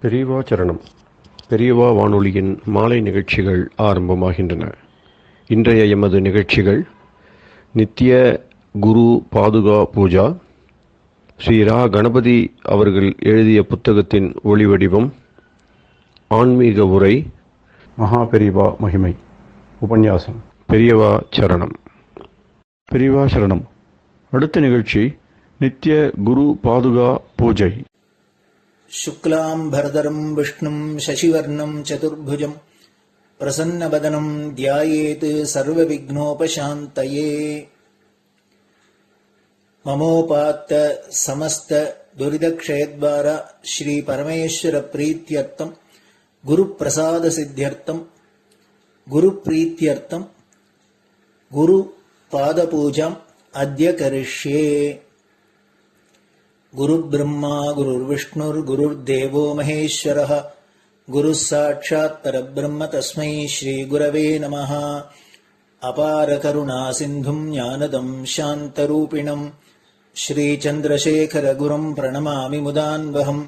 பெரியவா சரணம். பெரியவா வானொலியின் மாலை நிகழ்ச்சிகள் ஆரம்பமாகின்றன. இன்றைய எமது நிகழ்ச்சிகள் நித்திய குரு பாதுகா பூஜா, ஸ்ரீ ரா கணபதி அவர்கள் எழுதிய புத்தகத்தின் ஒளிவடிவம், ஆன்மீக உரை, மகா பெரியவா மகிமை, உபன்யாசம். பெரியவா சரணம். பெரியவா சரணம். அடுத்த நிகழ்ச்சி நித்திய குரு பாதுகா பூஜை. शुक्लां भरदरं विष्णुं शशिवर्णं चतुर्भुजं प्रसन्नवदनं ध्यायेत् सर्वविघ्नोपशान्तये। ममोपात्त समस्त दुरितक्षयद्वारा श्री परमेश्वर प्रीत्यर्थं गुरुप्रसाद सिद्ध्यर्थं गुरुप्रीत्यर्थं गुरुपादपूजाम् अद्य करिष्ये। गुरुर्ब्रह्मा गुरुर्विष्णुर्गुरुर्देवो महेश्वरः गुरुः साक्षात् परब्रह्म तस्मै श्रीगुरवे नमः। अपार करुणासिन्धुं ज्ञानदं शान्तरूपिणं श्रीचन्द्रशेखरगुरुं प्रणमामि मुदान्वहम्।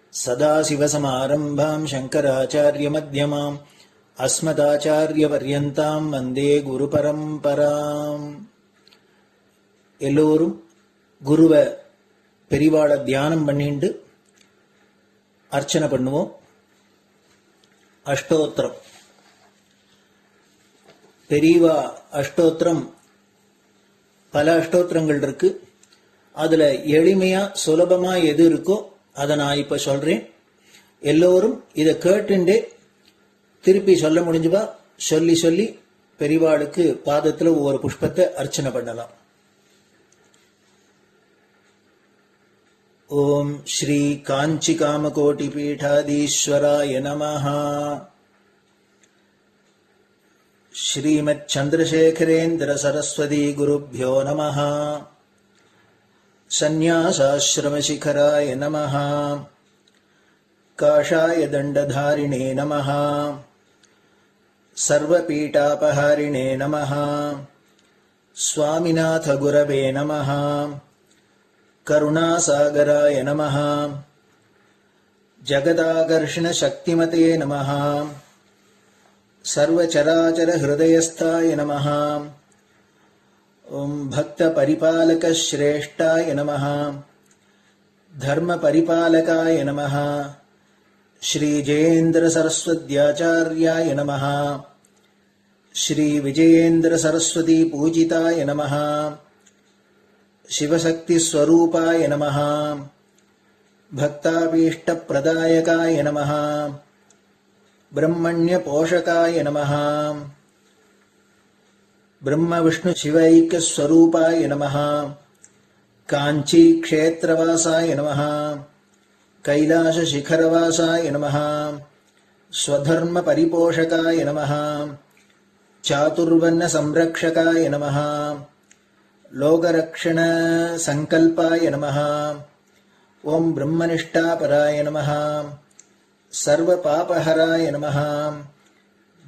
सदाशिवसमारम्भां शङ्कराचार्यमध्यमाम् अस्मदाचार्यपर्यन्तां वन्दे गुरुपरम्पराम्. எல்லோரும் குருவை பெரிவாளை தியானம் பண்ணிண்டு அர்ச்சனை பண்ணுவோம். அஷ்டோத்திரம். பெரியவா அஷ்டோத்திரம் பல அஷ்டோத்திரங்கள் இருக்கு. அதுல எளிமையா சுலபமா எது இருக்கோ அதை நான் இப்ப சொல்றேன். எல்லோரும் இதை கேட்டுண்டே திருப்பி சொல்ல முடிஞ்சுவா சொல்லி சொல்லி பெரிவாளுக்கு பாதத்துல ஒவ்வொரு புஷ்பத்தை அர்ச்சனை பண்ணலாம். ओम श्री कांची कामकोटि पीठाधीश्वराय नमः. श्रीमत् चंद्रशेखरेन्द्र सरस्वती गुरुभ्यो नमः. संन्यासाश्रम शिखराय नमः. काषाय दंडधारिणे नमः. सर्वपीठापहारिणे नमः. स्वामिनाथ गुरवे नमः. करुणासागराय नमः. जगदाकर्षण शक्तिमते नमः. सर्वचराचर हृदयस्थाय नमः. ओम भक्त परिपालक श्रेष्ठाय नमः. धर्म परिपालकाय नमः. श्री जयेन्द्र सरस्वत्याचार्याय नमः. श्री विजयेन्द्र सरस्वती पूजिताय नमः. शिवशक्ति स्वरूपाय नमः. भक्ताभीष्ट प्रदायकाय नमः. ब्रह्मण्य पोषकाय नमः. ब्रह्म विष्णु शिवैक्य स्वरूपाय नमः. कांची क्षेत्रवासाय नमः. कैलाश शिखरवासाय नमः. स्वधर्म परिपोषकाय नमः. चातुर्वर्ण संरक्षकाय नमः. लोकरक्षण संकल्पाय नमः. ओम ब्रह्मनिष्ठापराय नमः. सर्वपापहराय नमः.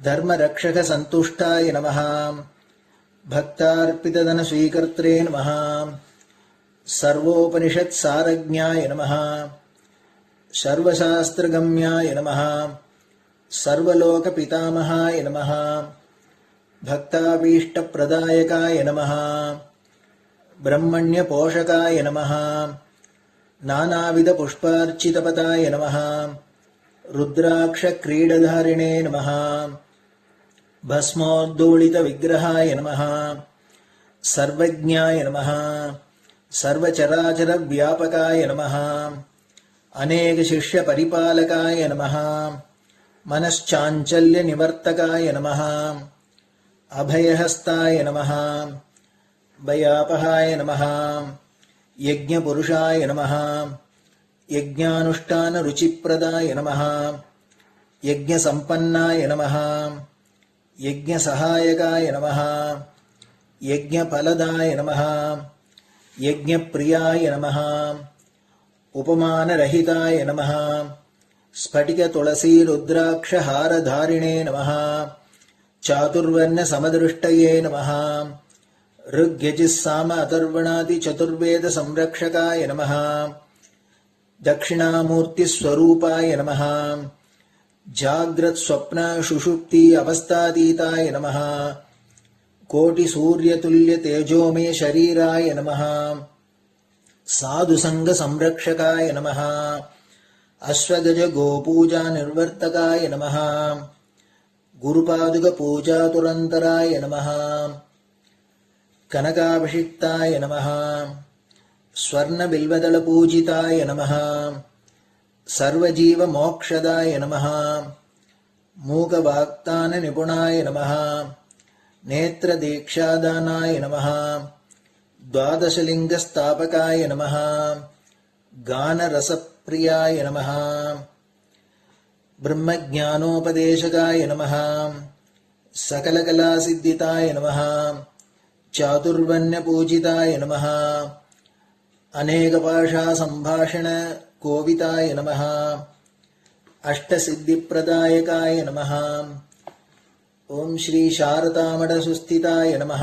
धर्मरक्षक संतुष्टाय नमः. भक्तार्पितधन स्वीकर्त्रे नमः. सर्वोपनिषत् सारज्ञाय नमः. सर्वशास्त्रगम्याय नमः. सर्वलोक पितामहाय नमः. भक्ताभीष्ट प्रदायकाय नमः. ब्रह्मण्य पोषकाय नमः. नानाविध पुष्पार्चितपताय नमः. रुद्राक्ष क्रीडधारिणे नमः. भस्मोद्दोलित विग्रहाय नमः. सर्वज्ञाय नमः. सर्वचराचर व्यापकाय नमः. अनेक शिष्य परिपालकाय नमः. मनश्चाञ्चल्य निवर्तकाय नमः. अभयहस्ताय नमः. भयापहाय नमः. यज्ञपुरुषाय नमः. यज्ञानुष्ठान रुचिप्रदाय नमः. यज्ञसम्पन्नाय नमः. यज्ञसहायकाय नमः. यज्ञफलदाय नमः. यज्ञप्रियाय नमः. उपमानरहिताय नमः. स्फटिक तुलसी रुद्राक्ष हारधारिणे नमः. चातुर्वर्ण समदृष्टये नमः. ऋग्यजुस्साम अथर्वणादि चतुर्वेद संरक्षकाय नमः. दक्षिणामूर्तिस्वरूपाय नमः जाग्रत् स्वप्न सुषुप्ति अवस्थातीताय नमः कोटिसूर्यतुल्यतेजोमय शरीराय नमः साधुसङ्गसंरक्षकाय नमः अश्वगज गोपूजा निर्वर्तकाय नमः गुरुपादुकपूजातुरन्तराय नमः कनकाभिषिक्ताय नमः स्वर्णबिल्वदलपूजिताय नमः सर्वजीवमोक्षदाय नमः मूकवाक्ताननिपुणाय नमः नेत्रदीक्षादानाय नमः द्वादशलिङ्गस्थापकाय नमः गानरसप्रियाय नमः ब्रह्मज्ञानोपदेशकाय नमः सकलकलासिद्धिताय नमः चातुर्वर्ण्यपूजिताय नमः अनेकभाषासम्भाषण कोविताय नमः अष्टसिद्धिप्रदायकाय नमः ओम श्री शारदामठसुस्थिताय नमः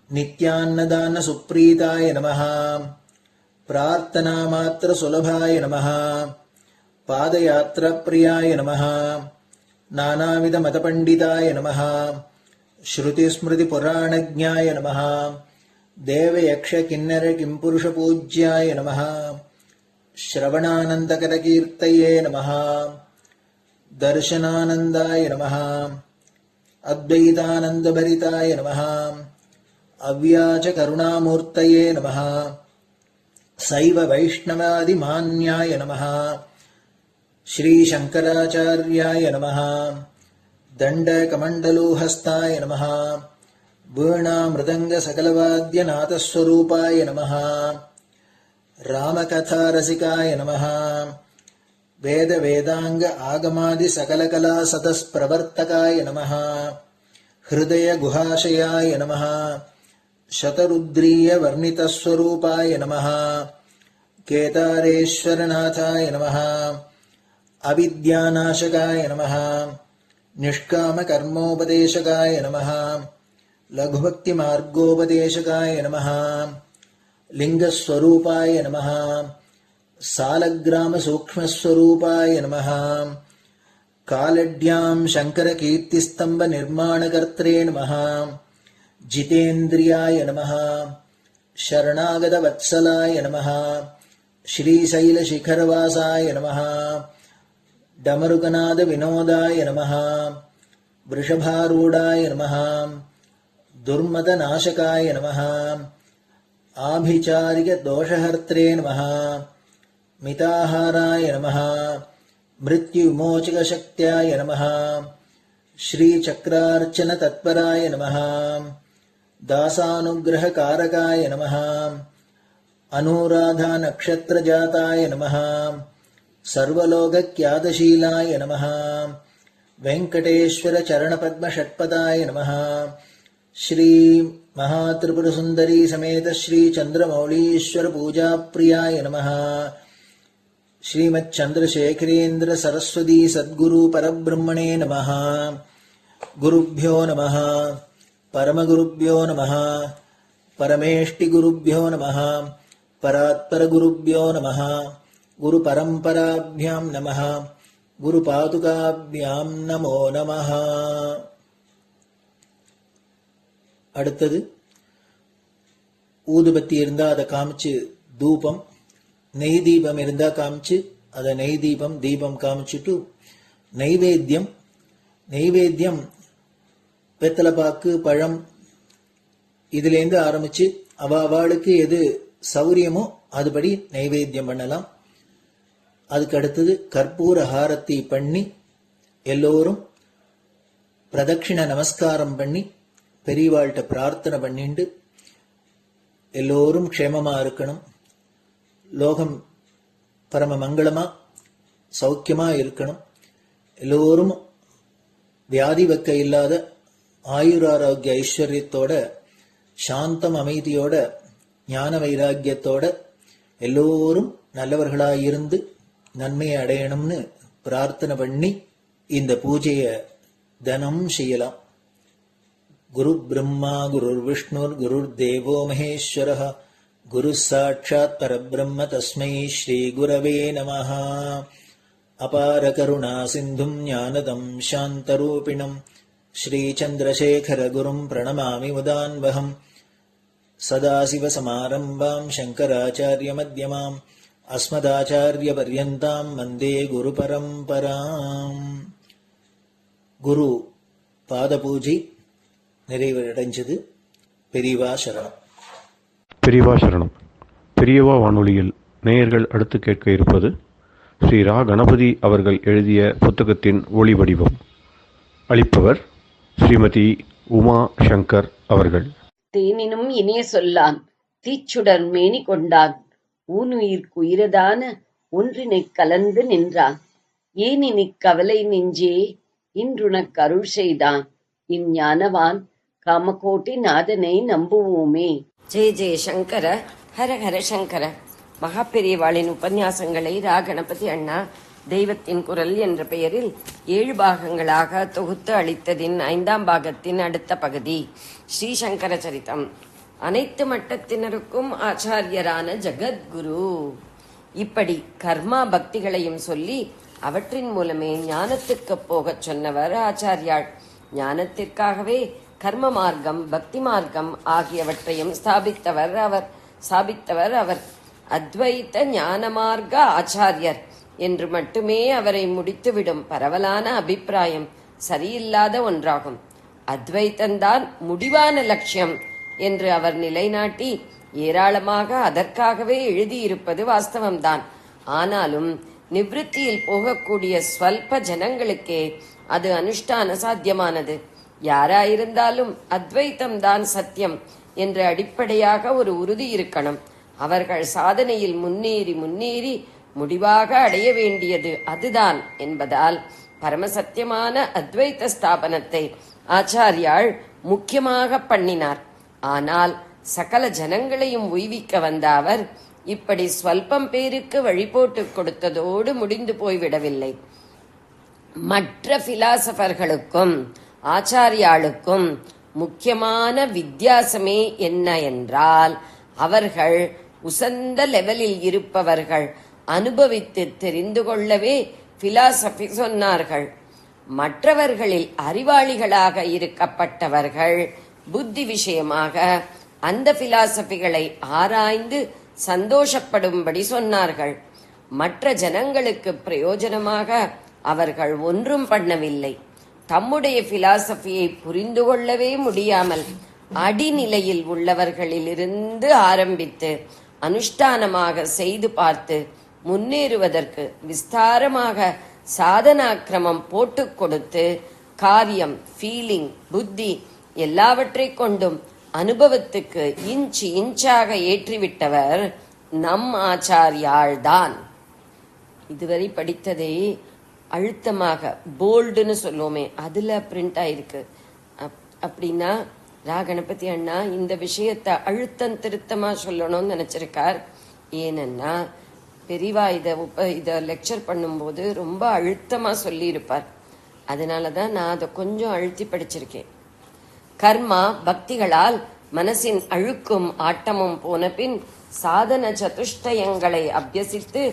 नित्यान्नदानसुप्रीताय नमः प्रार्थनामात्रसुलभाय नमः पादयात्राप्रियाय नमः नानाविधमतपण्डिताय नमः श्रुतिस्मृतिपुराणज्ञाय नमः देवयक्षकिन्नरकिंपुरुषपूज्याय नमः श्रवणानन्दकरकीर्तये नमः दर्शनानन्दाय नमः अद्वैतानन्दभरिताय नमः अव्याजकरुणामूर्तये नमः शैव वैष्णवादिमान्याय नमः श्रीशङ्कराचार्याय नमः दण्डकमण्डलोहस्ताय नमः वीणामृदङ्गसकलवाद्यनाथस्वरूपाय नमः रामकथारसिकाय नमः वेदवेदाङ्ग आगमादिसकलकलासतस्प्रवर्तकाय नमः हृदयगुहाशयाय नमः शतरुद्रीयवर्णितस्वरूपाय नमः केदारेश्वरनाथाय नमः अविद्यानाशकाय नमः निष्कामकर्मोपदेशकाय नमः लघुभक्तिमार्गोपदेशकाय नमः लिङ्गस्वरूपाय नमः सालग्रामसूक्ष्मस्वरूपाय नमः कालड्यां शङ्करकीर्तिस्तम्भनिर्माणकर्त्रे नमः जितेन्द्रियाय नमः शरणागतवत्सलाय नमः श्रीशैलशिखरवासाय नमः डमरुकनादविनोदाय नमः वृषभारूढाय नमः दुर्मदनाशकाय नमः आभिचारिकदोषहर्त्रे नमः मिताहाराय नमः मृत्युविमोचकशक्त्याय नमः श्रीचक्रार्चनतत्पराय नमः दासानुग्रहकारकाय नमः अनुराधानक्षत्रजाताय नमः सर्वलोकख्यातशीलाय नमः वेङ्कटेश्वरचरणपद्मषट्पदाय नमः श्री महात्रिपुरसुन्दरी समेत श्री चन्द्रमौलीश्वर पूजाप्रियाय नमः श्रीमच्चन्द्रशेखरेन्द्र सरस्वती सद्गुरु परब्रह्मणे नमः गुरुभ्यो नमः परमगुरुभ्यो नमः परमेष्टिगुरुभ्यो नमः परात्परगुरुभ्यो नमः गुरुपरम्पराभ्यां नमः गुरुपादुकाभ्यां नमो नमः. அடுத்தது ஊதுபத்தி இருந்தா அதை காமிச்சு தூபம், நெய் தீபம் இருந்தா காமிச்சு அதை நெய் தீபம் தீபம் காமிச்சுட்டு நைவேத்தியம் வெத்தலைப்பாக்கு பழம் இதுலேருந்து ஆரம்பிச்சு அவளுக்கு எது சௌரியமோ அதுபடி நைவேத்தியம் பண்ணலாம். அதுக்கு அடுத்தது கற்பூர ஹாரத்தி பண்ணி எல்லோரும் பிரதட்சிண நமஸ்காரம் பண்ணி பெரியவாள்கிட்ட பிரார்த்தனை பண்ணிண்டு எல்லோரும் க்ஷேமமா இருக்கணும், லோகம் பரம மங்களமா சௌக்கியமா இருக்கணும், எல்லோரும் வியாதி வெக்க இல்லாத ஆயுராரோக்கிய ஐஸ்வர்யத்தோட சாந்தம் அமைதியோட ஞான வைராக்கியத்தோட எல்லோரும் நல்லவர்களாயிருந்து நன்மையை அடையணும்னு பிரார்த்தனை பண்ணி இந்த பூஜையை தினம் செய்யலாம். குரு பிரம்மா குருர் விஷ்ணுர் குருர் தேவோ மகேஸ்வரः குரு சாட்சாத் பரபிரம்ம தஸ்மை ஸ்ரீ குரவே நமஹ. அபார கருணா சிந்தும் ஞானதம் சாந்தரூபிணம் ஸ்ரீ சந்திரசேகர குரும் பிரணமாமி முதான்வகம். சதாசிவசமாரம்பாம் சங்கராச்சாரிய மத்யமாம் அஸ்மதாச்சாரிய பர்யந்தாம் வந்தே குரு பரம்பராம். குரு பாத பூஜை நிறைவடைஞ்சது. பெரியவா சரணம். பெரியவா சரணம். பெரியவா வானொலியில் நேயர்கள் அடுத்து கேட்க இருப்பது ஸ்ரீ ரா கணபதி அவர்கள் எழுதிய புத்தகத்தின் ஒளி வடிவம். அளிப்பவர் ஸ்ரீமதி உமா சங்கர் அவர்கள். தேனினும் இனிய சொல்லான் தீச்சுடர் மேனி கொண்டான் ஊனுயிர்க்குயிரதான ஒன்றினைக் கலந்து நின்றான் ஏனினிக் கவலை நெஞ்சே இன்றுனக் அருள் செய்தான் இஞ்ஞானவான் காமகோட்டி நாதனை நம்புவோமே. ஜெய ஜெய சங்கர, ஹர ஹர சங்கர. மகாபெரியவாளின் உபன்யாசங்களை ரா கணபதி அண்ணா தெய்வத்தின் குரல் என்ற பெயரில் 7 பாகங்களாக தொகுத்து அளித்ததின் 5ஆம் பாகத்தின் அடுத்த பகுதி ஸ்ரீசங்கர சரிதம். அனைத்து மட்டத்தினருக்கும் ஆச்சாரியரான ஜகத்குரு. இப்படி கர்மா பக்திகளையும் சொல்லி அவற்றின் மூலமே ஞானத்திற்கு போகச் சொன்னவர் ஆச்சாரியாள். ஞானத்திற்காகவே கர்ம மார்க்கம், பக்தி மார்க்கம் ஆகியவற்றையும் ஸ்தாபித்தவர் அவர். அத்வைத்த ஞான மார்க்க ஆச்சாரியர் என்று மட்டுமே அவரை முடித்துவிடும் பரவலான அபிப்பிராயம் சரியில்லாத ஒன்றாகும். அத்வைத்தந்தான் முடிவான லட்சியம் என்று அவர் நிலைநாட்டி ஏராளமாக அதற்காகவே எழுதியிருப்பது வாஸ்தவம்தான். ஆனாலும் நிவிருத்தியில் போகக்கூடிய ஸ்வல்ப ஜனங்களுக்கே அது அனுஷ்டான சாத்தியமானது. யாராயிருந்தாலும் அத்வைத்தம்தான் சத்தியம் என்ற அடிப்படையாக ஒரு உறுதி இருக்கணும். அவர்கள் சாதனையில் முன்னேறி முடிவாக அடைய வேண்டியது அதுதான் என்பதால் பரமசத்தியமான அத்வைத்த ஸ்தாபனத்தை ஆச்சாரியாள் முக்கியமாக பண்ணினார். ஆனால் சகல ஜனங்களையும் உய்விக்க வந்த அவர் இப்படி ஸ்வல்பம் பேருக்கு வழி போட்டு கொடுத்ததோடு முடிந்து போய்விடவில்லை. மற்ற பிலாசபர்களுக்கும் ஆச்சாரியாளுக்கும் முக்கியமான வித்தியாசமே என்ன என்றால், அவர்கள் உசந்த லெவலில் இருப்பவர்கள் அனுபவித்து தெரிந்து கொள்ளவே பிலாசபி சொன்னார்கள். மற்றவர்களில் அறிவாளிகளாக இருக்கப்பட்டவர்கள் புத்தி விஷயமாக அந்த பிலாசபிகளை ஆராய்ந்து சந்தோஷப்படும்படி சொன்னார்கள். மற்ற ஜனங்களுக்கு பிரயோஜனமாக அவர்கள் ஒன்றும் பண்ணவில்லை. தம்முடைய பிலாசபியை புரிந்து கொள்ளவே முடியாமல் அடிநிலையில் உள்ளவர்களிலிருந்து ஆரம்பித்து அனுஷ்டானமாக செய்து பார்த்து முன்னேறுவதற்கு விஸ்தாரமாக சாதனாக்கிரமம் போட்டு கொடுத்து காரியம், ஃபீலிங், புத்தி எல்லாவற்றை கொண்டும் அனுபவத்துக்கு இன்ச்சாக ஏற்றிவிட்டவர் நம் ஆச்சாரியாள்தான். இதுவரை படித்ததை அழுத்தமாக போல்டுன்னு சொல்லுவோமே, அதுல பிரிண்ட் ஆயிருக்கு. அப்படின்னா ரா கணபதி அண்ணா இந்த விஷயத்த அழுத்தம் திருத்தமா சொல்லணும்னு நினைச்சிருக்கார். ஏனன்னா பெரியவா இத லெக்சர் பண்ணும்போது ரொம்ப அழுத்தமா சொல்லி இருப்பார். அதனாலதான் நான் அதை கொஞ்சம் அழுத்தி படிச்சிருக்கேன். கர்மா பக்திகளால் மனசின் அழுக்கும் ஆட்டமும் போன பின் சாதன சதுஷ்டயங்களை அபியசித்து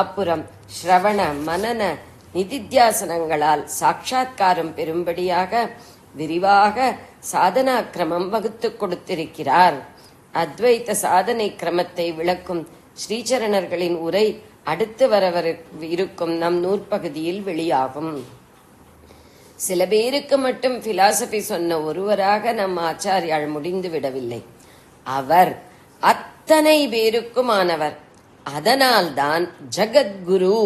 அப்புறம் ஸ்ரவண மனன நிதித்தியாசனங்களால் சாட்சா்காரம் பெறும்படியாக விரிவாக சாதனா கிரமம் வகுத்து கொடுத்திருக்கிறார். அத்வைத்த சாதனை கிரமத்தை விளக்கும் ஸ்ரீசரணர்களின் உரை அடுத்து வரவிருக்கும் நம் நூற்பகுதியில் வெளியாகும். சில பேருக்கு மட்டும் பிலாசபி சொன்ன ஒருவராக நம் ஆச்சாரியால் முடிந்து விடவில்லை. அவர் அத்தனை பேருக்குமானவர். அதனால்தான் ஜகத்குரு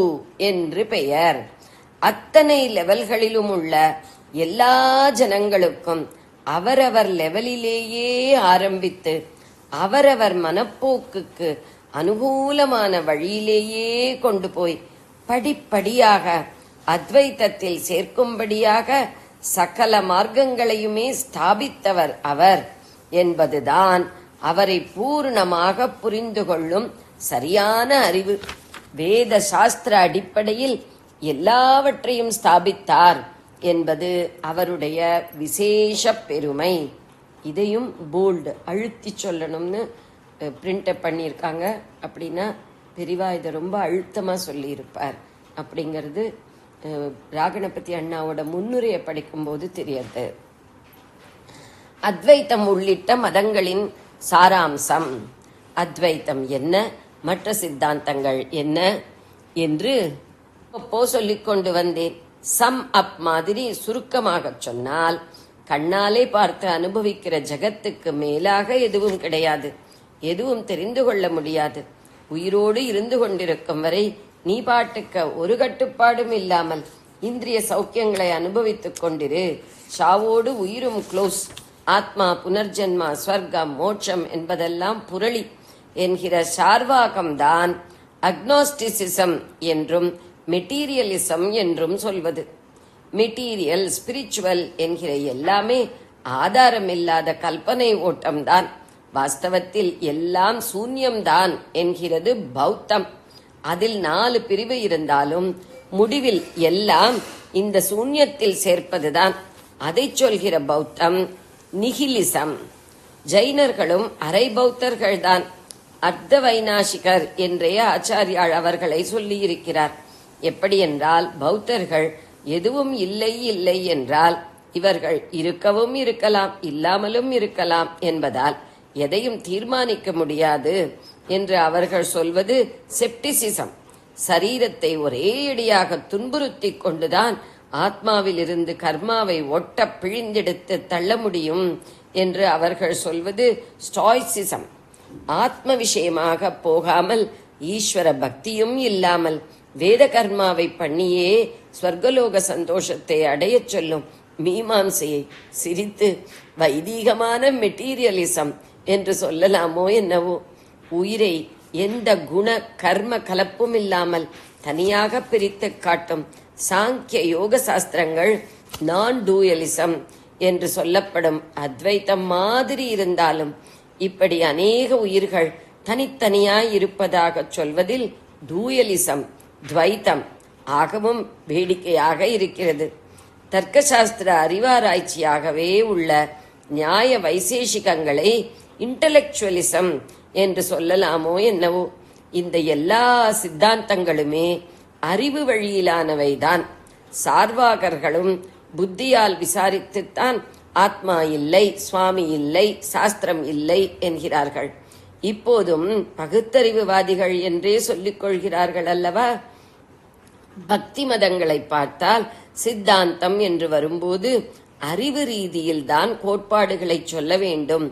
என்று பெயர். அத்தனை லெவல்களிலும் உள்ள எல்லா ஜனங்களுக்கும் அவரவர் லெவலிலேயே ஆரம்பித்து அவரவர் மனப்போக்குக்கு அனுகூலமான வழியிலேயே கொண்டு போய் படிப்படியாக அத்வைத்தத்தில் சேர்க்கும்படியாக சகல மார்க்கங்களையுமே ஸ்தாபித்தவர் அவர் என்பதுதான் அவரை பூர்ணமாக புரிந்து கொள்ளும் சரியான அறிவு. வேத சாஸ்திர அடிப்படையில் எல்லாவற்றையும் ஸ்தாபித்தார் என்பது அவருடைய விசேஷ பெருமை. இதையும் போல்டு அழுத்தி சொல்லணும்னு பிரிண்ட் பண்ணியிருக்காங்க. அப்படின்னா பெரிவா இதை ரொம்ப அழுத்தமாக சொல்லியிருப்பார் அப்படிங்கிறது ராகணபதி அண்ணாவோட முன்னுரையை படிக்கும்போது தெரியாது. அத்வைத்தம் உள்ளிட்ட மதங்களின் சாராம்சம், அத்வைத்தம் என்ன, மற்ற சித்தாந்தங்கள் என்ன என்று அப்போ சொல்லிக் கொண்டு வந்தேன். சம் அப் மாதிரி சுருக்கமாக சொன்னால், கண்ணாலே பார்த்து அனுபவிக்கிற ஜகத்துக்கு மேலாக எதுவும் கிடையாது, எதுவும் தெரிந்து கொள்ள முடியாது. உயிரோடு இருந்து கொண்டிருக்கும் வரை நீ பாட்டுக்க ஒரு கட்டுப்பாடும் இல்லாமல் இந்திரிய சௌக்கியங்களை அனுபவித்துக் கொண்டிரு. சாவோடு உயிரும் க்ளோஸ். ஆத்மா, புனர்ஜென்மா, ஸ்வர்க்கம், மோட்சம் என்பதெல்லாம் புரளி என்கிற சார்வாகம்தான் அக்னோஸ்டிசிசம் என்றும் மெட்டீரியலிசம் என்றும் சொல்வது. மெட்டீரியல், ஸ்பிரிச்சுவல் என்கிற எல்லாமே ஆதாரமில்லாத கல்பனை ஓட்டம்தான். வாஸ்தவத்தில் எல்லாம் சூன்யம்தான் என்கிறது பௌத்தம். அதில் 4 பிரிவு இருந்தாலும் முடிவில் எல்லாம் இந்த சூன்யத்தில் சேர்ப்பதுதான். அதை சொல்கிற பௌத்தம் நிகிலிசம். ஜைனர்களும் அரை பௌத்தர்கள்தான். அர்த்த வைநாசிகர் என்றே ஆச்சாரியாள் அவர்களை சொல்லியிருக்கிறார். எப்படி என்றால், பௌத்தர்கள் எதுவும் இல்லை இல்லை என்றால் இவர்கள் இருக்கவும் இருக்கலாம், இல்லாமலும் இருக்கலாம் என்பதால் எதையும் தீர்மானிக்க முடியாது என்று அவர்கள் சொல்வது செப்டிசிசம். சரீரத்தை ஒரே அடியாக துன்புறுத்தி கொண்டுதான் ஆத்மாவிலிருந்து கர்மாவை ஒட்ட பிழிந்தெடுத்து தள்ள முடியும் என்று அவர்கள் சொல்வது ஸ்டாய்சிசம். ஆத்ம விஷயமாக போகாமல், ஈஸ்வர பக்தியும் இல்லாமல் வேத கர்மாவை பண்ணியே ஸ்வர்கலோக சந்தோஷத்தை அடையச் சொல்லும் மீமாம்சையை சிரித்து வைதீகமான மெட்டீரியலிசம் என்று சொல்லலாமோ என்னவோ. உயிரை எந்த குண கர்ம கலப்பும் இல்லாமல் தனியாக பிரித்து காட்டும் சாங்கிய யோக சாஸ்திரங்கள் நான் டூயலிசம் என்று சொல்லப்படும் அத்வைத்தம் மாதிரி இருந்தாலும், இப்படி அநேக உயிர்கள் தனித்தனியாய் இருப்பதாக சொல்வதில் டூயலிசம், துவைத்தம் ஆகவும் வேடிக்கையாக இருக்கிறது. தர்க்கசாஸ்திர அறிவாராய்ச்சியாகவே உள்ள நியாய வைசேஷிகங்களை இன்டலெக்சுவலிசம் என்று சொல்லலாமோ என்னவோ. இந்த எல்லா சித்தாந்தங்களுமே அறிவு வழியிலானவைதான். சார்வாகர்களும் புத்தியால் விசாரித்துத்தான் ஆத்மா இல்லை, சுவாமி இல்லை, சாஸ்திரம் இல்லை என்கிறார்கள். இப்போதும் பகுத்தறிவுவாதிகள் என்றே சொல்லிக் கொள்கிறார்கள் அல்லவா. பக்தி மதங்களை பார்த்தால் சித்தாந்தம் என்று வரும்போது அறிவு ரீதியில் தான் கோட்பாடுகளை சொல்ல வேண்டும்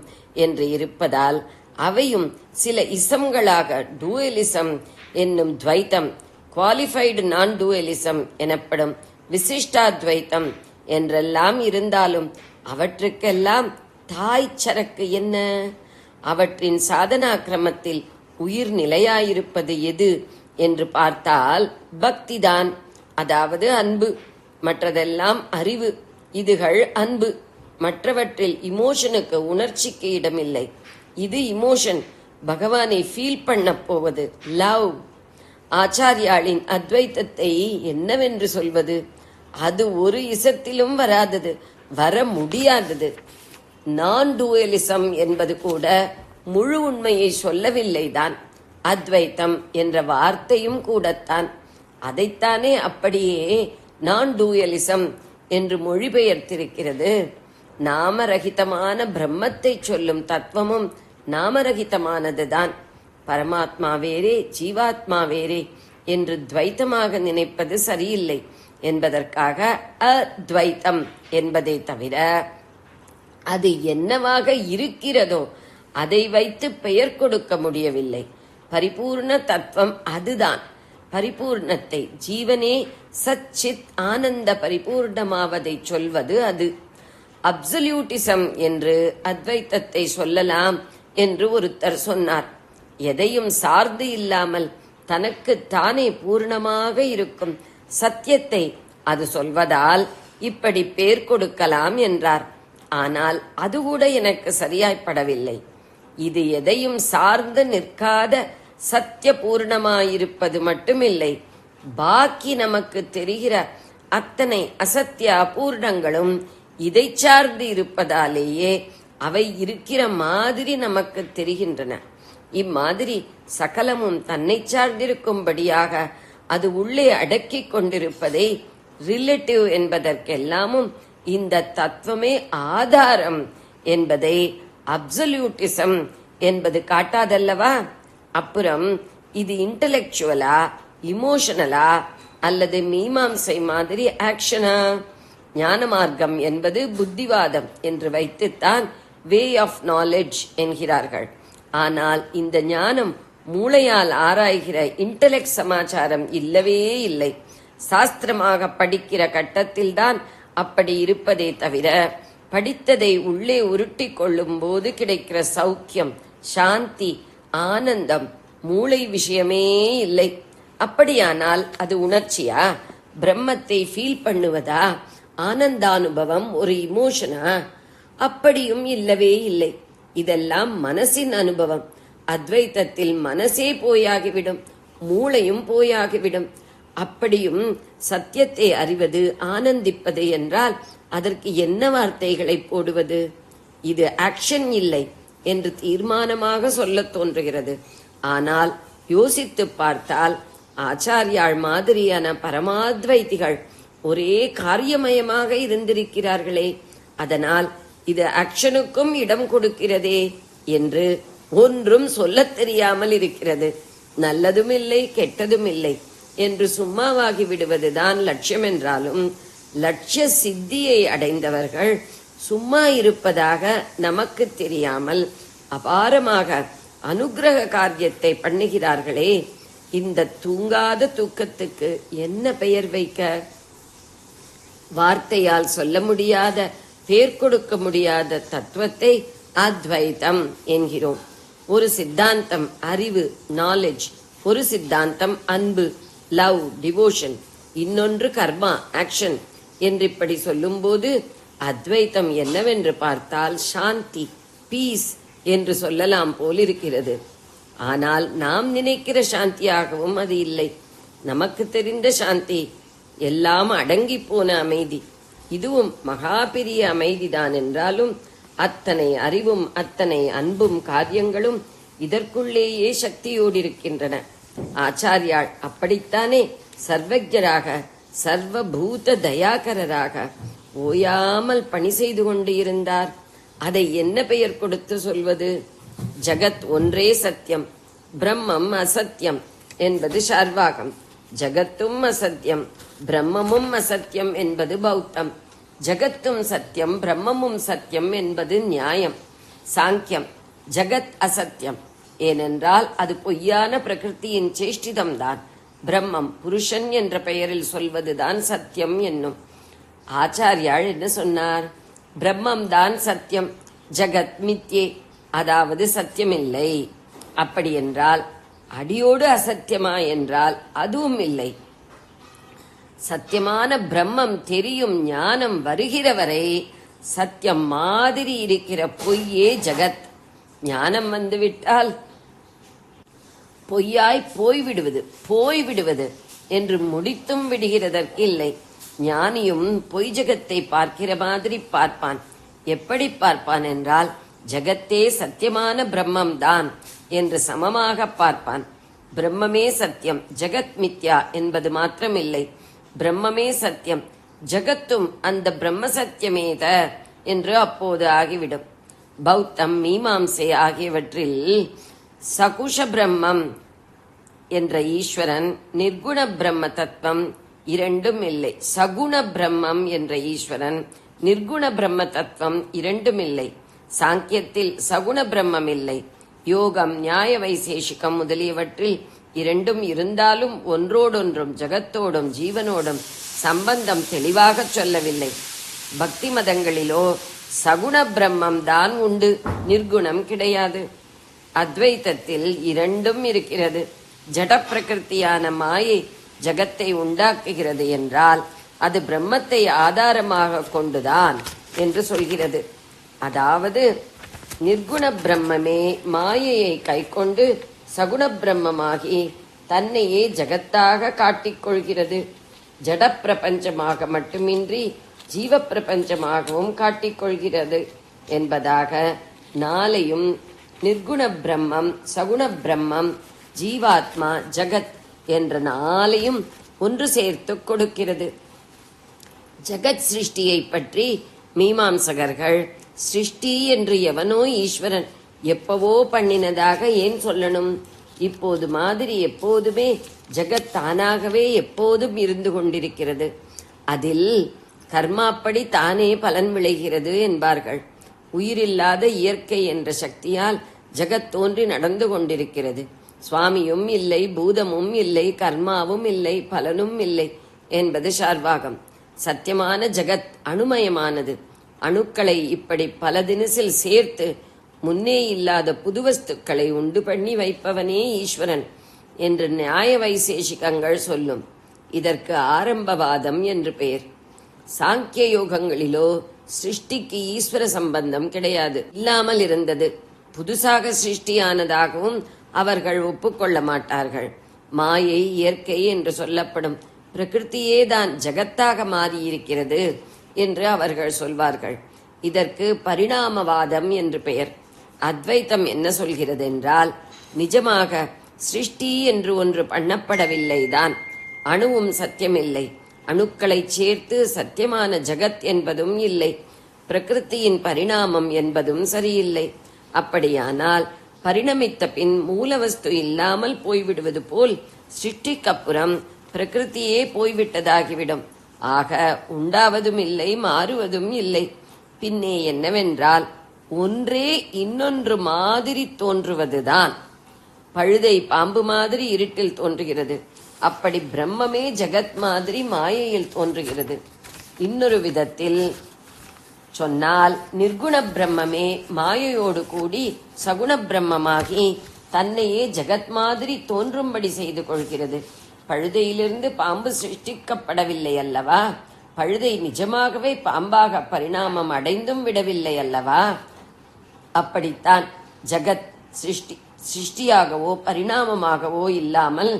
என்று இருப்பதால் அவையும் சில இசம்களாக டூயலிசம் என்னும் துவைத்தம், குவாலிஃபைடு நான் டூயலிசம் எனப்படும் விசிஷ்டாத்வைத்தம் என்றெல்லாம் இருந்தாலும் அவற்றுக்கெல்லாம் தாய் சரக்கு என்ன? அவற்றின் சாதனா கிரமத்தில் உயிர் நிலையாயிருப்பது எது என்று பார்த்தால் பக்திதான், அதாவது அன்பு. மற்றதெல்லாம் அறிவு. இதுகள் அன்பு. மற்றவற்றில் இமோஷனுக்கு, உணர்ச்சிக்கு இடமில்லை. இது இமோஷன், பகவானை ஃபீல் பண்ண போவது, லவ். ஆச்சாரியாளின் அத்வைத்தத்தை என்னவென்று சொல்வது? அது ஒரு இசத்திலும் வராதது, வர முடியாதது. நான் டூயலிசம் என்பது கூட முழு உண்மையை சொல்லவில்லைதான். அத்வைத்தம் என்ற வார்த்தையும் கூடத்தான். அதைத்தானே அப்படியே நான் டூயலிசம் என்று மொழிபெயர்த்திருக்கிறது. நாமரகிதமான பிரம்மத்தை சொல்லும் தத்துவமும் நாமரகிதமானதுதான். பரமாத்மா வேறே, ஜீவாத்மா வேறே என்று துவைத்தமாக நினைப்பது சரியில்லை என்பதற்காக அத்வைத்தம் என்பதை தவிர அது என்னவாக இருக்கிறதோ அதை வைத்து பெயர் கொடுக்க முடியவில்லை. பரிபூர்ண தத்துவம் அதுதான். பரிபூர்ணத்தை, ஜீவனே சச்சித் ஆனந்த பரிபூர்ணமாவதை சொல்வது அது. அப்சல்யூட்டிசம் என்று அத்வைத்தத்தை சொல்லலாம் என்று ஒருத்தர் சொன்னார். எதையும் சார்ந்து இல்லாமல் தனக்கு தானே பூர்ணமாக இருக்கும் சத்தியத்தை அது சொல்வதால் இப்படி பேர் கொடுக்கலாம் என்றார். ஆனால் அது கூட எனக்கு சரியாய்ப்படவில்லை. இது எதையும் சார்ந்து நிற்காத சத்திய பூர்ணமாயிருப்பது மட்டுமில்லை, பாக்கி நமக்கு தெரிகிற அத்தனை அசத்திய அபூர்ணங்களும் இதை சார்ந்து இருப்பதாலேயே அவை இருக்கிற மாதிரி நமக்கு தெரிகின்றன. இம்மாதிரி சகலமும் தன்னை சார்ந்திருக்கும்படியாக அது உள்ளே அடக்கிக் கொண்டிருப்பதை ரிலேட்டிவ் என்பதற்கெல்லாமும் இந்த தத்துவமே ஆதாரம் என்பதை அப்சல்யூட்டிசம் என்பது காட்டாதல்லவா? அப்புறம் இது இன்டலெக்சுவலா, இமோஷனலா, அல்லது மீமாம்சை மாதிரி ஆக்ஷனா? ஞான மார்க்கம் என்பது புத்திவாதம் என்று வைத்துத்தான் வே ஆஃப் நாலேஜ் என்கிறார்கள். ஆனால் இந்த ஞானம் மூளையால் ஆராய்கிற இன்டலெக்ட் சமாச்சாரம் இல்லவே இல்லை. சாஸ்திரமாக படிக்கிற கட்டத்தில்தான் அப்படி இருப்பதே தவிர, படித்ததை உள்ளே உருட்டி கொள்ளும் போது கிடைக்கிற சௌக்கியம், சாந்தி, ஆனந்தம் மூளை விஷயமே இல்லை. அப்படியானால் அது உணர்ச்சியா? பிரம்மத்தை ஃபீல் பண்ணுவதா? ஆனந்தானுபவம் ஒரு இமோஷனா? அப்படியும் இல்லவே இல்லை. இதெல்லாம் மனசின் அனுபவம். அத்வைத்தத்தில் மனசே போயாகிவிடும், மூளையும் போயாகிவிடும். அப்படியும் சத்தியத்தை அறிவது, ஆனந்திப்பது என்றால் அதற்கு என்ன வார்த்தைகளை போடுவது? இது ஆக்ஷன் இல்லை என்று தீர்மானமாக சொல்லத் தோன்றுகிறது. ஆனால் யோசித்து பார்த்தால் ஆச்சாரியாள் மாதிரியான பரமாத்வைதிகள் ஒரே காரியமயமாக இருந்திருக்கிறார்களே, அதனால் இது ஆக்ஷனுக்கும் இடம் கொடுக்கிறதே என்று ஒன்றும் சொல்லத் தெரியாமல் இருக்கிறது. நல்லதும் இல்லை, கெட்டதும் இல்லை என்று சும்மாவாகி விடுவதுதான் லட்சியம் என்றாலும், லட்சிய சித்தியை அடைந்தவர்கள் சும்மா இருப்பதாக நமக்கு தெரியாமல் அபாரமாக அனுக்கிரக காரியத்தை பண்ணுகிறார்களே. இந்த தூங்காத தூக்கத்துக்கு என்ன பெயர் வைக்க? வார்த்தையால் சொல்ல முடியாத, பேர் கொடுக்க முடியாத தத்துவத்தை அத்வைதம் என்கிறோம். ஒரு சித்தாந்தம் அறிவு, நாலேஜ். ஒரு சித்தாந்தம் அன்பு, லவ், டிவோஷன். இன்னொன்று கர்மா, ஆக்ஷன் என்று இப்படி சொல்லும்போது அத்வைத்தம் என்னவென்று பார்த்தால் சாந்தி, பீஸ் என்று சொல்லலாம் போலிருக்கிறது. ஆனால் நாம் நினைக்கிற சாந்தியாகவும் அது இல்லை. நமக்கு தெரிந்த சாந்தி எல்லாம் அடங்கி போன அமைதி. இதுவும் மகா பெரிய அமைதிதான் என்றாலும் அத்தனை அறிவும் அத்தனை அன்பும் காரியங்களும் இதற்குள்ளேயே சக்தியோடு இருக்கின்றன. ஆச்சாரியாள் அப்படித்தானே சர்வஜராக, சர்வபூத தயாகரராக ஓயாமல் பணி செய்து கொண்டு இருந்தார். அதை என்ன பெயர் கொடுத்து சொல்வது? ஜகத் ஒன்றே சத்தியம், பிரம்மம் அசத்தியம் என்பது சார்வாகம். ஜகத்தும் அசத்தியம், பிரம்மமும் அசத்தியம் என்பது பௌத்தம். ஜகத்தும் சத்தியம், பிரம்மமும் சத்தியம் என்பது நியாயம், சாங்கியம். ஜகத் அசத்தியம், ஏனென்றால் அது பொய்யான பிரகிருத்தியின் சேஷ்டிதம்தான். பிரம்மம் புருஷன் என்ற பெயரில் சொல்வதுதான் சத்தியம் என்னும். ஆச்சாரியாள் என்ன சொன்னார்? பிரம்மம் தான் சத்தியம், ஜகத் மித்யே, அதாவது சத்தியமில்லை. அப்படி என்றால் அடியோடு அசத்தியமா என்றால் அதுவும் இல்லை. சத்தியமான பிரம்மம் தெரியும் ஞானம் வருகிற வரை சத்தியம் மாதிரி இருக்கிற பொய்யே ஜகத். ஞானம் வந்துவிட்டால் பொய்யாய் போய்விடுவது என்று முடித்தும் விடுகிறதற்கு இல்லை. ஞானியும் பொய் ஜகத்தை பார்க்கிற மாதிரி பார்ப்பான். எப்படி பார்ப்பான் என்றால் ஜகத்தே சத்தியமான பிரம்மம் தான் என்று சமமாக பார்ப்பான். பிரம்மமே சத்தியம், ஜகத் மித்யா என்பது மாத்திரமில்லை, பிரம்மமே சத்தியம், ஜகத்தும் அந்த பிரம்ம சத்தியமேத என்று அப்போது ஆகிவிடும். பௌத்தம், மீமாம்சை ஆகியவற்றில் சகுஷ பிரம்மம் என்ற ஈஸ்வரன், நிர்குண பிரம்ம தத்துவம் இரண்டும் இல்லை. சகுண பிரம்மம் என்ற ஈஸ்வரன், நிர்குண பிரம்ம தத்துவம் இரண்டும் இல்லை. சாங்கியத்தில் சகுண பிரம்மம் இல்லை. யோகம், நியாய வைசேஷிகம் முதலியவற்றில் இரண்டும் இருந்தாலும் ஒன்றோடொன்றும் ஜகத்தோடும் ஜீவனோடும் சம்பந்தம் தெளிவாக சொல்லவில்லை. பக்தி மதங்களிலோ சகுண பிரம்மம் தான் உண்டு, நிர்குணம் கிடையாது. அத்வைத்தத்தில் இரண்டும் இருக்கிறது. ஜட பிரகிருத்தியான மாயை ஜகத்தை உண்டாக்குகிறது என்றால் அது பிரம்மத்தை ஆதாரமாக கொண்டுதான் என்று சொல்கிறது. அதாவது நிர்குண பிரம்மமே மாயையை கைக்கொண்டு சகுண பிரம்மமாகி தன்னையே ஜகத்தாக காட்டிக்கொள்கிறது. ஜட பிரபஞ்சமாக மட்டுமின்றி ஜீவ பிரபஞ்சமாகவும் காட்டிக்கொள்கிறது என்பதாக நாளையும் நிர்குண பிரம்மம், சகுண பிரம்மம், ஜீவாத்மா, ஜகத் என்ற நாளையும் ஒன்று சேர்த்து கொடுக்கிறது. ஜகத் சிருஷ்டியை பற்றி மீமாம்சகர்கள் சிருஷ்டி என்று எவனோ ஈஸ்வரன் எப்பவோ பண்ணினதாக ஏன் சொல்லணும்? இப்போது மாதிரி எப்போதுமே ஜகத் தானாகவே எப்போதும் இருந்து கொண்டிருக்கிறது. அதில் கர்மாப்படி தானே பலன் விளைகிறது என்பார்கள். உயிரில்லாத இயற்கை என்ற சக்தியால் ஜகத் தோன்றி நடந்து கொண்டிருக்கிறது. சுவாமியும் இல்லை, பூதமும் இல்லை, கர்மாவும் இல்லை, பலனும் இல்லை என்பது சார்வாகம். சத்தியமான ஜகத் அணுமயமானது. அணுக்களை இப்படி பல தினசில் சேர்த்து முன்னே இல்லாத புது வஸ்துக்களை உண்டு பண்ணி வைப்பவனே ஈஸ்வரன் என்று நியாய வைசேஷிகங்கள் சொல்லும். இதற்கு ஆரம்பவாதம் என்று பெயர். சாங்கிய யோகங்களிலோ சிருஷ்டிக்கு ஈஸ்வர சம்பந்தம் கிடையாது, இல்லாமல் இருந்தது. புதுசாக சிருஷ்டியானதாகவும் அவர்கள் ஒப்புக்கொள்ள மாட்டார்கள். மாயை, இயற்கை என்று சொல்லப்படும் பிரகிருத்தியே தான் ஜகத்தாக மாறியிருக்கிறது என்று அவர்கள் சொல்வார்கள். இதற்கு பரிணாமவாதம் என்று பெயர். அத்வைத்தம் என்ன சொல்கிறது என்றால், நிஜமாக சிருஷ்டி என்று ஒன்று பண்ணப்படவில்லைதான். அணுவும் சத்தியமில்லை, அணுக்களை சேர்த்து சத்தியமான ஜகத் என்பதும் இல்லை, பிரகிருத்தியின் பரிணாமம் என்பதும் சரியில்லை. அப்படியானால் பரிணமித்த பின் மூலவஸ்து இல்லாமல் போய்விடுவது போல் சிருஷ்டிக்கப்புறம் பிரகிருத்தியே போய்விட்டதாகிவிடும். ஆக உண்டாவதும் இல்லை, மாறுவதும் இல்லை. பின்னே என்னவென்றால், ஒன்றே இன்னொன்று மாதிரி தோன்றுவதுதான். பழுதை பாம்பு மாதிரி இருட்டில் தோன்றுகிறது. அப்படி பிரம்மமே ஜகத் மாதிரி மாயையில் தோன்றுகிறது. இன்னொரு விதத்தில் சொன்னால், நிர்குண பிரம்மமே மாயையோடு கூடி சகுண பிரம்மமாகி தன்னையே ஜகத் மாதிரி தோன்றும்படி செய்து கொள்கிறது. பழுதையிலிருந்து பாம்பு சிருஷ்டிக்கப்படவில்லை அல்லவா? பழுதை நிஜமாகவே பாம்பாக பரிணாமம் அடைந்தும் விடவில்லை அல்லவா? அப்படித்தான் ஜகத் சிருஷ்டியாகவோ பரிணாமமாகவோ இல்லாமல்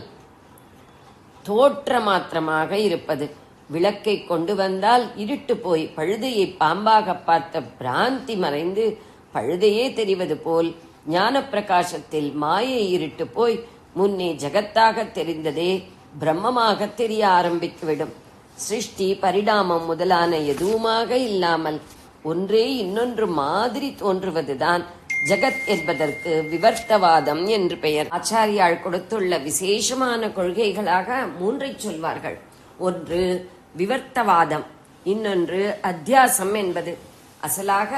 தோற்ற மாத்திரமாக இருப்பது. விளக்கை கொண்டு வந்தால் இருட்டு போய் பழுதையை பாம்பாக பார்த்த பிராந்தி மறைந்து பழுதையே தெரிவது போல் ஞான பிரகாசத்தில் மாயை இருட்டு போய் முன்னே ஜகத்தாக தெரிந்ததே பிரம்மமாக தெரிய ஆரம்பித்துவிடும். சிருஷ்டி, பரிணாமம் முதலான எதுவுமாக இல்லாமல் ஒன்றே இன்னொன்று மாதிரி தோன்றுவதுதான் ஜகத் என்பதற்கு விவர்த்தவாதம் என்று பெயர். ஆச்சாரியால் கொடுத்துள்ள விசேஷமான கொள்கைகளாக 3 சொல்வார்கள். ஒன்று விவர்த்தவாதம், இன்னொன்று அத்தியாசம் என்பது. அசலாக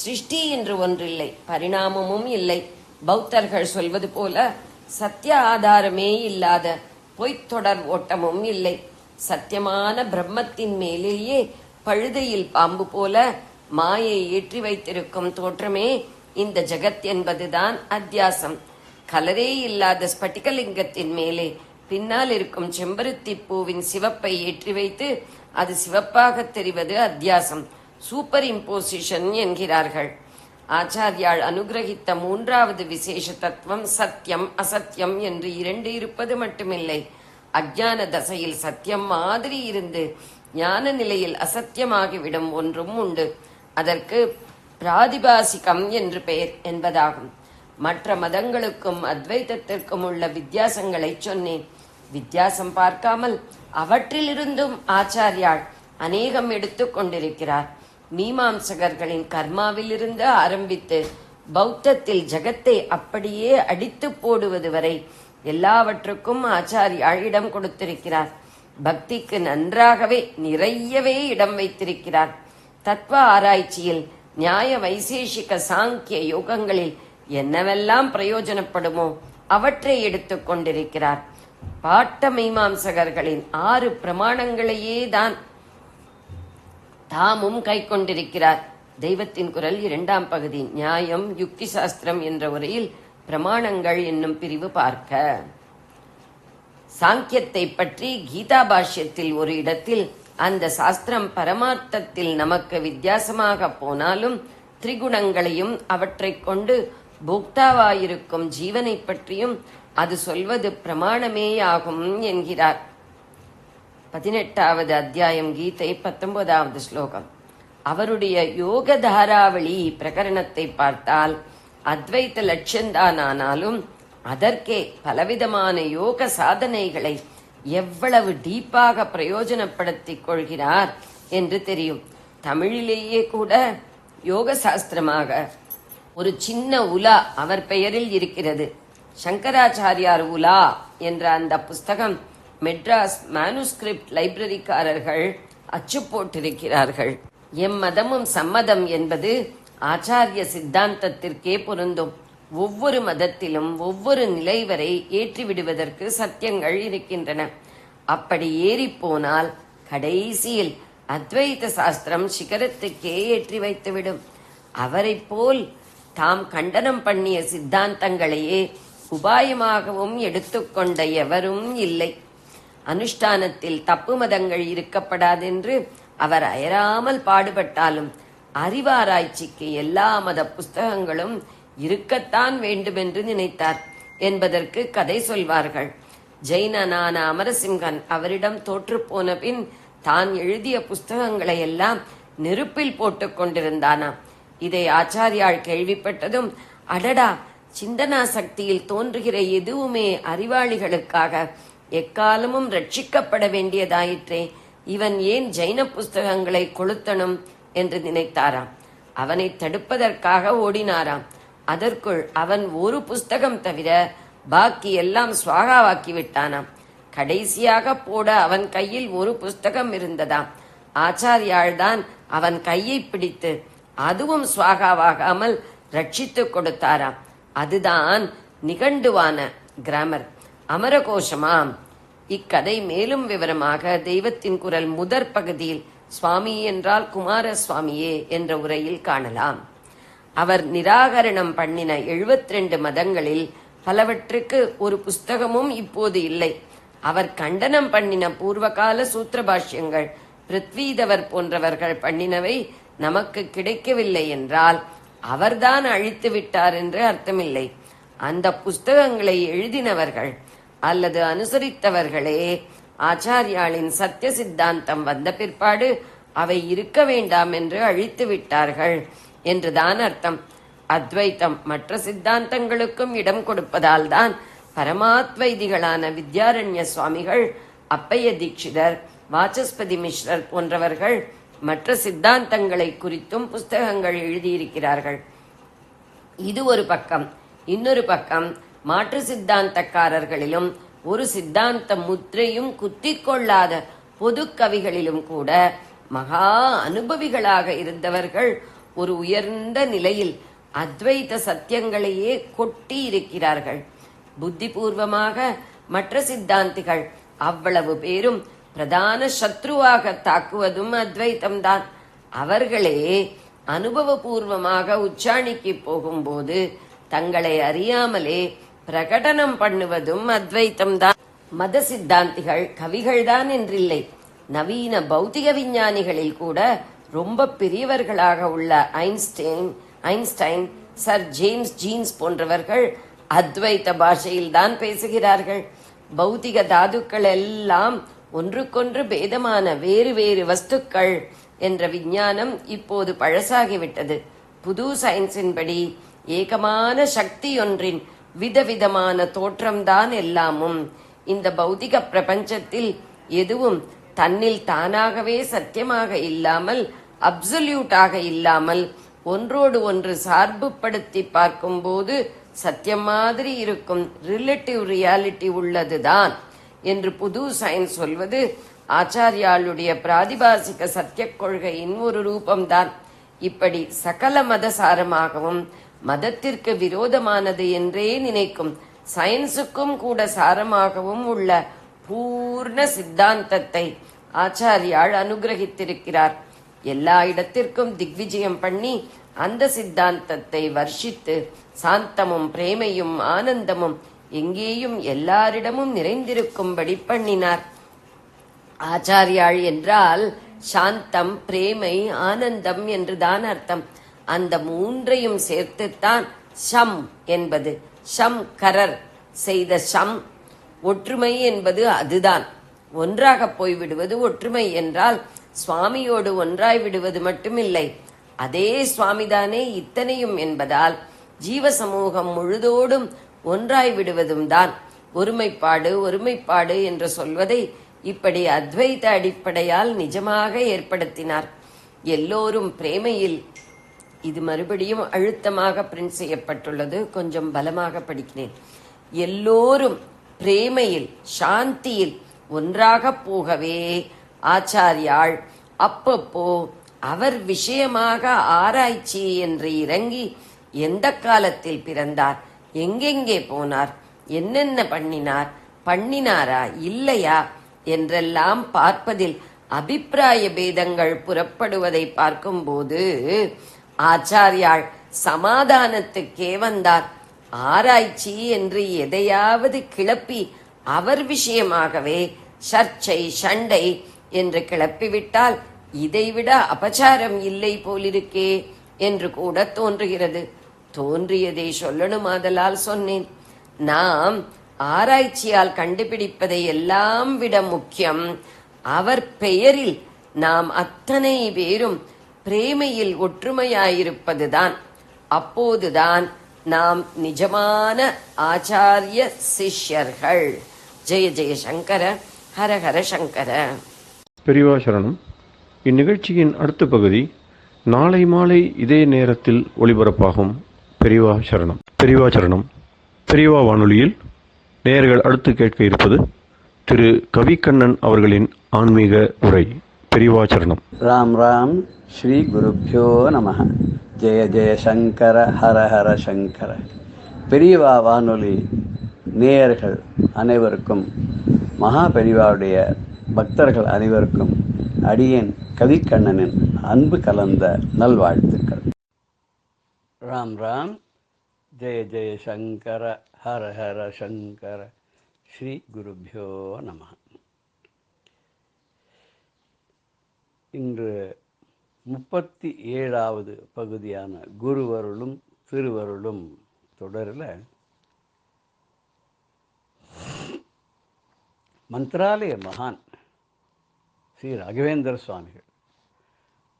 சிருஷ்டி என்று ஒன்றில்லை, பரிணாமமும் இல்லை. பௌத்தர்கள் சொல்வது போல சத்திய ஆதாரமே இல்லாத பொய்த்தொடர் ஓட்டமும் இல்லை. சத்தியமான பிரம்மத்தின் மேலேயே பழுதையில் பாம்பு போல மாயை ஏற்றி வைத்திருக்கும் தோற்றமே இந்த ஜகத் என்பதுதான் அத்தியாசம். கலரே இல்லாத ஸ்பட்டிகலிங்கத்தின் மேலே பின்னால் இருக்கும் செம்பருத்தி பூவின் சிவப்பை ஏற்றி வைத்து அது சிவப்பாக தெரிவது அத்தியாசம், சூப்பர் இம்போசிஷன் என்கிறார்கள். ஆச்சாரியால் அனுகிரகித்த 3வது விசேஷ தத்துவம் சத்தியம், அசத்தியம் என்று 2 இருப்பது மட்டுமில்லை. அஜ்ஞான தசையில் சத்தியம் மாதிரி இருந்து ஞான நிலையில் அசத்தியமாகிவிடும் ஒன்றும் உண்டு. அதற்கு பிராதிபாசிகம் என்று பெயர் என்பதாகும். மற்ற மதங்களுக்கும் அத்வைதத்திற்கும் உள்ள வித்தியாசங்களை சொன்னேன். வித்தியாசம் பார்க்காமல் அவற்றிலிருந்தும் ஆச்சாரியால் அநேகம் எடுத்துக் கொண்டிருக்கிறார். மீமாம்சகர்களின் கர்மாவிலிருந்து ஆரம்பித்து பௌத்தத்தில் ஜகத்தை அப்படியே அடித்து போடுவது வரை எல்லாவற்றுக்கும் ஆச்சாரியால் இடம் கொடுத்திருக்கிறார். பக்திக்கு நன்றாகவே நிறையவே இடம் வைத்திருக்கிறார். தத்துவ ஆராய்ச்சியில் நியாய வைசேஷிக சாங்கிய யோகங்களில் என்னவெல்லாம் பிரயோஜனப்படுமோ அவற்றை எடுத்துக் கொண்டிருக்கிறார். பாட்ட மீமாம்சகர்களின் 6 பிரமாணங்களையே தான் தாமும் கை கொண்டிருக்கிறார். தெய்வத்தின் குரல் 2ஆம் பகுதி, நியாயம் யுக்தி சாஸ்திரம் என்ற உரையில் பிரமாணங்கள் என்னும் பிரிவு பார்க்க. சாங்கியத்தை பற்றி கீதா பாஷ்யத்தில் ஒரு இடத்தில் அந்த சாஸ்திரம் பரமார்த்தத்தில் நமக்கு வித்தியாசமாக போனாலும் திரிகுணங்களையும் அவற்றை கொண்டு போக்தாவாயிருக்கும் ஜீவனை பற்றியும் அது சொல்வது பிரமாணமேயாகும் என்கிறார். 18வது அத்தியாயம் கீதை 19வது ஸ்லோகம். அவருடைய யோக தாராவளி பிரகரணத்தை பார்த்தால் அத்வைத்த லட்சியம்தான். ஆனாலும் அதற்கே பலவிதமான யோக சாதனைகளை எவ்வளவு டீப்பாக பிரயோஜனப்படுத்திக் கொள்கிறார் என்று தெரியும். தமிழிலேயே கூட யோக சாஸ்திரமாக ஒரு சின்ன உலா அவர் பெயரில் இருக்கிறது. சங்கராச்சாரியார் உலா என்ற அந்த புஸ்தகம் மெட்ராஸ் மேனுஸ்கிரிப்ட் லைப்ரரிக்காரர்கள் அச்சு போட்டிருக்கிறார்கள். எம்மதமும் சம்மதம் என்பது ஆச்சாரிய சித்தாந்தத்திற்கே பொருந்தும். ஒவ்வொரு மதத்திலும் ஒவ்வொரு நிலை வரை ஏற்றிவிடுவதற்கு சத்தியங்கள் இருக்கின்றன. அப்படி ஏறிப்போனால் கடைசியில் அத்வைத சாஸ்திரம் சிகரத்துக்கே ஏற்றி வைத்துவிடும். அவரை போல் தாம் கண்டனம் பண்ணிய சித்தாந்தங்களையே உபாயமாகவும் எடுத்துக்கொண்ட எவரும் இல்லை. அனுஷ்டானத்தில் தப்பு மதங்கள் இருக்கப்படாதென்று அவர் அயராமல் பாடுபட்டாலும் அறிவாராய்ச்சிக்கு எல்லா மத புஸ்தகங்களும் இருக்கத்தான் வேண்டுமென்று நினைத்தார் என்பதற்கு கதை சொல்வார்கள். ஜெயினனான அமரசிம்ஹன் அவரிடம் தோற்று போன பின் தான் எழுதிய புஸ்தகங்களை எல்லாம் நெருப்பில் போட்டுக் கொண்டிருந்தானாம். இதை ஆச்சாரியால் கேள்விப்பட்டதும், அடடா, சிந்தனா சக்தியில் தோன்றுகிற எதுவுமே அறிவாளிகளுக்காக எக்காலமும் ரட்சிக்கப்பட வேண்டியதாயிற்றே, இவன் ஏன் ஜைன புஸ்தகங்களை கொளுத்தணும் என்று நினைத்தாராம். அவனை தடுப்பதற்காக ஓடினாராம். அதற்குள் அவன் ஒரு புஸ்தகம் தவிர பாக்கி எல்லாம் சுவாகாவாக்கி விட்டானாம். கடைசியாக போட அவன் கையில் ஒரு புஸ்தகம் இருந்ததாம். ஆச்சாரியால் தான் அவன் கையை பிடித்து அதுவும் சுவாகாவாகாமல் ரட்சித்துக் கொடுத்தாராம். அதுதான் நிகண்டுவான கிராமர், அமரகோஷமாம். இக்கதை மேலும் விவரமாக தெய்வத்தின் குரல் முதற் பகுதியில் சுவாமி என்றால் குமாரசுவாமியே என்ற உரையில் காணலாம். அவர் நிராகரணம் பண்ணின 72 மதங்களில் பலவற்றுக்கு ஒரு புஸ்தகமும் இப்போது இல்லை. அவர் கண்டனம் பண்ணின பூர்வகால சூத்திர பாஷ்யங்கள் பிருத்வீதவர் போன்றவர்கள் பண்ணினவை நமக்கு கிடைக்கவில்லை என்றால் அவர்தான் அழித்து விட்டார் என்று அர்த்தமில்லை. அந்த புஸ்தகங்களை எழுதினவர்கள் அல்லது அனுசரித்தவர்களே ஆச்சாரியாளின் சத்திய சித்தாந்தம் வந்த பிற்பாடு அவை இருக்க வேண்டாம் என்று அழித்து விட்டார்கள் என்றுதான் அர்த்தம். அத்வைத்தம் மற்ற சித்தாந்தங்களுக்கும் இடம் கொடுப்பதால் தான் பரமாத்வைதிகளான வித்யாரண்ய சுவாமிகள், அப்பைய தீட்சிதர், வாசஸ்பதி மிஸ்ரர் போன்றவர்கள் மற்ற சித்தாந்தங்களை குறித்தும் புஸ்தகங்கள் எழுதியிருக்கிறார்கள். இது ஒரு பக்கம். இன்னொரு பக்கம் மாற்று சித்தாந்தக்காரர்களிலும் ஒரு சித்தாந்த முத்திரையும் குத்திக் கொள்ளாத பொது கவிகளிலும் கூட மகா அனுபவிகளாக இருந்தவர்கள் ஒரு உயர்ந்த நிலையில் அத்வைத சத்தியங்களையே கொட்டி இருக்கிறார்கள். புத்திபூர்வமாக மற்ற சித்தாந்திகள் அவ்வளவு பேரும் பிரதான சத்ருவாக தாக்குவதும் அத்வைத்தம்தான். அவர்களே அனுபவபூர்வமாக உச்சாணிக்கு போகும்போது தங்களை அறியாமலே பிரகடனம் பண்ணுவதும் அத்வைத்தம்தான். மத சித்தாந்திகள் கவிகள்தான் என்றில்லை. நவீன பௌத்திக விஞ்ஞானிகளில் கூட ரொம்ப பெரியவர்களாக உள்ள ஐன்ஸ்டைன், சர் ஜேம்ஸ் ஜீன்ஸ் போன்றவர்கள் அத்வைத்த பாஷையில் தான் பேசுகிறார்கள். பௌத்திக தாதுக்கள் எல்லாம் ஒன்றுக்கொன்று பேதமான வேறு வேறு வஸ்துக்கள் என்ற விஞ்ஞானம் இப்போது பழசாகிவிட்டது. புது சயின்ஸின்படி ஏகமான சக்தி ஒன்றின் விதவிதமான தோற்றம்தான் எல்லாமும். இந்த பௌத்திக பிரபஞ்சத்தில் எதுவும் தன்னில் தானாகவே சத்தியமாக இல்லாமல், அப்சல்யூட்டாக இல்லாமல், ஒன்றோடு ஒன்று சார்புப்படுத்தி பார்க்கும்போது சத்தியம் மாதிரி இருக்கும் ரிலேட்டிவ் ரியாலிட்டி உள்ளதுதான் என்று புது சயின்ஸ் சொல்வது ஆச்சாரியாளுடைய பிராதிபாசிக சத்திய கொள்கையின் ஒரு ரூபம்தான். இப்படி சகல மதசாரமாகவும் மதத்திற்கு விரோதமானது என்றே நினைக்கும் சயின்ஸுக்கும் கூட சாரமாகவும் உள்ள பூர்ண சித்தாந்தத்தை ஆச்சாரியாள் அனுகிரகித்திருக்கிறார். எல்லா இடத்திற்கும் திக்விஜயம் பண்ணி அந்த சித்தாந்தத்தை வர்ஷித்து சாந்தமும் பிரேமையும் ஆனந்தமும் எங்கேயும் எல்லாரிடமும் நிறைந்திருக்கும்படி பண்ணினார். ஆச்சாரியாள் என்றால் சாந்தம், பிரேமை, ஆனந்தம் என்றுதான் அர்த்தம். அந்த மூன்றையும் சேர்த்துத்தான் ஷம் என்பது. ஷம் கரர் செய்த ஷம், ஒற்றுமை என்பது அதுதான். ஒன்றாக போய்விடுவது ஒற்றுமை என்றால் சுவாமியோடு ஒன்றாய் விடுவது மட்டுமில்லை, அதே சுவாமிதானே இத்தனையும் என்பதால் ஜீவ சமூகம் முழுதோடும் ஒன்றாய் விடுவதும் தான். ஒருமைப்பாடு ஒருமைப்பாடு என்று சொல்வதை இப்படி அத்வைத அடிப்படையால் நிஜமாக ஏற்படுத்தினார். எல்லோரும் பிரேமையில், இது மறுபடியும் அழுத்தமாக பிரிண்ட் செய்யப்பட்டுள்ளது, கொஞ்சம் பலமாக படிக்கிறேன். எல்லோரும் பிரேமையில் சாந்தியில் ஒன்றாக போகவே ஆச்சாரியாள் அப்பப்போ அவர் விஷயமாக ஆராய்ச்சி என்று இறங்கி எந்த காலத்தில் பிறந்தார், எங்கெங்கே போனார், என்னென்ன பண்ணினாரா இல்லையா என்றெல்லாம் பார்ப்பதில் அபிப்பிராய பேதங்கள் புறப்படுவதை பார்க்கும்போது ஆச்சாரியாள் சமாதானத்துக்கே வந்தார். ஆராய்ச்சி என்று எதையாவது கிளப்பி அவர் விஷயமாகவே சர்ச்சை சண்டை என்று கிளப்பிவிட்டால் இதைவிட அபச்சாரம் இல்லை போலிருக்கே என்று கூட தோன்றுகிறது. தோன்றியதை சொல்லணுமாதலால் சொன்னேன். நாம் ஆராய்ச்சியால் கண்டுபிடிப்பதை எல்லாம் விட முக்கியம் அவர் பெயரில் நாம் அத்தனை பேரும் பிரேமையில் ஒற்றுமையாயிருப்பதுதான். அப்போதுதான் நாம் நிஜமான ஆச்சாரிய சிஷ்யர்கள். ஜெய ஜெய சங்கர, ஹர ஹர சங்கர. பெரியவா சரணம். இந்நிகழ்ச்சியின் அடுத்த பகுதி நாளை மாலை இதே நேரத்தில் ஒளிபரப்பாகும். பெரியவா சரணம். பெரியவா சரணம். பெரியவா வானொலியில் நேயர்கள் அடுத்து கேட்க இருப்பது திரு கவிக்கண்ணன் அவர்களின் ஆன்மீக உரை. பெரியவா சரணம். ராம் ராம். ஸ்ரீ குருப்யோ நமஹ. ஜெய ஜெய சங்கர, ஹர ஹர சங்கர. பெரியவா வானொலி நேயர்கள் அனைவருக்கும், மகா பெரியவாவுடைய பக்தர்கள் அனைவருக்கும் அடியேன் கவிக்கண்ணனின் அன்பு கலந்த நல்வாழ்த்துக்கள். ராம் ராம். ஜெய ஜெய சங்கர, ஹர ஹர சங்கர. ஸ்ரீ குருப்யோ நமஹ. இன்று 37வது பகுதியான குருவருளும் திருவருளும் தொடரில் மந்த்ராலய மகான் ஸ்ரீ ராகவேந்திர சுவாமிகள்,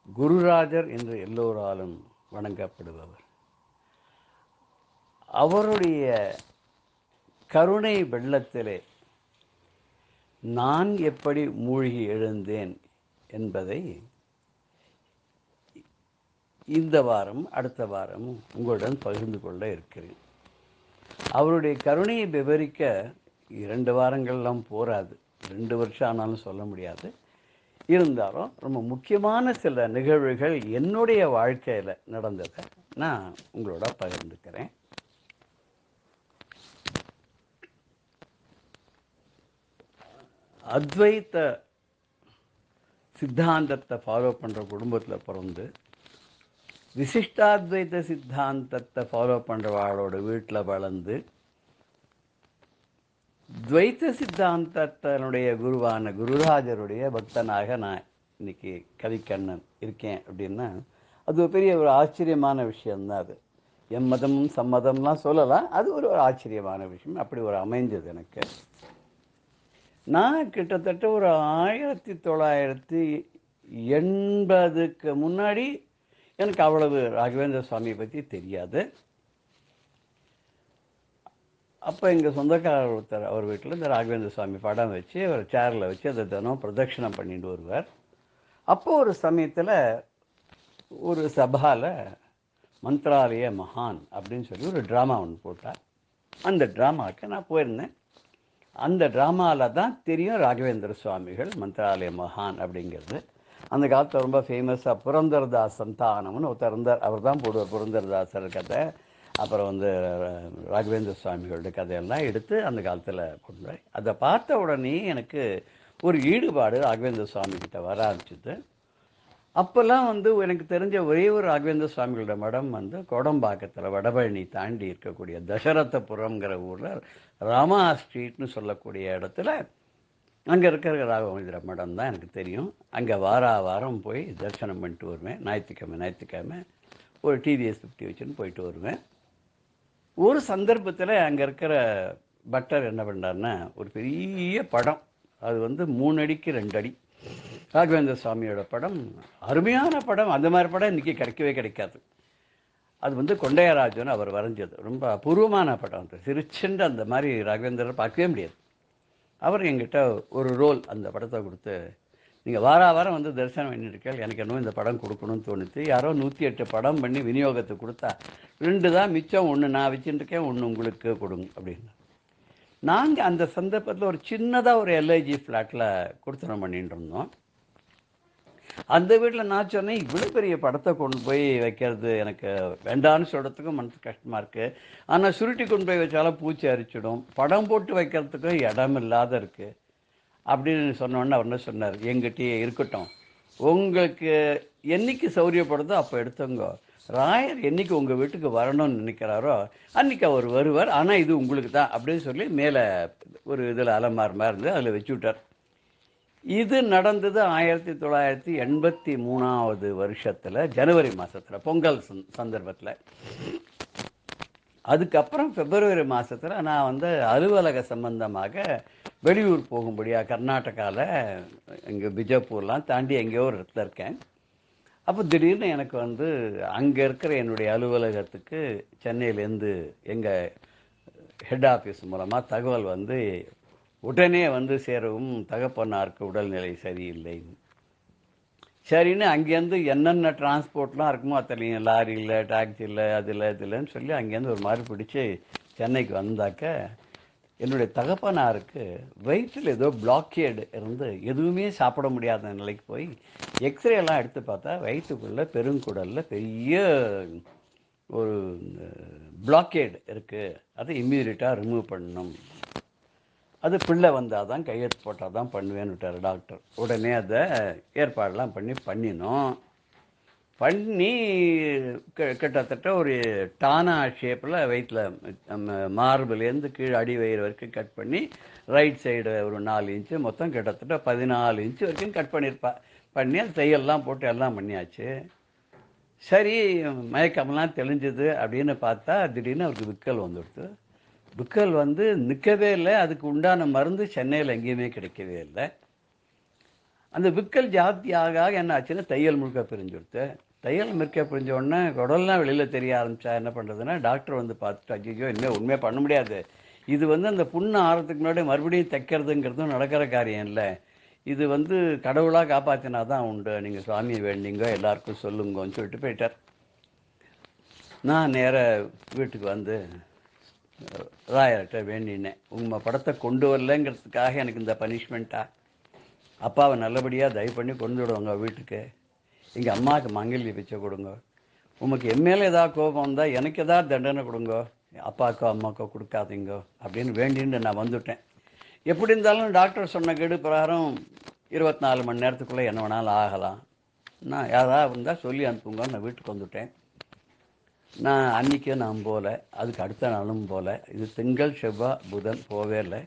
குருராஜர் என்று எல்லோராலும் வணங்கப்படுபவர். அவருடைய கருணை வெள்ளத்திலே நான் எப்படி மூழ்கி எழுந்தேன் என்பதை இந்த வாரம் அடுத்த வாரம் உங்களுடன் பகிர்ந்து கொள்ள இருக்கிறேன். அவருடைய கருணையை விவரிக்க 2 வாரங்கள்லாம் போராது, 2 வருஷம் ஆனாலும் சொல்ல முடியாது. இருந்தாலும் ரொம்ப முக்கியமான சில நிகழ்வுகள் என்னுடைய வாழ்க்கையில் நடந்ததை நான் உங்களோட பகிர்ந்துக்கிறேன். அத்வைத்த சித்தாந்தத்தை ஃபாலோ பண்ணுற குடும்பத்தில் பிறந்து விசிஷ்டாத்வைத சித்தாந்தத்தை ஃபாலோ பண்ணுறவாளோட வீட்டில் வளர்ந்து துவைத்த சித்தாந்தத்தினுடைய குருவான குருராஜருடைய பக்தனாக நான் இன்னைக்கு கவிக்கண்ணன் இருக்கேன் அப்படின்னா அது ஒரு பெரிய ஒரு ஆச்சரியமான விஷயம்தான். அது எம்மதமும் சம்மதம்லாம் சொல்லலாம், அது ஒரு ஆச்சரியமான விஷயம். அப்படி ஒரு அமைஞ்சது எனக்கு. நான் கிட்டத்தட்ட ஒரு 1980க்கு முன்னாடி எனக்கு அவ்வளவு ராகவேந்திர சுவாமியை பற்றி தெரியாது. அப்போ எங்கள் சொந்தக்காரர் ஒருத்தர் அவர் வீட்டில் இந்த ராகவேந்திர சுவாமி படம் வச்சு ஒரு சேரில் வச்சு அதை தினம் பிரதட்சிணம் பண்ணிட்டு வருவார். அப்போது ஒரு சமயத்தில் ஒரு சபாவில் மந்த்ராலய மகான் அப்படின்னு சொல்லி ஒரு ட்ராமா ஒன்று போட்டார். அந்த ட்ராமாவுக்கு நான் போயிருந்தேன். அந்த ட்ராமாவில் தான் தெரியும் ராகவேந்திர சுவாமிகள் மந்த்ராலய மகான் அப்படிங்கிறது. அந்த காலத்தில் ரொம்ப ஃபேமஸாக புரந்தரதாஸ் சந்தானம்னு ஒருத்தர் இருந்தார். அவர் தான் போடுவார் புரந்தரதாசர் கதை, அப்புறம் ராகவேந்திர சுவாமிகளோட கதையெல்லாம் எடுத்து அந்த காலத்தில் போடுவார். அதை பார்த்த உடனே எனக்கு ஒரு ஈடுபாடு ராகவேந்திர சுவாமிகிட்ட வர ஆரம்பிச்சுது. அப்போல்லாம் எனக்கு தெரிஞ்ச ஒரே ஒரு ராகவேந்திர சுவாமிகளோட மடம் கோடம்பாக்கத்தில் வடபழனி தாண்டி இருக்கக்கூடிய தசரதபுரம்ங்கிற ஊரில் ராமா ஸ்ட்ரீட்னு சொல்லக்கூடிய இடத்துல அங்கே இருக்கிற ராகவேந்திர மடம் தான் எனக்கு தெரியும். அங்கே வாரம் போய் தரிசனம் பண்ணிட்டு வருவேன். ஞாயிற்றுக்கிழமை ஒரு டிவிஎஸ் 50 வச்சுன்னு போயிட்டு வருவேன். ஒரு சந்தர்ப்பத்தில் அங்கே இருக்கிற பட்டர் என்ன பண்ணார்னா ஒரு பெரிய படம், அது 3 அடிக்கு 2 அடி ராகவேந்திர சுவாமியோட படம், அருமையான படம். அந்த மாதிரி படம் இன்றைக்கி கிடைக்கவே கிடைக்காது. அது வந்து கொண்டையராஜன் அவர் வரைஞ்சது. ரொம்ப அபூர்வமான படம். அது சிரிச்சுண்டு அந்த மாதிரி ராகவேந்திரர் பார்க்கவே முடியாது. அவர் என்கிட்ட ஒரு ரோல் அந்த படத்தை கொடுத்து, நீங்கள் வாரம் வந்து தரிசனம் பண்ணியிருக்கேன், எனக்கு என்னவோ இந்த படம் கொடுக்கணும்னு தோணுச்சு. யாரோ 108 படம் பண்ணி விநியோகத்துக்கு கொடுத்தா 2 தான் மிச்சம், 1 நான் வச்சுட்டுருக்கேன், 1 உங்களுக்கு கொடுங்க அப்படின்னு. நாங்கள் அந்த சந்தர்ப்பத்தில் ஒரு சின்னதாக ஒரு எல்ஐஜி ஃப்ளாட்டில் கொடுத்தனம் பண்ணிட்டு இருந்தோம். அந்த வீட்டில் நான் சொன்னேன், இவ்வளோ பெரிய படத்தை கொண்டு போய் வைக்கிறது எனக்கு வேண்டான்னு சொல்கிறதுக்கும் மனசு கஷ்டமாக இருக்குது. ஆனால் சுருட்டி கொண்டு போய் வச்சாலும் பூச்சி அரிச்சிடும், படம் போட்டு வைக்கிறதுக்கும் இடம் இல்லாத இருக்குது அப்படின்னு சொன்னோன்னே அவர் என்ன சொன்னார், எங்கிட்டயே இருக்கட்டும், உங்களுக்கு என்னைக்கு சௌரியப்படுதோ அப்போ எடுத்துங்க, ராயர் என்னைக்கு உங்கள் வீட்டுக்கு வரணும்னு நினைக்கிறாரோ அன்றைக்கி அவர் வருவார், ஆனால் இது உங்களுக்கு தான் அப்படின்னு சொல்லி மேலே ஒரு இதில் அலமார் மாதிரி இருந்து அதில் வச்சு விட்டார். இது நடந்தது 1983 வருஷத்தில் ஜனவரி மாதத்தில் பொங்கல் சந்தர்ப்பத்தில். அதுக்கப்புறம் பிப்ரவரி மாதத்தில் நான் வந்து அலுவலக சம்பந்தமாக வெளியூர் போகும்படியாக கர்நாடகாவில் இங்கே பிஜப்பூர்லாம் தாண்டி எங்கேயோ ஒரு இடத்துல இருக்கேன். அப்போ திடீர்னு எனக்கு வந்து அங்கே இருக்கிற என்னுடைய அலுவலகத்துக்கு சென்னையிலேருந்து எங்கள் ஹெட் ஆஃபீஸ் மூலமாக தகவல் வந்து உடனே வந்து சேரவும் தகப்பனாருக்கு உடல்நிலை சரியில்லை. சரின்னு அங்கேருந்து என்னென்ன டிரான்ஸ்போர்ட்லாம் இருக்குமோ அத்தனையும் லாரியில், டாக்ஸியில், அதில் இதுலன்னு சொல்லி அங்கேருந்து ஒரு மாதிரி பிடிச்சி சென்னைக்கு வந்தாக்க என்னுடைய தகப்பனாருக்கு வயிற்றில் ஏதோ பிளாக்கேடு இருந்து எதுவுமே சாப்பிட முடியாத நிலைக்கு போய் எக்ஸ்ரேலாம் எடுத்து பார்த்தா வயிற்றுக்குள்ளே பெருங்குடலில் பெரிய ஒரு பிளாக்கேடு இருக்குது, அதை இம்மீடியட்டாக ரிமூவ் பண்ணணும், அது பிள்ளை வந்தால் தான் கையெழுத்து போட்டால் தான் பண்ணுவேன்னு விட்டார் டாக்டர். உடனே அதை ஏற்பாடெல்லாம் பண்ணினோம். பண்ணி கிட்டத்தட்ட ஒரு டானா ஷேப்பில் வயிற்றில் மார்பிலேருந்து கீழே அடி வயிறு வரைக்கும் கட் பண்ணி ரைட் சைடு ஒரு 4 இன்ச்சு, மொத்தம் கிட்டத்தட்ட 14 இன்ச்சு வரைக்கும் கட் பண்ணி அது தையெல்லாம் போட்டு எல்லாம் பண்ணியாச்சு. சரி, மயக்கமெல்லாம் தெளிஞ்சது அப்படின்னு பார்த்தா திடீர்னு அவருக்கு விக்கல் வந்துடுது. விக்கல் வந்து நிற்கவே இல்லை, அதுக்கு உண்டான மருந்து சென்னையில் எங்கேயுமே கிடைக்கவே இல்லை. அந்த விக்கல் ஜாஸ்தியாக என்ன ஆச்சுன்னா தையல் முழுக்க பிரிஞ்சுடுத்து. தையல் முழுக்க பிரிஞ்ச உடனே உடல்லாம் வெளியில் தெரிய ஆரம்பித்தா என்ன பண்ணுறதுன்னா டாக்டர் வந்து பார்த்துட்டு, ஐயோ இனிமேல் உண்மையாக பண்ண முடியாது, இது வந்து அந்த புண்ணு ஆறதுக்கு முன்னாடி மறுபடியும் தைக்கிறதுங்கிறதும் நடக்கிற காரியம் இல்லை, இது வந்து கடவுளாக காப்பாற்றினா தான் உண்டு, நீங்கள் சுவாமியை வேண்டிங்க எல்லாருக்கும் சொல்லுங்கன்னு சொல்லிட்டு போயிட்டார். நான் நேராக வீட்டுக்கு வந்து ராயர்கிட்ட வேண்டினேன், உங்கள் படத்தை கொண்டு வரலங்கிறதுக்காக எனக்கு இந்த பனிஷ்மெண்ட்டா, அப்பாவை நல்லபடியாக தயவு பண்ணி கொண்டு விடுவாங்க வீட்டுக்கு, எங்கள் அம்மாவுக்கு மங்கல்ய பிச்சை கொடுங்க, உமக்கு எம்மையில ஏதாவது கோபம் வந்தால் எனக்கு ஏதாவது தண்டனை கொடுங்க, அப்பாவுக்கோ அம்மாவுக்கோ கொடுக்காதீங்க அப்படின்னு வேண்டின்னு நான் வந்துவிட்டேன். எப்படி இருந்தாலும் டாக்டர் சொன்ன கெடு பிரகாரம் 24 மணி நேரத்துக்குள்ளே என்ன வேணாலும் ஆகலாம், நான் யாராவது இருந்தால் சொல்லி அனுப்புங்க, நான் வீட்டுக்கு வந்துவிட்டேன். நான் அன்றைக்கே நான் போகல, அதுக்கு அடுத்த நாளும் போகல. இது திங்கள் செவ்வாய் புதன் போவே இல்லை.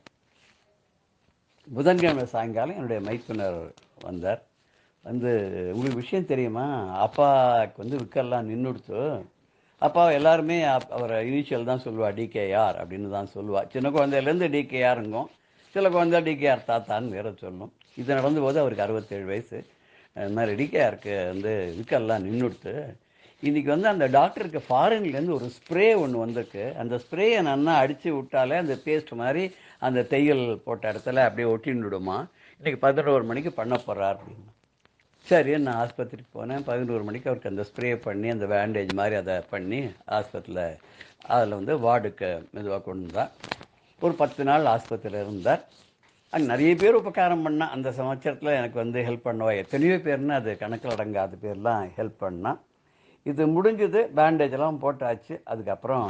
புதன்கிழமை சாயங்காலம் என்னுடைய மைத்துனர் வந்தார். வந்து, உங்களுக்கு விஷயம் தெரியுமா, அப்பாவுக்கு வந்து விக்கெல்லாம் நின்றுடுத்து, அப்பா எல்லாருமே அவரை இனிஷியல் தான் சொல்லுவா, டிகேஆர் அப்படின்னு தான் சொல்லுவா. சின்ன குழந்தையிலேருந்து டிகேஆருங்கும், சில குழந்தை டிகேஆர் தாத்தான்னு வேற சொல்லும். இது நடந்தபோது அவருக்கு 67 வயசு. அது மாதிரி டிகேஆருக்கு வந்து விக்கெல்லாம் நின்றுடுத்து. இன்றைக்கி வந்து அந்த டாக்டருக்கு ஃபாரின்லேருந்து ஒரு ஸ்ப்ரே ஒன்று வந்திருக்கு, அந்த ஸ்ப்ரேயை நல்லா அடித்து விட்டாலே அந்த பேஸ்ட் மாதிரி அந்த தையல் போட்ட இடத்துல அப்படியே ஒட்டின்னுடுமா, இன்றைக்கி 11 மணிக்கு பண்ண போகிறார் அப்படின்னு. சரி, நான் ஆஸ்பத்திரிக்கு போனேன். 11 மணிக்கு அவருக்கு அந்த ஸ்ப்ரே பண்ணி அந்த பேண்டேஜ் மாதிரி அதை பண்ணி ஆஸ்பத்திரியில் அதில் வந்து வார்டுக்கு மெதுவாக கொண்டு வந்தார். ஒரு 10 நாள் ஆஸ்பத்திரியில் இருந்தார். அங்கே நிறைய பேர் உபகாரம் பண்ணால் அந்த சமச்சரத்தில் எனக்கு வந்து ஹெல்ப் பண்ணுவா, எத்தனையோ பேர்னு அது கணக்கில் அடங்காத பேர்லாம் ஹெல்ப் பண்ணால். இது முடிஞ்சது, பேண்டேஜெல்லாம் போட்டாச்சு. அதுக்கப்புறம்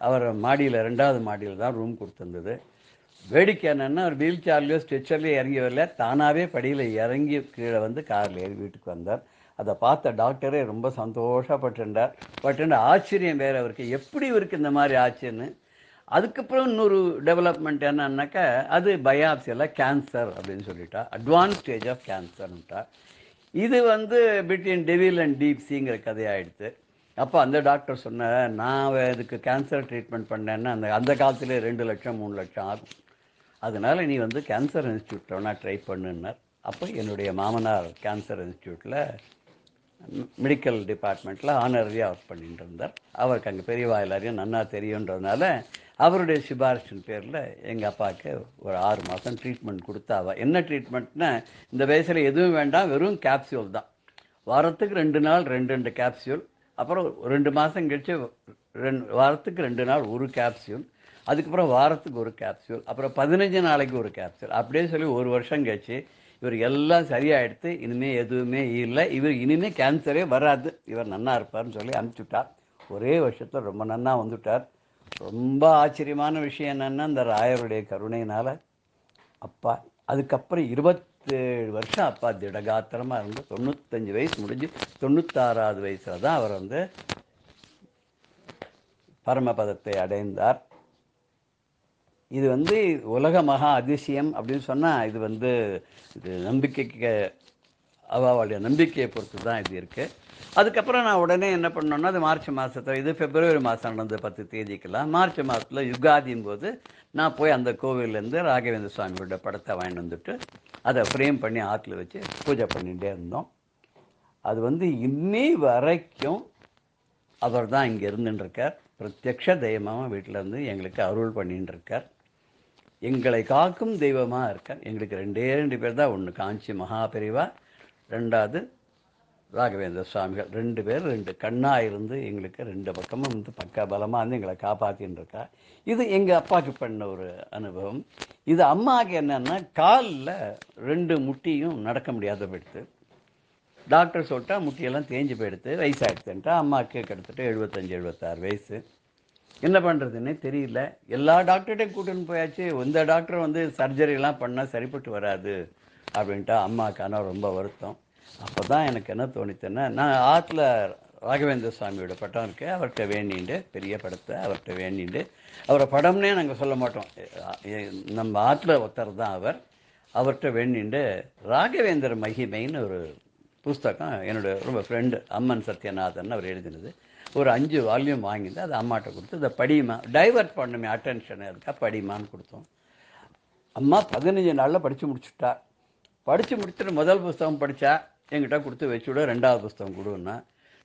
அவரை மாடியில் 2வது மாடியில் தான் ரூம் கொடுத்துருந்தது. வேடிக்கை என்னென்னா, ஒரு வீல் சேர்லையோ ஸ்ட்ரெச்சர்லேயோ இறங்கி வரல, தானாகவே படியில் இறங்கி கீழே வந்து காரில் ஏறி வீட்டுக்கு வந்தார். அதை பார்த்த டாக்டரே ரொம்ப சந்தோஷப்பட்டுட்டார். ஆச்சரியம் வேறு அவருக்கு, எப்படி இவருக்கு இந்த மாதிரி ஆச்சுன்னு. அதுக்கப்புறம் இன்னொரு டெவலப்மெண்ட் என்னன்னாக்கா, அது பயாப்சியில் கேன்சர் அப்படின்னு சொல்லிட்டா, அட்வான்ஸ் ஸ்டேஜ் ஆஃப் கேன்சர்ன்ட்டா. இது வந்து பிட்வீன் டெவில் அண்ட் டீப் சீங்கிற கதையாகிடுது. அப்போ அந்த டாக்டர் சொன்ன, நான் இதுக்கு கேன்சர் ட்ரீட்மெண்ட் பண்ணேன்னா அந்த காலத்துலேயே 2 லட்சம் 3 லட்சம் ஆகும், அதனால் நீ வந்து கேன்சர் இன்ஸ்டியூட்டில் வேணா ட்ரை பண்ணுன்னார். அப்போ என்னுடைய மாமனார் கேன்சர் இன்ஸ்டியூட்டில் மெடிக்கல் டிபார்ட்மெண்ட்டில் ஆனரரியாக ஒர்க் பண்ணிட்டு இருந்தார். அவருக்கு அங்கே பெரியவா எல்லாரையும் நன்னா தெரியுன்றதுனால அவருடைய சிபாரிசின் பேரில் எங்கள் அப்பாவுக்கு ஒரு 6 மாதம் ட்ரீட்மெண்ட் கொடுத்தாவா. என்ன ட்ரீட்மெண்ட்னா, இந்த வயசில் எதுவும் வேண்டாம், வெறும் கேப்சியூல் தான். வாரத்துக்கு 2 நாள் 2 கேப்சியூல், அப்புறம் 2 மாதம் கழிச்சு வாரத்துக்கு 2 நாள் ஒரு கேப்சியூல், அதுக்கப்புறம் வாரத்துக்கு ஒரு கேப்சியூல், அப்புறம் 15 நாளைக்கு ஒரு கேப்சியூல், அப்படியே சொல்லி 1 வருஷம் கழிச்சு இவர் எல்லாம் சரியாயிடுத்து. இனிமேல் எதுவுமே இல்லை, இவர் இனிமேல் கேன்சரே வராது, இவர் நன்னா இருப்பார்னு சொல்லி அனுப்பிச்சுட்டார். ஒரே வருஷத்தில் ரொம்ப நன்னா வந்துட்டார். ரொம்ப ஆச்சரியமான விஷயம் என்னென்னா, இந்த ராயருடைய கருணையினால் அப்பா அதுக்கப்புறம் 27 வருஷம் அப்பா திடகாத்திரமாக இருந்து 95 வயசு முடிஞ்சு 96வது வயசில் தான் அவர் வந்து பரமபதத்தை அடைந்தார். இது வந்து உலக மகா அதிசயம் அப்படின்னு சொன்னால், இது நம்பிக்கைக்கு அவளுடைய நம்பிக்கையை பொறுத்து தான் இது இருக்குது. அதுக்கப்புறம் நான் உடனே என்ன பண்ணோன்னா, அது மார்ச் மாதத்தில், இது பிப்ரவரி மாதம் நடந்தது 10 தேதிக்கெல்லாம். மார்ச் மாதத்தில் யுகாதியின் போது நான் போய் அந்த கோவிலேருந்து ராகவேந்திர சுவாமியோட படத்தை வாங்கிட்டு வந்துட்டு அதை ஃப்ரேம் பண்ணி ஆற்றுல வச்சு பூஜை பண்ணிகிட்டே இருந்தோம். அது இன்னி வரைக்கும் அவர் தான் இங்கே இருந்துட்டுருக்கார். பிரத்யக்ஷ தெய்வமாக வீட்டில் இருந்து எங்களுக்கு அருள் பண்ணின்னு இருக்கார். எங்களை காக்கும் தெய்வமாக இருக்கார். எங்களுக்கு 2 பேர் தான். ஒன்று காஞ்சி மகாபெரிவா, 2வது ராகவேந்திர சுவாமிகள். 2 பேர் 2 கண்ணாக இருந்து எங்களுக்கு 2 பக்கமும் பக்க பலமாக இருந்து எங்களை காப்பாற்றின்னு இருக்கா. இது எங்கள் அப்பாவுக்கு பண்ண ஒரு அனுபவம். இது அம்மாவுக்கு என்னென்னா, காலில் 2 முட்டியும் நடக்க முடியாத போயிடுத்து. டாக்டர் சொல்லிட்டா முட்டியெல்லாம் தேஞ்சு போயிடுத்து, வயசாகிடுதுன்ட்டா. அம்மாவுக்கு கிட்டத்தட்ட 75-76 வயசு. என்ன பண்ணுறதுன்னே தெரியல. எல்லா டாக்டர்கிட்டையும் கூட்டின்னு போயாச்சு. இந்த டாக்டர் சர்ஜரிலாம் பண்ணால் சரிப்பட்டு வராது அப்படின்ட்டா. அம்மாவுக்கான ரொம்ப வருத்தம். அப்போ தான் எனக்கு என்ன தோணித்துன்னா, நான் ஆற்றுல ராகவேந்திர சுவாமியோட படம் இருக்குது, அவர்கிட்ட வேண்டிண்டு, பெரிய படத்தை அவர்கிட்ட வேண்டிண்டு, அவரை படம்னே நாங்கள் சொல்ல மாட்டோம், நம்ம ஆற்றுல ஒருத்தர் தான் அவர். அவர்கிட்ட வேண்டிண்டு ராகவேந்திர மகிமைன்னு ஒரு புஸ்தகம் என்னோட ரொம்ப ஃப்ரெண்டு அம்மன் சத்யநாதன் அவர் எழுதினது, ஒரு 5 வால்யூம் வாங்கிட்டு அதை அம்மாட்ட கொடுத்து, இதை படிமா, டைவர்ட் பண்ணுமே அட்டென்ஷன், அதுக்காக படிமான்னு கொடுத்தோம். அம்மா 15 நாளில் படித்து முடிச்சுட்டா. படித்து முடிச்சுட்டு முதல் புஸ்தகம் படித்தா, என்கிட்ட கொடுத்து வச்சுவிட. 2வது புஸ்தகம் கொடுன்னா,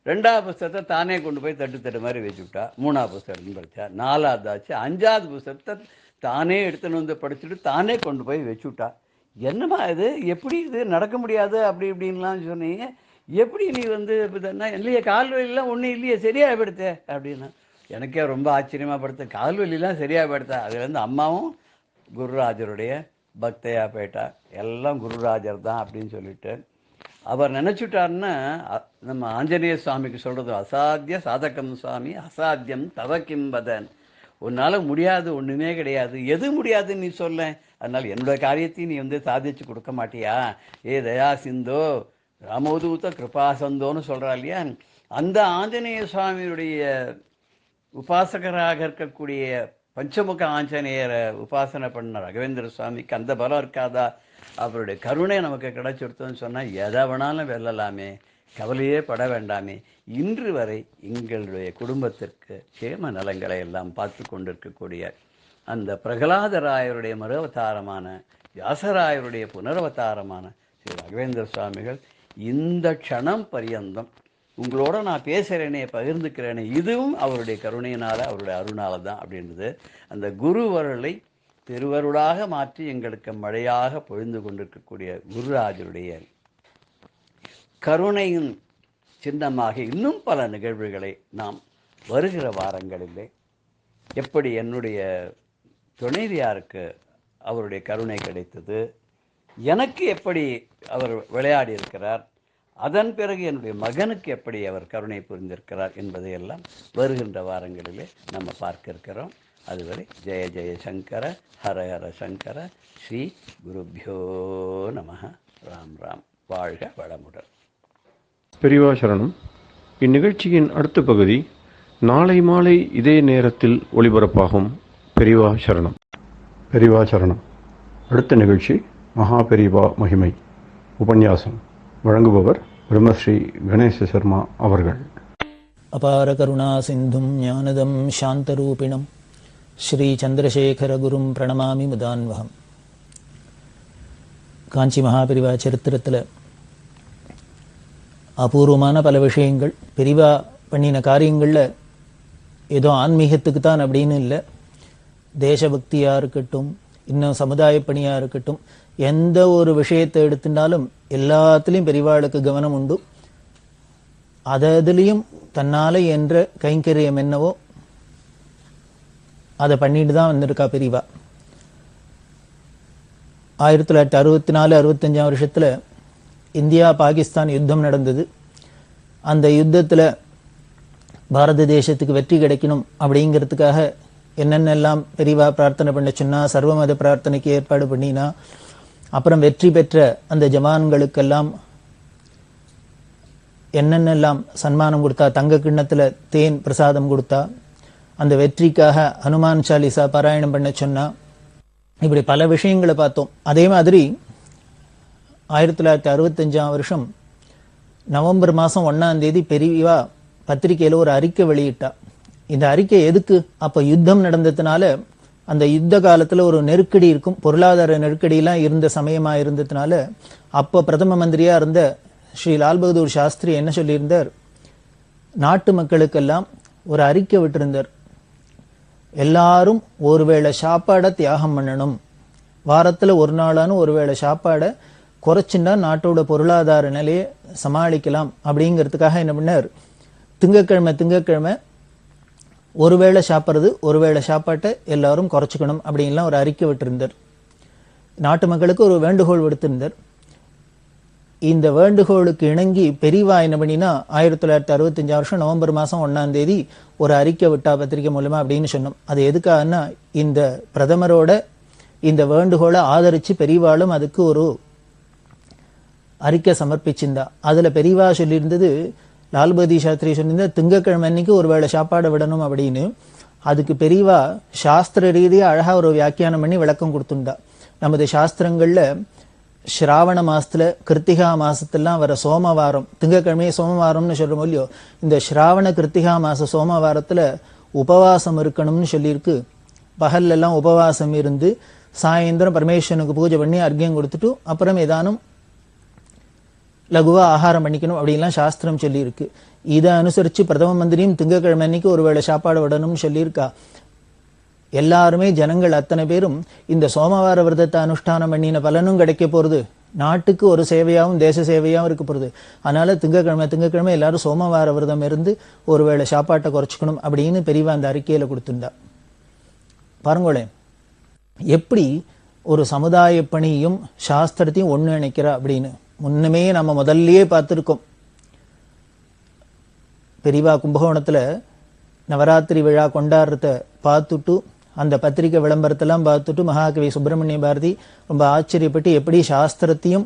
2வது புஸ்தகத்தை தானே கொண்டு போய் தட்டு மாதிரி வச்சு விட்டா. 3வது புஸ்தகம் படித்தா. 4வது ஆச்சு. 5வது புஸ்தகத்தை தானே எடுத்துன்னு வந்து படிச்சுட்டு தானே கொண்டு போய் வச்சு விட்டா. என்னம்மா இது, எப்படி இது நடக்க முடியாது அப்படி இப்படின்லாம் சொன்னீங்க, எப்படி நீ இல்லையே கால் வலிலாம் ஒன்றும் இல்லையே, சரியாக படுத்த அப்படின்னா. எனக்கே ரொம்ப ஆச்சரியமாக படுத்த. கால் வலிலாம் சரியாக படுத்தா. அதுலேருந்து அம்மாவும் குருராஜருடைய பக்தையாக போயிட்டா. எல்லாம் குருராஜர் தான் அப்படின்னு சொல்லிட்டு அவர் நினச்சிட்டாருன்னா, நம்ம ஆஞ்சநேய சுவாமிக்கு சொல்கிறது, அசாத்திய சாதகம் சுவாமி அசாத்தியம் தவ கிம்பதன். உன்னால் முடியாது ஒன்றுமே கிடையாது, எது முடியாதுன்னு நீ சொல்ல, அதனால் என்னோட காரியத்தையும் நீ சாதிச்சு கொடுக்க மாட்டியா, ஏ தயா சிந்தோ ராமோதூத கிருபாசந்தோன்னு சொல்கிறா இல்லையா. அந்த ஆஞ்சநேய சுவாமியுடைய உபாசகராக இருக்கக்கூடிய பஞ்சமுக ஆஞ்சநேயரை உபாசனை பண்ண ராகவேந்திர சுவாமிக்கு அந்த பலம் இருக்காதா? அவருடைய கருணை நமக்கு கிடைச்சிடுத்தோன்னு சொன்னால் எதை வேணாலும் வெல்லலாமே, கவலையே பட வேண்டாமே. இன்று வரை எங்களுடைய குடும்பத்திற்கு சேம நலங்களை எல்லாம் பார்த்து கொண்டிருக்கக்கூடிய அந்த பிரகலாதராயருடைய மறுவதாரமான, வியாசராயருடைய புனரவதாரமான ஸ்ரீ ராகவேந்திர சுவாமிகள் இந்த க்ஷணம் பரியந்தம் உங்களோட நான் பேசுகிறேனே, பகிர்ந்துக்கிறேனே, இதுவும் அவருடைய கருணையினால், அவருடைய அருணால தான் அப்படின்றது அந்த குருவருளை திருவருளாக மாற்றி எங்களுக்கு மழையாக பொழிந்து கொண்டிருக்கக்கூடிய குருராஜருடைய கருணையின் சின்னமாக இன்னும் பல நிகழ்வுகளை நாம் வருகிற வாரங்களிலே, எப்படி என்னுடைய துணைவியாருக்கு அவருடைய கருணை கிடைத்தது, எனக்கு எப்படி அவர் விளையாடி இருக்கிறார், அதன் பிறகு என்னுடைய மகனுக்கு எப்படி அவர் கருணை புரிந்திருக்கிறார் என்பதையெல்லாம் வருகின்ற வாரங்களிலே நம்ம பார்க்க இருக்கிறோம். அதுவரை ஜெய ஜெய சங்கர ஹர ஹர சங்கர ஸ்ரீ குருப்யோ நமஹ. ராம் ராம். வாழ்க வளமுடன். பெரியவா சரணம். இந்நிகழ்ச்சியின் அடுத்த பகுதி நாளை மாலை இதே நேரத்தில் ஒளிபரப்பாகும். பெரியவா சரணம். பெரியவா சரணம். அடுத்த நிகழ்ச்சி மகா பெரியவா மகிமை உபன்யாசம். வழங்குபவர் பிரம்மஸ்ரீ கணேச சர்மா அவர்கள். அபார கருணா சிந்தும் ஞானதம் சாந்தரூபிணம் ஸ்ரீ சந்திரசேகர குரும் பிரணமாமி முதான்வகம். காஞ்சி மகாபெரிவா சரித்திரத்தில் அபூர்வமான பல விஷயங்கள். பெரிவா பண்ணின காரியங்களில் ஏதோ ஆன்மீகத்துக்கு தான் அப்படின்னு இல்லை, தேசபக்தியாக இருக்கட்டும், இன்னும் சமுதாய பணியாக இருக்கட்டும், எந்த ஒரு விஷயத்தை எடுத்துட்டாலும் எல்லாத்துலேயும் பெரிவாளுக்கு கவனம் உண்டு. அதுலேயும் தன்னால என்ற கைங்கரியம் என்னவோ அதை பண்ணிட்டு தான் வந்திருக்கா பெரிவா. 1964-65 வருஷத்தில் இந்தியா பாகிஸ்தான் யுத்தம் நடந்தது. அந்த யுத்தத்தில் பாரத தேசத்துக்கு வெற்றி கிடைக்கணும் அப்படிங்கிறதுக்காக என்னென்னலாம் பெரிவா பிரார்த்தனை பண்ண சொன்னா, சர்வமத பிரார்த்தனைக்கு ஏற்பாடு பண்ணினா, அப்புறம் வெற்றி பெற்ற அந்த ஜவான்களுக்கெல்லாம் என்னென்னலாம் சன்மானம் கொடுத்தா, தங்க கிண்ணத்தில் தேன் பிரசாதம் கொடுத்தா, அந்த வெற்றிக்காக ஹனுமான் சாலிசா பாராயணம் பண்ண சொன்னா, இப்படி பல விஷயங்களை பார்த்தோம். அதே மாதிரி 1965 வருஷம் நவம்பர் மாதம் 1ஆம் தேதி பெரியவா பத்திரிகையில் ஒரு அறிக்கை வெளியிட்டா. இந்த அறிக்கை எதுக்கு? அப்போ யுத்தம் நடந்ததுனால அந்த யுத்த காலத்தில் ஒரு நெருக்கடி இருக்கும், பொருளாதார நெருக்கடியெல்லாம் இருந்த சமயமாக இருந்ததுனால அப்போ பிரதம மந்திரியாக இருந்த ஸ்ரீ லால் பகதூர் சாஸ்திரி என்ன சொல்லியிருந்தார், நாட்டு மக்களுக்கெல்லாம் ஒரு அறிக்கை விட்டிருந்தார். எல்லாரும் ஒருவேளை சாப்பாடை தியாகம் பண்ணணும், வாரத்தில் ஒரு நாளான ஒருவேளை சாப்பாடை குறைச்சுண்டா நாட்டோட பொருளாதார நிலையை சமாளிக்கலாம் அப்படிங்கிறதுக்காக என்ன பண்ணார், திங்கக்கிழமை ஒருவேளை சாப்பிட்றது, ஒருவேளை சாப்பாட்டை எல்லாரும் குறைச்சிக்கணும் அப்படின்லாம் ஒரு அறிக்கை விட்டிருந்தார். நாட்டு மக்களுக்கு ஒரு வேண்டுகோள் விடுத்திருந்தார். இந்த வேண்டுகோளுக்கு இணங்கி பெரியவா என்ன பண்ணினா 1965 வருஷம் நவம்பர் மாதம் 1ஆம் தேதி ஒரு அறிக்கை விட்டா பத்திரிகை மூலமா அப்படின்னு சொன்னோம். அது எதுக்காகனா, இந்த பிரதமரோட இந்த வேண்டுகோளை ஆதரிச்சு பெரியவாளும் அதுக்கு ஒரு அறிக்கை சமர்ப்பிச்சிருந்தா. அதுல பெரியவா சொல்லியிருந்தது, லால் பகதூர் சாஸ்திரி சொல்லியிருந்தா திங்கக்கிழமை அன்னைக்கு ஒரு வேளை சாப்பாடு விடணும் அப்படின்னு. அதுக்கு பெரியவா சாஸ்திர ரீதியாக அழகா ஒரு வியாக்கியானம் பண்ணி விளக்கம் கொடுத்துருந்தா. நமது சாஸ்திரங்கள்ல ஸ்ராவண மாசத்துல கிருத்திகா மாசத்துலாம் வர சோமவாரம், திங்கக்கிழமையே சோமவாரம்னு சொல்றோம் இல்லையோ, இந்த ஸ்ராவண கிருத்திகா மாச சோமவாரத்துல உபவாசம் இருக்கணும்னு சொல்லியிருக்கு. பகல்லெல்லாம் உபவாசம் இருந்து சாயந்தரம் பரமேஸ்வரனுக்கு பூஜை பண்ணி அர்க்கியம் கொடுத்துட்டு அப்புறம் ஏதானும் லகுவா ஆகாரம் பண்ணிக்கணும் அப்படின்லாம் சாஸ்திரம் சொல்லியிருக்கு. இதை அனுசரித்து பிரதம மந்திரியும் திங்கக்கிழமை அன்னைக்கு ஒருவேளை சாப்பாடு விடணும்னு சொல்லியிருக்கா. எல்லாருமே ஜனங்கள் அத்தனை பேரும் இந்த சோமவார விரதத்தை அனுஷ்டானம் பண்ணின பலனும் கிடைக்க போகிறது, நாட்டுக்கு ஒரு சேவையாகவும் தேச சேவையாகவும் இருக்க போகிறது. அதனால திங்கக்கிழமை எல்லாரும் சோமவார விரதம் இருந்து ஒருவேளை சாப்பாட்டை குறைச்சிக்கணும் அப்படின்னு பெரியவா அந்த அறிக்கையில் கொடுத்துருந்தா. பாருங்களேன், எப்படி ஒரு சமுதாய பணியும் சாஸ்திரத்தையும் ஒன்று இணைக்கிறா அப்படின்னு. முன்னமே நம்ம முதல்லயே பார்த்துருக்கோம். பெரியவா கும்பகோணத்தில் நவராத்திரி விழா கொண்டாடுறத பார்த்துட்டு அந்த பத்திரிகை விளம்பரத்தெல்லாம் பார்த்துட்டு மகாகவி சுப்பிரமணிய பாரதி ரொம்ப ஆச்சரியப்பட்டு எப்படி சாஸ்திரத்தையும்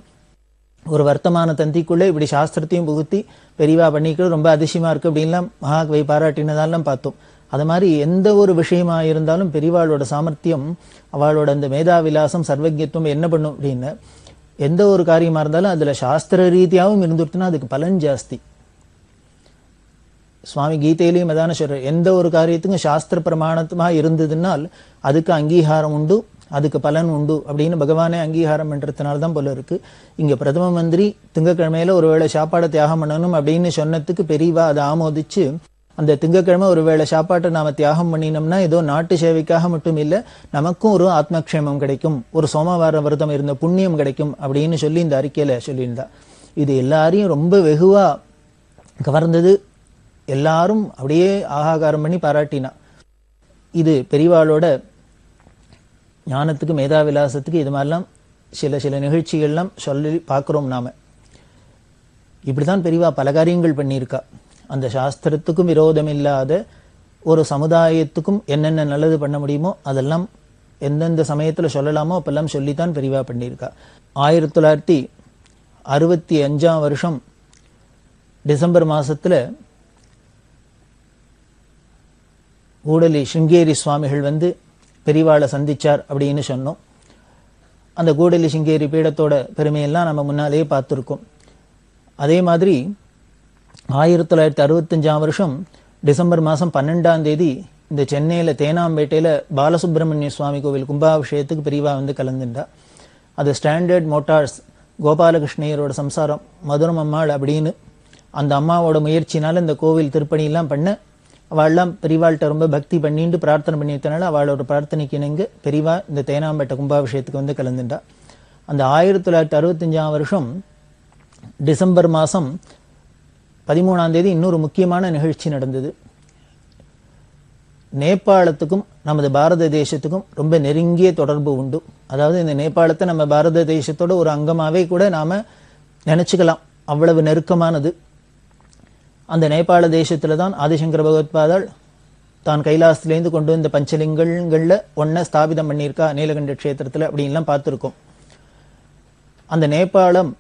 ஒரு வர்த்தமான தந்திக்குள்ளே இப்படி சாஸ்திரத்தையும் புகுத்தி பெரியவா பண்ணிக்கிறது ரொம்ப அதிசயமா இருக்கு அப்படின்லாம் மகாகவி பாராட்டினதாலாம் பார்த்தோம். அது மாதிரி எந்த ஒரு விஷயமா இருந்தாலும் பெரியவாளோட சாமர்த்தியம், அவளோட அந்த மேதாவிலாசம், சர்வஜத்துவம் என்ன பண்ணும் அப்படின்னு, எந்த ஒரு காரியமா இருந்தாலும் அதுல சாஸ்திர ரீதியாகவும் இருந்துட்டுனா அதுக்கு பலன் ஜாஸ்தி. சுவாமி கீதையிலையும் அதான சொல்றார், எந்த ஒரு காரியத்துக்கும் சாஸ்திர பிரமாணமா இருந்ததுனால் அதுக்கு அங்கீகாரம் உண்டு, அதுக்கு பலன் உண்டு அப்படின்னு பகவானே அங்கீகாரம் பண்றதுனால தான் போல இருக்கு. இங்க பிரதம மந்திரி திங்கக்கிழமையில ஒருவேளை சாப்பாடை தியாகம் பண்ணணும் அப்படின்னு சொன்னதுக்கு பெரியவா அதை ஆமோதிச்சு, அந்த திங்கக்கிழமை ஒருவேளை சாப்பாட்டை நாம தியாகம் பண்ணினோம்னா ஏதோ நாட்டு சேவைக்காக மட்டும் இல்லை, நமக்கும் ஒரு ஆத்மக்ஷேமம் கிடைக்கும், ஒரு சோமவார விரதம் இருந்த புண்ணியம் கிடைக்கும் அப்படின்னு சொல்லி இந்த அறிக்கையில சொல்லியிருந்தா. இது எல்லாரையும் ரொம்ப வெகுவா கவர்ந்தது. எல்லாரும் அப்படியே ஆகாகாரம் பண்ணி பாராட்டினா. இது பெரியவாளோட ஞானத்துக்கு மேதாவிலாசத்துக்கு இது மாதிரிலாம் சில நிகழ்ச்சிகள்லாம் சொல்லி பார்க்குறோம் நாம. இப்படிதான் பெரியவா பல காரியங்கள் பண்ணியிருக்கா. அந்த சாஸ்திரத்துக்கும் விரோதம் இல்லாத ஒரு சமுதாயத்துக்கும் என்னென்ன நல்லது பண்ண முடியுமோ அதெல்லாம் எந்தெந்த சமயத்தில் சொல்லலாமோ அப்பெல்லாம் சொல்லித்தான் பெரியவா பண்ணியிருக்கா. 1965 வருஷம் டிசம்பர் மாசத்துல கூடலி சிங்கேரி சுவாமிகள் வந்து பெரியவாளை சந்திச்சார் அப்படின்னு சொன்னோம். அந்த கூடலி சிங்கேரி பீடத்தோட பெருமையெல்லாம் நம்ம முன்னாலேயே பார்த்துருக்கோம். அதே மாதிரி 1965 வருஷம் டிசம்பர் மாதம் 12ஆம் தேதி இந்த சென்னையில் தேனாம்பேட்டையில் பாலசுப்ரமணிய சுவாமி கோவில் கும்பாபிஷேகத்துக்கு பெரியவா வந்து கலந்துண்டா. அது ஸ்டாண்டர்ட் மோட்டார்ஸ் கோபாலகிருஷ்ணயரோட சம்சாரம் மதுரம் அம்மாள் அப்படின்னு அந்த அம்மாவோட முயற்சினால இந்த கோவில் திருப்பணியெல்லாம் பண்ண அவள்லாம் பெரியவாள்கிட்ட ரொம்ப பக்தி பண்ணிட்டு பிரார்த்தனை பண்ணிட்டனால அவளோட பிரார்த்தனைக்கு இணங்க பெரியவா இந்த தேனாம்பேட்டை கும்பாபிஷேகத்துக்கு வந்து கலந்துட்டா. அந்த 1965 வருஷம் டிசம்பர் மாதம் 13ஆம் தேதி இன்னொரு முக்கியமான நிகழ்ச்சி நடந்தது. நேபாளத்துக்கும் நமது பாரத தேசத்துக்கும் ரொம்ப நெருங்கிய தொடர்பு உண்டு. அதாவது இந்த நேபாளத்தை நம்ம பாரத தேசத்தோட ஒரு அங்கமாகவே கூட நாம நினைச்சுக்கலாம், அவ்வளவு நெருக்கமானது. அந்த நேபாள தேசத்துல தான் ஆதிசங்கர பகவத்பாதாள் தான் கைலாசத்திலேருந்து கொண்டு வந்த பஞ்சலிங்கங்களில் ஒன்றை ஸ்தாபிதம் பண்ணியிருக்கா நீலகண்ட க்ஷேத்திரத்தில் அப்படின்லாம் பார்த்துருக்கோம். அந்த நேபாளம்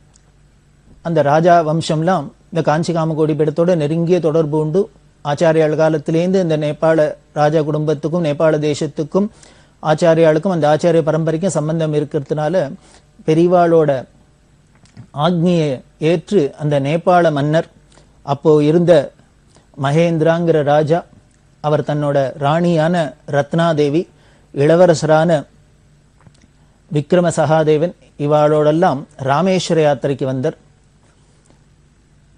அந்த ராஜா வம்சம்லாம் இந்த காஞ்சி காமகோடி பீடத்தோட நெருங்கிய தொடர்பு உண்டு. ஆச்சாரியாள் காலத்திலேருந்து இந்த நேபாள ராஜா குடும்பத்துக்கும் நேபாள தேசத்துக்கும் ஆச்சாரியாளுக்கும் அந்த ஆச்சாரிய பரம்பரைக்கும் சம்பந்தம் இருக்கிறதுனால பெரிவாளோட ஆக்னியை ஏற்று அந்த நேபாள மன்னர் அப்போ இருந்த மகேந்திராங்கிற ராஜா அவர் தன்னோட ராணியான ரத்னாதேவி, இளவரசரான விக்ரம சகாதேவன் இவாளோடெல்லாம் ராமேஸ்வர யாத்திரைக்கு வந்தார்.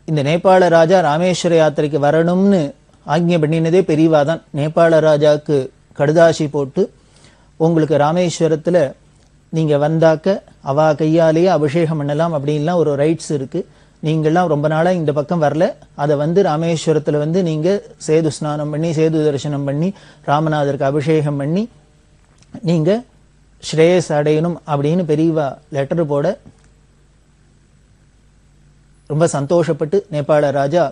இந்த நேபாள ராஜா ராமேஸ்வர யாத்திரைக்கு வரணும்னு ஆக்ஞை பண்ணினதே பெரியவா தான். நேபாள ராஜாவுக்கு கடுதாசி போட்டு உங்களுக்கு ராமேஸ்வரத்தில் நீங்கள் வந்தாக்க அவா கையாலேயே அபிஷேகம் பண்ணலாம் அப்படின்லாம் ஒரு ரைட்ஸ் இருக்குது. நீங்கள்லாம் ரொம்ப நாளாக இந்த பக்கம் வரல, அதை வந்து ராமேஸ்வரத்தில் வந்து நீங்கள் சேது ஸ்நானம் பண்ணி சேது தரிசனம் பண்ணி ராமநாதருக்கு அபிஷேகம் பண்ணி நீங்கள் ஸ்ரேயஸ் அடையணும் அப்படின்னு பெரியவா லெட்டர் போட ரொம்ப சந்தோஷப்பட்டு நேபாள ராஜா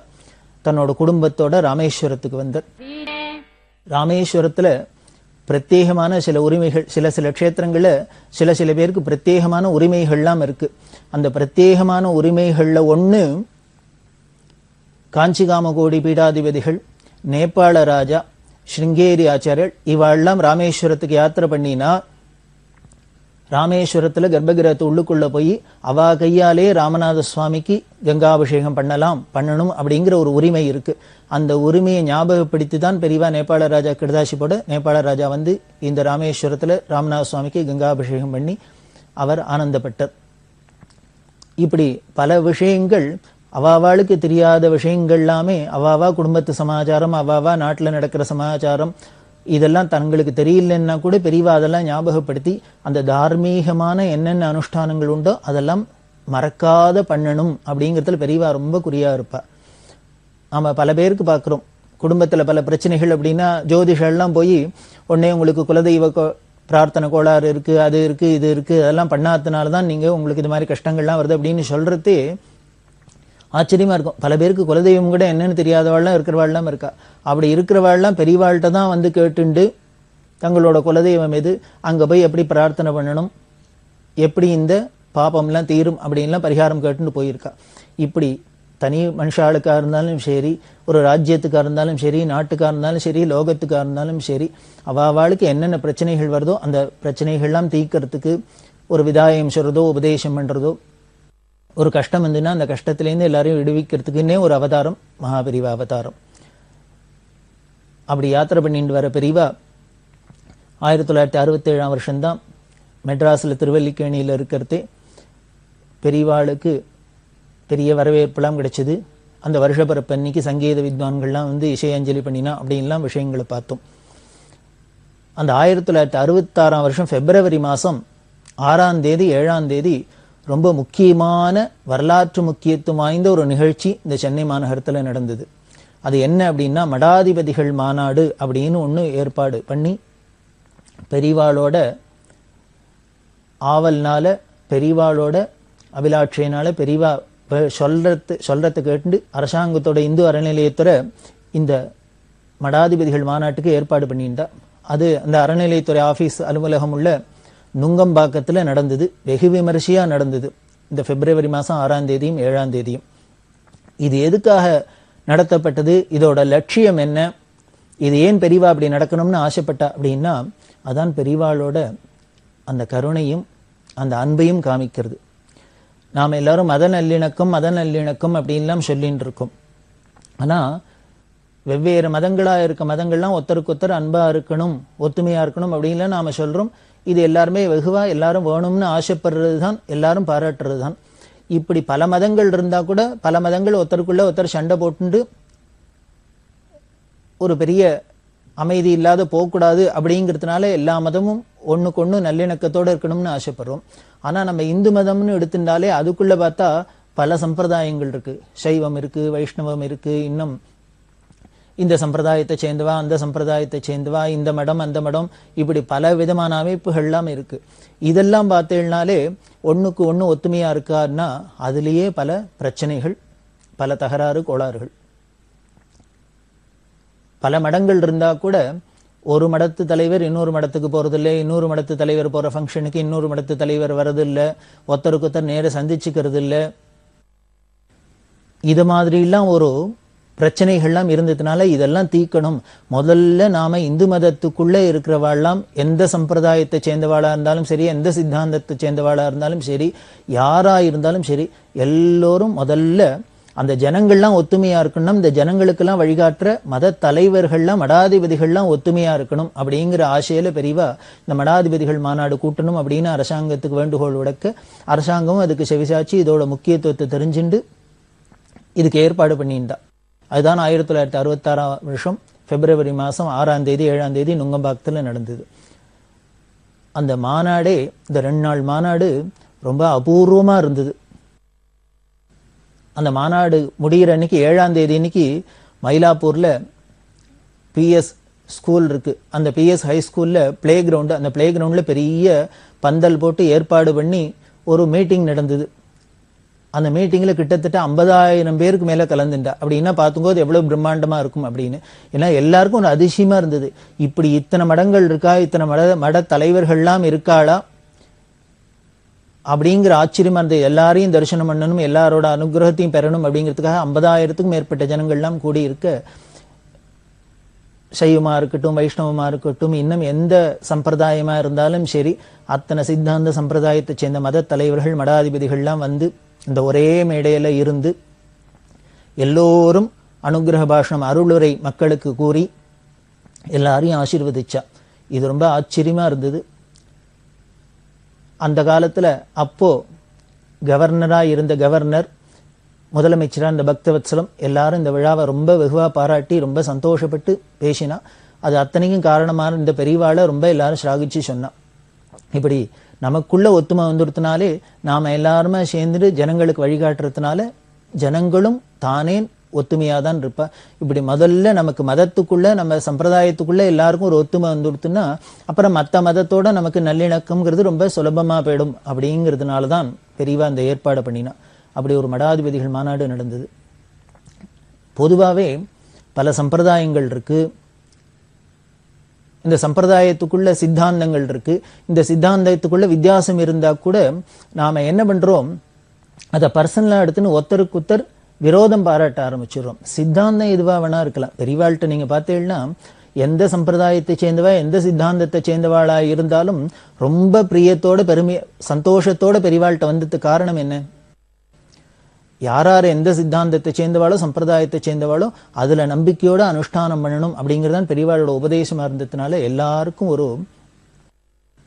தன்னோட குடும்பத்தோட ராமேஸ்வரத்துக்கு வந்தார். ராமேஸ்வரத்தில் பிரத்யேகமான சில உரிமைகள், சில க்ஷேத்திரங்களில் சில பேருக்கு பிரத்யேகமான உரிமைகள்லாம் இருக்கு. அந்த பிரத்யேகமான உரிமைகள்ல ஒன்று காஞ்சி காமகோடி பீடாதிபதிகள், நேபாள ராஜா, ஸ்ருங்கேரி ஆச்சாரியர் இவாள்லாம் ராமேஸ்வரத்துக்கு யாத்திரை பண்ணினா ராமேஸ்வரத்தில் கர்ப்பகிரகத்து உள்ளுக்குள்ள போய் அவா கையாலே ராமநாத சுவாமிக்கு கங்காபிஷேகம் பண்ணணும் அப்படிங்கிற ஒரு உரிமை இருக்கு. அந்த உரிமையை ஞாபகப்படுத்தி தான் பெரியவா நேபாள ராஜா கிருதாசி போட நேபாள ராஜா வந்து இந்த ராமேஸ்வரத்தில் ராமநாத சுவாமிக்கு கங்காபிஷேகம் பண்ணி அவர் ஆனந்தப்பட்டார். இப்படி பல விஷயங்கள், அவாவாளுக்கு தெரியாத விஷயங்கள் எல்லாமே அவாவா குடும்பத்து சமாச்சாரம், அவாவா நாட்டில் நடக்கிற சமாச்சாரம், இதெல்லாம் தங்களுக்கு தெரியலன்னா கூட பெரியவா அதெல்லாம் ஞாபகப்படுத்தி அந்த தார்மீகமான என்னென்ன அனுஷ்டானங்கள் உண்டோ அதெல்லாம் மறக்காத பண்ணணும் அப்படிங்கிறதுல பெரியவா ரொம்ப குறியா இருப்பா. நாம பல பேருக்கு பார்க்குறோம், குடும்பத்தில் பல பிரச்சனைகள் அப்படின்னா ஜோதிஷெல்லாம் போய் உடனே உங்களுக்கு குலதெய்வ பிரார்த்தனை கோளாறு இருக்கு, அது இருக்கு, இது இருக்கு, அதெல்லாம் பண்ணாததுனால தான் நீங்க உங்களுக்கு இது மாதிரி கஷ்டங்கள்லாம் வருது அப்படின்னு சொல்றதே ஆச்சரியமா இருக்கும். பல பேருக்கு குலதெய்வம் கூட என்னன்னு தெரியாதவாள்லாம் இருக்கிறவாள்லாம் இருக்கா. அப்படி இருக்கிறவாள்லாம் பெரியவாள்கிட்ட தான் வந்து கேட்டுண்டு தங்களோட குலதெய்வம் எது, அங்க போய் எப்படி பிரார்த்தனை பண்ணணும், எப்படி இந்த பாபம்லாம் தீரும் அப்படின்லாம் பரிகாரம் கேட்டுன்னு போயிருக்கா. இப்படி தனி மனுஷாளுக்காக இருந்தாலும் சரி, ஒரு ராஜ்யத்துக்காக இருந்தாலும் சரி, நாட்டுக்காக இருந்தாலும் சரி, லோகத்துக்காக இருந்தாலும் சரி, அவாவாளுக்கு என்னென்ன பிரச்சனைகள் வருதோ அந்த பிரச்சனைகள்லாம் தீர்க்கறதுக்கு ஒரு விதாயம் சொல்றதோ உபதேசம் பண்றதோ, ஒரு கஷ்டம் வந்துன்னா அந்த கஷ்டத்திலேருந்து எல்லாரையும் விடுவிக்கிறதுக்குன்னே ஒரு அவதாரம் மகாபெரிவா அவதாரம். அப்படி யாத்திரை பண்ணிட்டு வர பெரியவா 1967 வருஷம்தான் மெட்ராஸில் திருவல்லிக்கேணியில் இருக்கிறதே பெரியவாளுக்கு பெரிய வரவேற்பெல்லாம் கிடைச்சது. அந்த வருஷப்பரப்பன்னைக்கு சங்கீத வித்வான்கள்லாம் வந்து இசையஞ்சலி பண்ணினா அப்படின்லாம் விஷயங்களை பார்த்தோம். அந்த 1966 வருஷம் பிப்ரவரி மாதம் 6ஆம் தேதி 7ஆம் தேதி ரொம்ப முக்கியமான வரலாற்று முக்கியத்துவம் வாய்ந்த ஒரு நிகழ்ச்சி இந்த சென்னை மாநகரத்தில் நடந்தது. அது என்ன அப்படின்னா மடாதிபதிகள் மாநாடு அப்படின்னு ஒன்று ஏற்பாடு பண்ணி பெரியவாளோட ஆவல்னால, பெரியவாளோட அபிலாட்சையினால பெரியவா சொல்றத கேட்டு அரசாங்கத்தோட இந்து அறநிலையத்துறை இந்த மடாதிபதிகள் மாநாட்டுக்கு ஏற்பாடு பண்ணியிருந்தா. அது அந்த அறநிலையத்துறை ஆஃபீஸ் அலுவலகம் உள்ள நுங்கம்பாக்கத்தில் நடந்தது. வெகு விமரிசையாக நடந்தது இந்த பிப்ரவரி மாதம் 6ஆம் தேதியும் 7ஆம் தேதியும். இது எதுக்காக நடத்தப்பட்டது, இதோட லட்சியம் என்ன, இது ஏன் பெரியவா அப்படி நடக்கணும்னு ஆசைப்பட்டா அப்படின்னா அதான் பெரியவாளோட அந்த கருணையும் அந்த அன்பையும் காமிக்கிறது. நாம் எல்லாரும் மத நல்லிணக்கம் அப்படின்லாம் சொல்லின்னு இருக்கோம். ஆனால் வெவ்வேறு மதங்களாக இருக்க மதங்கள்லாம் ஒருத்தருக்கு ஒருத்தர் அன்பாக இருக்கணும், ஒத்துமையாக இருக்கணும் அப்படின்லாம் நாம் சொல்கிறோம். இது எல்லாருமே வெகுவாக எல்லாரும் வேணும்னு ஆசைப்படுறது தான், எல்லாரும் பாராட்டுறது தான். இப்படி பல மதங்கள் இருந்தா கூட பல மதங்கள் ஒருத்தருக்குள்ள ஒருத்தர் சண்டை போட்டு ஒரு பெரிய அமைதி இல்லாத போகக்கூடாது அப்படிங்கிறதுனால எல்லா மதமும் ஒண்ணுக்கு ஒண்ணு நல்லிணக்கத்தோட இருக்கணும்னு ஆசைப்படுறோம். ஆனா நம்ம இந்து மதம்னு எடுத்துட்டாலே அதுக்குள்ள பார்த்தா பல சம்பிரதாயங்கள் இருக்கு. சைவம் இருக்கு, வைஷ்ணவம் இருக்கு, இன்னும் இந்த சம்பிரதாயத்தை சேர்ந்தவா அந்த சம்பிரதாயத்தை சேர்ந்தவா, இந்த மடம் அந்த மடம், இப்படி பல விதமான அமைப்புகள்லாம் இருக்கு. இதெல்லாம் பார்த்தேன்னாலே ஒண்ணுக்கு ஒண்ணு ஒத்துமையா இருக்காருன்னா அதுலேயே பல பிரச்சனைகள், பல தகராறு கோளாறுகள். பல மடங்கள் இருந்தா கூட ஒரு மடத்து தலைவர் இன்னொரு மடத்துக்கு போறதில்லை, இன்னொரு மடத்து தலைவர் போற ஃபங்க்ஷனுக்கு இன்னொரு மடத்து தலைவர் வரதில்லை, ஒருத்தருக்கு ஒருத்தர் நேர சந்திச்சுக்கிறது இல்லை. இது மாதிரிலாம் ஒரு பிரச்சனைகள்லாம் இருந்ததுனால இதெல்லாம் தீக்கணும். முதல்ல நாம இந்து மதத்துக்குள்ள இருக்கிறவாள்லாம் எந்த சம்பிரதாயத்தை சேர்ந்தவாளா இருந்தாலும் சரி, எந்த சித்தாந்தத்தை சேர்ந்தவாளா இருந்தாலும் சரி, யாரா இருந்தாலும் சரி, எல்லோரும் முதல்ல அந்த ஜனங்கள்லாம் ஒத்துமையா இருக்கணும். இந்த ஜனங்களுக்கெல்லாம் வழிகாட்டுற மத தலைவர்கள்லாம் மடாதிபதிகள்லாம் ஒத்துமையா இருக்கணும் அப்படிங்கிற ஆசையில பெரியவா இந்த மடாதிபதிகள் மாநாடு கூட்டணும் அப்படின்னு அரசாங்கத்துக்கு வேண்டுகோள் விடுக்க அரசாங்கமும் அதுக்கு செவிசாச்சு இதோட முக்கியத்துவத்தை தெரிஞ்சுண்டு இதுக்கு ஏற்பாடு பண்ணியிருந்தா. அதுதான் 1966 வருஷம் பிப்ரவரி மாதம் 6ஆம் தேதி 7ஆம் தேதி நுங்கம்பாக்கத்தில் நடந்தது. அந்த மாநாடே, இந்த 2 நாள் மாநாடு ரொம்ப அபூர்வமா இருந்தது. அந்த மாநாடு முடிகிற அன்னைக்கு 7ஆம் தேதி அன்னைக்கு மயிலாப்பூர்ல பிஎஸ் ஸ்கூல் இருக்கு. அந்த பிஎஸ் ஹை ஸ்கூல்ல பிளே கிரவுண்டு, அந்த பிளே கிரவுண்ட்ல பெரிய பந்தல் போட்டு ஏற்பாடு பண்ணி ஒரு மீட்டிங் நடந்தது. அந்த மீட்டிங்ல கிட்டத்தட்ட 50,000 பேருக்கு மேல கலந்துட்டா. அப்படின்னா பார்த்தும்போது எவ்வளவு பிரம்மாண்டமா இருக்கும் அப்படின்னு. ஏன்னா எல்லாருக்கும் ஒரு அதிசயமா இருந்தது. இப்படி இத்தனை மடங்கள் இருக்கா, இத்தனை மட தலைவர்கள்லாம் இருக்காளா அப்படிங்கிற ஆச்சரியமா இருந்தது. எல்லாரையும் தரிசனம் பண்ணணும், எல்லாரோட அனுகிரகத்தையும் பெறணும் அப்படிங்கிறதுக்காக 50,000க்கும் மேற்பட்ட ஜனங்கள்லாம் கூடி இருக்க, சைவமா இருக்கட்டும், வைஷ்ணவமா இருக்கட்டும், இன்னும் எந்த சம்பிரதாயமா இருந்தாலும் சரி, அத்தனை சித்தாந்த சம்பிரதாயத்தை சேர்ந்த மத தலைவர்கள் மடாதிபதிகள்லாம் வந்து இந்த ஒரே மேடையில இருந்து எல்லோரும் அனுகிரக பாஷணம் அருளுரை மக்களுக்கு கூறி எல்லாரையும் ஆசீர்வதிச்சா. இது ரொம்ப ஆச்சரியமா இருந்தது. அந்த காலத்துல அப்போ கவர்னரா இருந்த கவர்னர், முதலமைச்சரா இந்த பக்தவத்சலம் எல்லாரும் இந்த விழாவை ரொம்ப வெகுவா பாராட்டி ரொம்ப சந்தோஷப்பட்டு பேசினா. அது அத்தனைக்கும் காரணமான இந்த பெரியவாளை ரொம்ப எல்லாரும் ஸ்லாகிச்சு சொன்னா. இப்படி நமக்குள்ள ஒத்துமை வந்துடுத்தினாலே நாம எல்லாருமே சேர்ந்துட்டு ஜனங்களுக்கு வழிகாட்டுறதுனால ஜனங்களும் தானே ஒத்துமையா தான் இருப்பா. இப்படி முதல்ல நமக்கு மதத்துக்குள்ள நம்ம சம்பிரதாயத்துக்குள்ள எல்லாருக்கும் ஒரு ஒத்துமை வந்துடுத்துன்னா அப்புறம் மற்ற மதத்தோட நமக்கு நல்லிணக்கம்ங்கிறது ரொம்ப சுலபமா போயிடும். அப்படிங்கிறதுனாலதான் பெரியவா அந்த ஏற்பாடு பண்ணினா. அப்படி ஒரு மடாதிபதிகள் மாநாடு நடந்தது. பொதுவாகவே பல சம்பிரதாயங்கள் இருக்கு. இந்த சம்பிரதாயத்துக்குள்ள சித்தாந்தங்கள் இருக்கு. இந்த சித்தாந்தத்துக்குள்ள வித்தியாசம் இருந்தா கூட நாம என்ன பண்றோம், அதை பர்சனலா எடுத்துன்னு ஒருத்தருக்கு ஒருத்தர் விரோதம் பாராட்ட ஆரம்பிச்சிடுறோம். சித்தாந்தம் எதுவா வேணா இருக்கலாம். பெரியவாள்கிட்ட நீங்க பார்த்தீங்கன்னா எந்த சம்பிரதாயத்தை சேர்ந்தவா எந்த சித்தாந்தத்தை சேர்ந்தவாளா இருந்தாலும் ரொம்ப பிரியத்தோட பெருமை சந்தோஷத்தோட பெரியவாள்கிட்ட வந்ததுக்கு காரணம் என்ன, யாராரு எந்த சித்தாந்தத்தை சேர்ந்தவாளோ சம்பிரதாயத்தை சேர்ந்தவாளோ அதுல நம்பிக்கையோட அனுஷ்டானம் பண்ணணும் அப்படிங்கறதான் பெரியவாளோட உபதேசமா இருந்ததுனால எல்லாருக்கும் ஒரு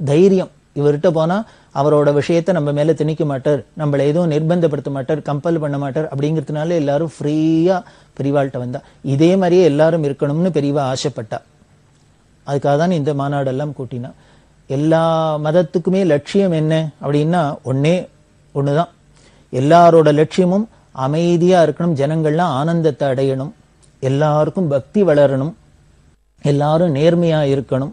தைரியம். இவர்கிட்ட போனா அவரோட விஷயத்தை நம்ம மேல திணிக்க மாட்டார், நம்மள எதுவும் நிர்பந்தப்படுத்த மாட்டார், கம்பல் பண்ண மாட்டார். அப்படிங்கிறதுனால எல்லாரும் ஃப்ரீயா பெரியவாள்கிட்ட வந்தா. இதே மாதிரியே எல்லாரும் இருக்கணும்னு பெரியவா ஆசைப்பட்டா. அதுக்காக தான் இந்த மாநாடெல்லாம் கூட்டினா. எல்லா மதத்துக்குமே லட்சியம் என்ன அப்படின்னா ஒண்ணுதான். எல்லாரோட லட்சியமும் அமைதியா இருக்கணும், ஜனங்கள்லாம் ஆனந்தத்தை அடையணும், எல்லாருக்கும் பக்தி வளரணும், எல்லாரும் நேர்மையா இருக்கணும்,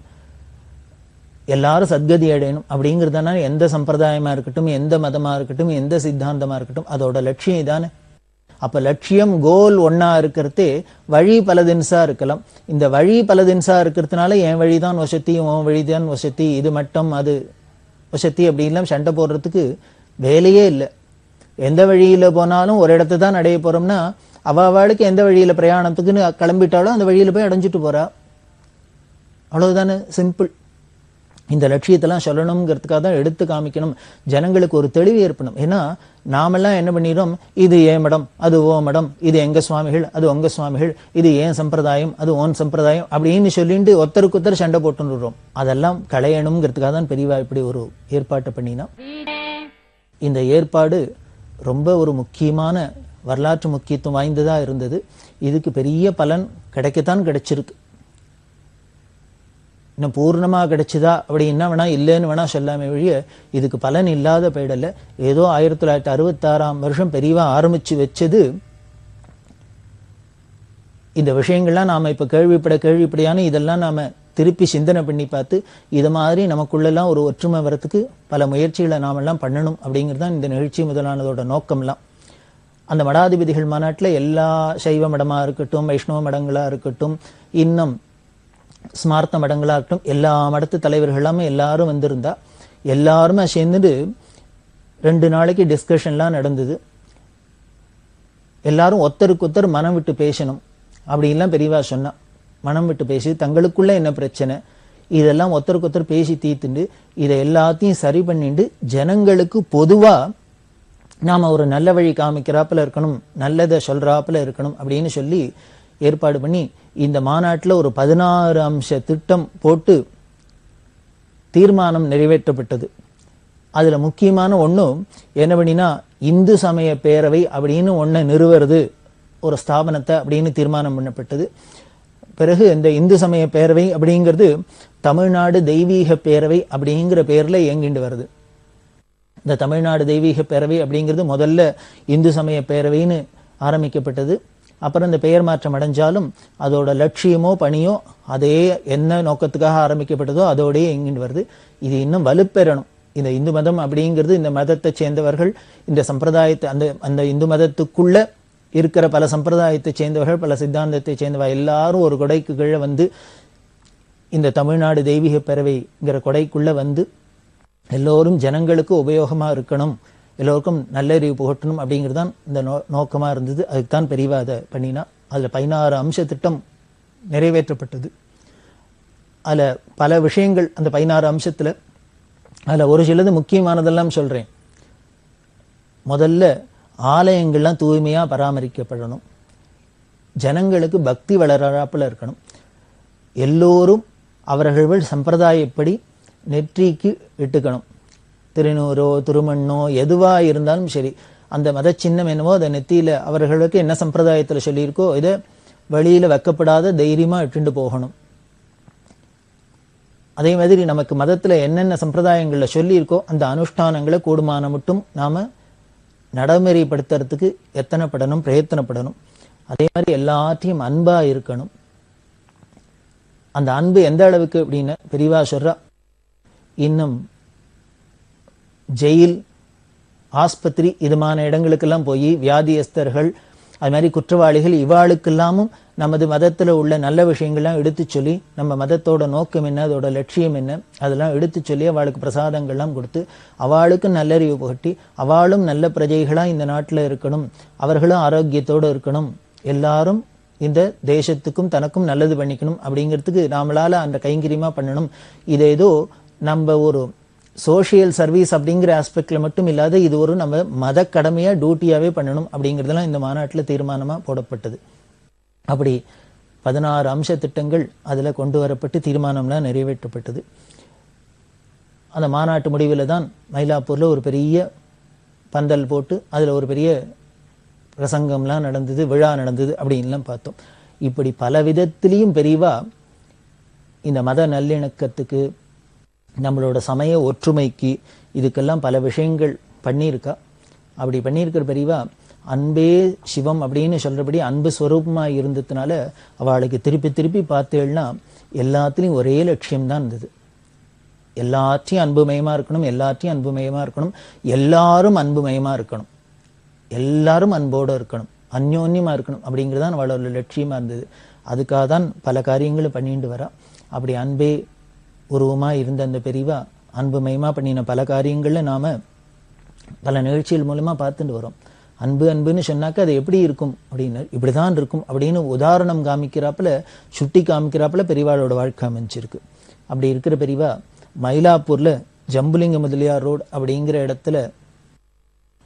எல்லாரும் சத்கதி அடையணும். அப்படிங்கிறதுனால எந்த சம்பிரதாயமா இருக்கட்டும், எந்த மதமா இருக்கட்டும், எந்த சித்தாந்தமா இருக்கட்டும், அதோட லட்சியம் இதானே. அப்ப லட்சியம் கோல் ஒன்னா இருக்கிறதே வழி பல தின்சா இருக்கலாம். இந்த வழி பல தின்சா இருக்கிறதுனால என் வழிதான் வசதி, உன் வழிதான் வசதி, இது மட்டும் அது வசதி அப்படின்லாம் சண்டை போடுறதுக்கு வேலையே இல்லை. எந்த வழியில போனாலும் ஒரு இடத்தை தான் அடைய போறோம்னா அவளுக்கு எந்த வழியில பிரயாணத்துக்குன்னு கிளம்பிட்டாலும் அந்த வழியில போய் அடைஞ்சிட்டு போறா. அவ்வளவுதானே, சிம்பிள். இந்த லட்சியத்தெல்லாம் சொல்லணுங்கிறதுக்காக தான் எடுத்து காமிக்கணும், ஜனங்களுக்கு ஒரு தெளிவு ஏற்படும். ஏன்னா நாமெல்லாம் என்ன பண்ணிடுறோம், இது ஏன் மடம் அது ஓ மடம், இது எங்க சுவாமிகள் அது உங்க சுவாமிகள், இது ஏன் சம்பிரதாயம் அது ஓன் சம்பிரதாயம் அப்படின்னு சொல்லிட்டு ஒருத்தருக்கு ஒருத்தர் சண்டை போட்டுடுறோம். அதெல்லாம் களையணுங்கிறதுக்காக தான் பெரியவா இப்படி ஒரு ஏற்பாட்டை பண்ணினா. இந்த ஏற்பாடு ரொம்ப ஒரு முக்கியமான வரலாற்று முக்கியத்துவம் வாய்ந்ததா இருந்தது. இதுக்கு பெரிய பலன் கிடைக்கத்தான் கிடைச்சிருக்கு. இன்னும் பூர்ணமா கிடைச்சதா அப்படின்னா வேணா இல்லைன்னு வேணா சொல்லாம வழிய இதுக்கு பலன் இல்லாத போயிடல. ஏதோ 1966 பெரியவா ஆரம்பிச்சு வச்சது. இந்த விஷயங்கள்லாம் நாம இப்ப கேள்விப்படையான இதெல்லாம் நாம திருப்பி சிந்தனை பண்ணி பார்த்து இத மாதிரி நமக்குள்ளெல்லாம் ஒரு ஒற்றுமை வரத்துக்கு பல முயற்சிகளை நாமெல்லாம் பண்ணணும் அப்படிங்கிறது தான் இந்த நிகழ்ச்சி முதலானதோட நோக்கம்லாம். அந்த மடாதிபதிகள் மாநாட்டில் எல்லா சைவ மடமா இருக்கட்டும், வைஷ்ணவ மடங்களா இருக்கட்டும், இன்னும் ஸ்மார்த்த மடங்களா இருக்கட்டும், எல்லா மடத்து தலைவர்கள் எல்லாமே எல்லாரும் வந்திருந்தா. எல்லாருமே சேர்ந்துட்டு 2 நாளைக்கு டிஸ்கஷன்லாம் நடந்தது. எல்லாரும் ஒருத்தருக்கு ஒருத்தர் மனம் விட்டு பேசணும் அப்படின்லாம் பெரியவா சொன்னா. மனம் விட்டு பேசி தங்களுக்குள்ள என்ன பிரச்சனை இதெல்லாம் ஒருத்தருக்கு ஒருத்தர் பேசி தீர்த்துண்டு இதை எல்லாத்தையும் சரி பண்ணிட்டு ஜனங்களுக்கு பொதுவா நாம ஒரு நல்ல வழி காமிக்கிறாப்புல இருக்கணும், நல்லதை சொல்றாப்புல இருக்கணும் அப்படின்னு சொல்லி ஏற்பாடு பண்ணி இந்த மாநாட்டில் ஒரு 16 அம்ச திட்டம் போட்டு தீர்மானம் நிறைவேற்றப்பட்டது. அதுல முக்கியமான ஒண்ணும் என்ன பண்ணினா இந்து சமய பேரவை அப்படின்னு ஒன்றை நிறுவுறது, ஒரு ஸ்தாபனத்தை அப்படின்னு தீர்மானம் பண்ணப்பட்டது. பிறகு இந்த இந்து சமய பேரவை அப்படிங்கிறது தமிழ்நாடு தெய்வீக பேரவை அப்படிங்கிற பேர்ல இயங்கிட்டு வருது. இந்த தமிழ்நாடு தெய்வீக பேரவை அப்படிங்கிறது முதல்ல இந்து சமய பேரவைன்னு ஆரம்பிக்கப்பட்டது. அப்புறம் இந்த பெயர் மாற்றம் அடைஞ்சாலும் அதோட லட்சியமோ பணியோ அதே என்ன நோக்கத்துக்காக ஆரம்பிக்கப்பட்டதோ அதோடய இயங்கிட்டு வருது. இது இன்னும் வலுப்பெறணும். இந்த இந்து மதம் அப்படிங்கிறது இந்த மதத்தை சேர்ந்தவர்கள், இந்த சம்பிரதாயத்தை அந்த இந்து மதத்துக்குள்ள இருக்கிற பல சம்பிரதாயத்தை சேர்ந்தவர்கள், பல சித்தாந்தத்தை சேர்ந்தவர்கள் எல்லாரும் ஒரு கொடைக்கு கீழே வந்து இந்த தமிழ்நாடு தெய்வீக பேரவைங்கிற கொடைக்குள்ள வந்து எல்லோரும் ஜனங்களுக்கு உபயோகமா இருக்கணும், எல்லோருக்கும் நல்லறிவு புகட்டணும் அப்படிங்கிறது தான் இந்த நோக்கமா இருந்தது. அதுக்குத்தான் பெரியவா அதை பண்ணினா. அதுல 16 அம்ச திட்டம் நிறைவேற்றப்பட்டது. அதுல பல விஷயங்கள் அந்த 16 அம்சத்துல அதுல ஒரு சிலது முக்கியமானதெல்லாம் சொல்றேன். முதல்ல ஆலயங்கள்லாம் தூய்மையா பராமரிக்கப்படணும், ஜனங்களுக்கு பக்தி வளராப்புல இருக்கணும், எல்லோரும் அவர்கள் சம்பிரதாயப்படி நெற்றிக்கு இட்டுக்கணும். திருநூறோ திருமண்ணோ எதுவா இருந்தாலும் சரி, அந்த மத சின்னம் என்னவோ அதை நெத்தியில அவர்களுக்கு என்ன சம்பிரதாயத்துல சொல்லியிருக்கோ இதை வெளியில வைக்கப்படாத தைரியமா இட்டுண்டு போகணும். அதே மாதிரி நமக்கு மதத்துல என்னென்ன சம்பிரதாயங்கள்ல சொல்லியிருக்கோ அந்த அனுஷ்டானங்களை கூடுமான மட்டும் நாம நடைமுறைப்படுத்துறதுக்கு எத்தனைப்படணும், பிரயத்தனப்படணும். அதே மாதிரி எல்லாத்தையும் அன்பா இருக்கணும். அந்த அன்பு எந்த அளவுக்கு அப்படின்னு பெரியவா சொல்றா. இன்னும் ஜெயில், ஆஸ்பத்திரி இதுமான இடங்களுக்கெல்லாம் போய் வியாதியஸ்தர்கள், அது மாதிரி குற்றவாளிகள் இவாளுக்கெல்லாமும் நமது மதத்துல உள்ள நல்ல விஷயங்கள்லாம் எடுத்து சொல்லி நம்ம மதத்தோட நோக்கம் என்ன, அதோட லட்சியம் என்ன அதெல்லாம் எடுத்து சொல்லி அவளுக்கு பிரசாதங்கள்லாம் கொடுத்து அவளுக்கு நல்லறிவு புகட்டி அவளும் நல்ல பிரஜைகளா இந்த நாட்டுல இருக்கணும், அவர்களும் ஆரோக்கியத்தோடு இருக்கணும், எல்லாரும் இந்த தேசத்துக்கும் தனக்கும் நல்லது பண்ணிக்கணும் அப்படிங்கிறதுக்கு நாமளால அந்த கைங்கரியமா பண்ணணும். இது ஏதோ நம்ம ஒரு சோசியல் சர்வீஸ் அப்படிங்கிற ஆஸ்பெக்ட்ல மட்டும் இல்லாத இது ஒரு நம்ம மத கடமையா டியூட்டியாவே பண்ணணும் அப்படிங்கிறதெல்லாம் இந்த மாநாட்டில் தீர்மானமா போடப்பட்டது. அப்படி 16 அம்ச திட்டங்கள் அதுல கொண்டு வரப்பட்டு தீர்மானம்லாம் நிறைவேற்றப்பட்டது. அந்த மாநாட்டு முடிவில் தான் மயிலாப்பூர்ல ஒரு பெரிய பந்தல் போட்டு அதுல ஒரு பெரிய பிரசங்கம்லாம் நடந்தது, விழா நடந்தது அப்படின்லாம் பார்த்தோம். இப்படி பல விதத்திலையும் பெரியவா இந்த மத நல்லிணக்கத்துக்கு, நம்மளோட சமய ஒற்றுமைக்கு, இதுக்கெல்லாம் பல விஷயங்கள் பண்ணியிருக்கா. அப்படி பண்ணியிருக்கிற பெரியவா அன்பே சிவம் அப்படின்னு சொல்றபடி அன்பு ஸ்வரூபமா இருந்ததுனால அவளுக்கு திருப்பி திருப்பி பார்த்தேன்னா எல்லாத்துலேயும் ஒரே லட்சியம்தான் இருந்தது. எல்லாத்தையும் அன்புமயமா இருக்கணும், எல்லாத்தையும் அன்புமயமா இருக்கணும், எல்லாரும் அன்புமயமா இருக்கணும், எல்லாரும் அன்போடு இருக்கணும், அந்யோன்யமா இருக்கணும் அப்படிங்கிறதான் அவளோட லட்சியமா இருந்தது. அதுக்காக தான் பல காரியங்களும் பண்ணிட்டு வரா. அப்படி அன்பே உருவமா இருந்த அந்த பெரியவா அன்புமயமா பண்ணின பல காரியங்கள்ல நாம பல நிகழ்ச்சிகள் மூலமா பார்த்துட்டு வரோம். அன்பு அன்புன்னு சொன்னாக்க அது எப்படி இருக்கும் அப்படின்னு, இப்படிதான் இருக்கும் அப்படின்னு உதாரணம் காமிக்கிறாப்புல, சுட்டி காமிக்கிறாப்புல பெரியவாளோட வாழ்க்கை அமைஞ்சிருக்கு. அப்படி இருக்கிற பெரியவா மயிலாப்பூர்ல ஜம்புலிங்க முதலியார் ரோடு அப்படிங்கிற இடத்துல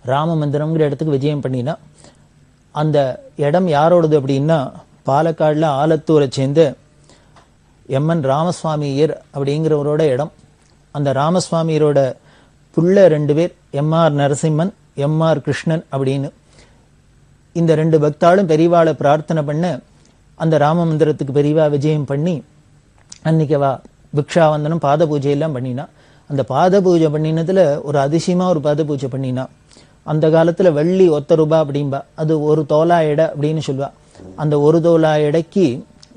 ராம மந்திரம்ங்கிற இடத்துக்கு விஜயம் பண்ணினா, அந்த இடம் யாரோடது அப்படின்னா பாலக்காடுல ஆலத்தூரை சேர்ந்த எம்என் ராமசுவாமியர் அப்படிங்கிறவரோட இடம். அந்த ராமசுவாமியரோட புள்ள 2 பேர், எம்ஆர் நரசிம்மன், எம்.ஆர். கிருஷ்ணன் அப்படின்னு. இந்த 2 பக்தாளும் பெரியவாளை பிரார்த்தனை பண்ண அந்த ராம மந்திரத்துக்கு பெரியவா விஜயம் பண்ணி அன்னைக்கு அவ பிக்ஷாவந்தனம் பாத பூஜை எல்லாம் பண்ணினா. அந்த பாத பூஜை பண்ணினதுல ஒரு அதிசயமா ஒரு பாத பூஜை பண்ணினா. அந்த காலத்துல வெள்ளி ₹1 அப்படின்பா, அது ஒரு தோலா எடை அப்படின்னு சொல்லுவா. அந்த ஒரு தோலா எடைக்கு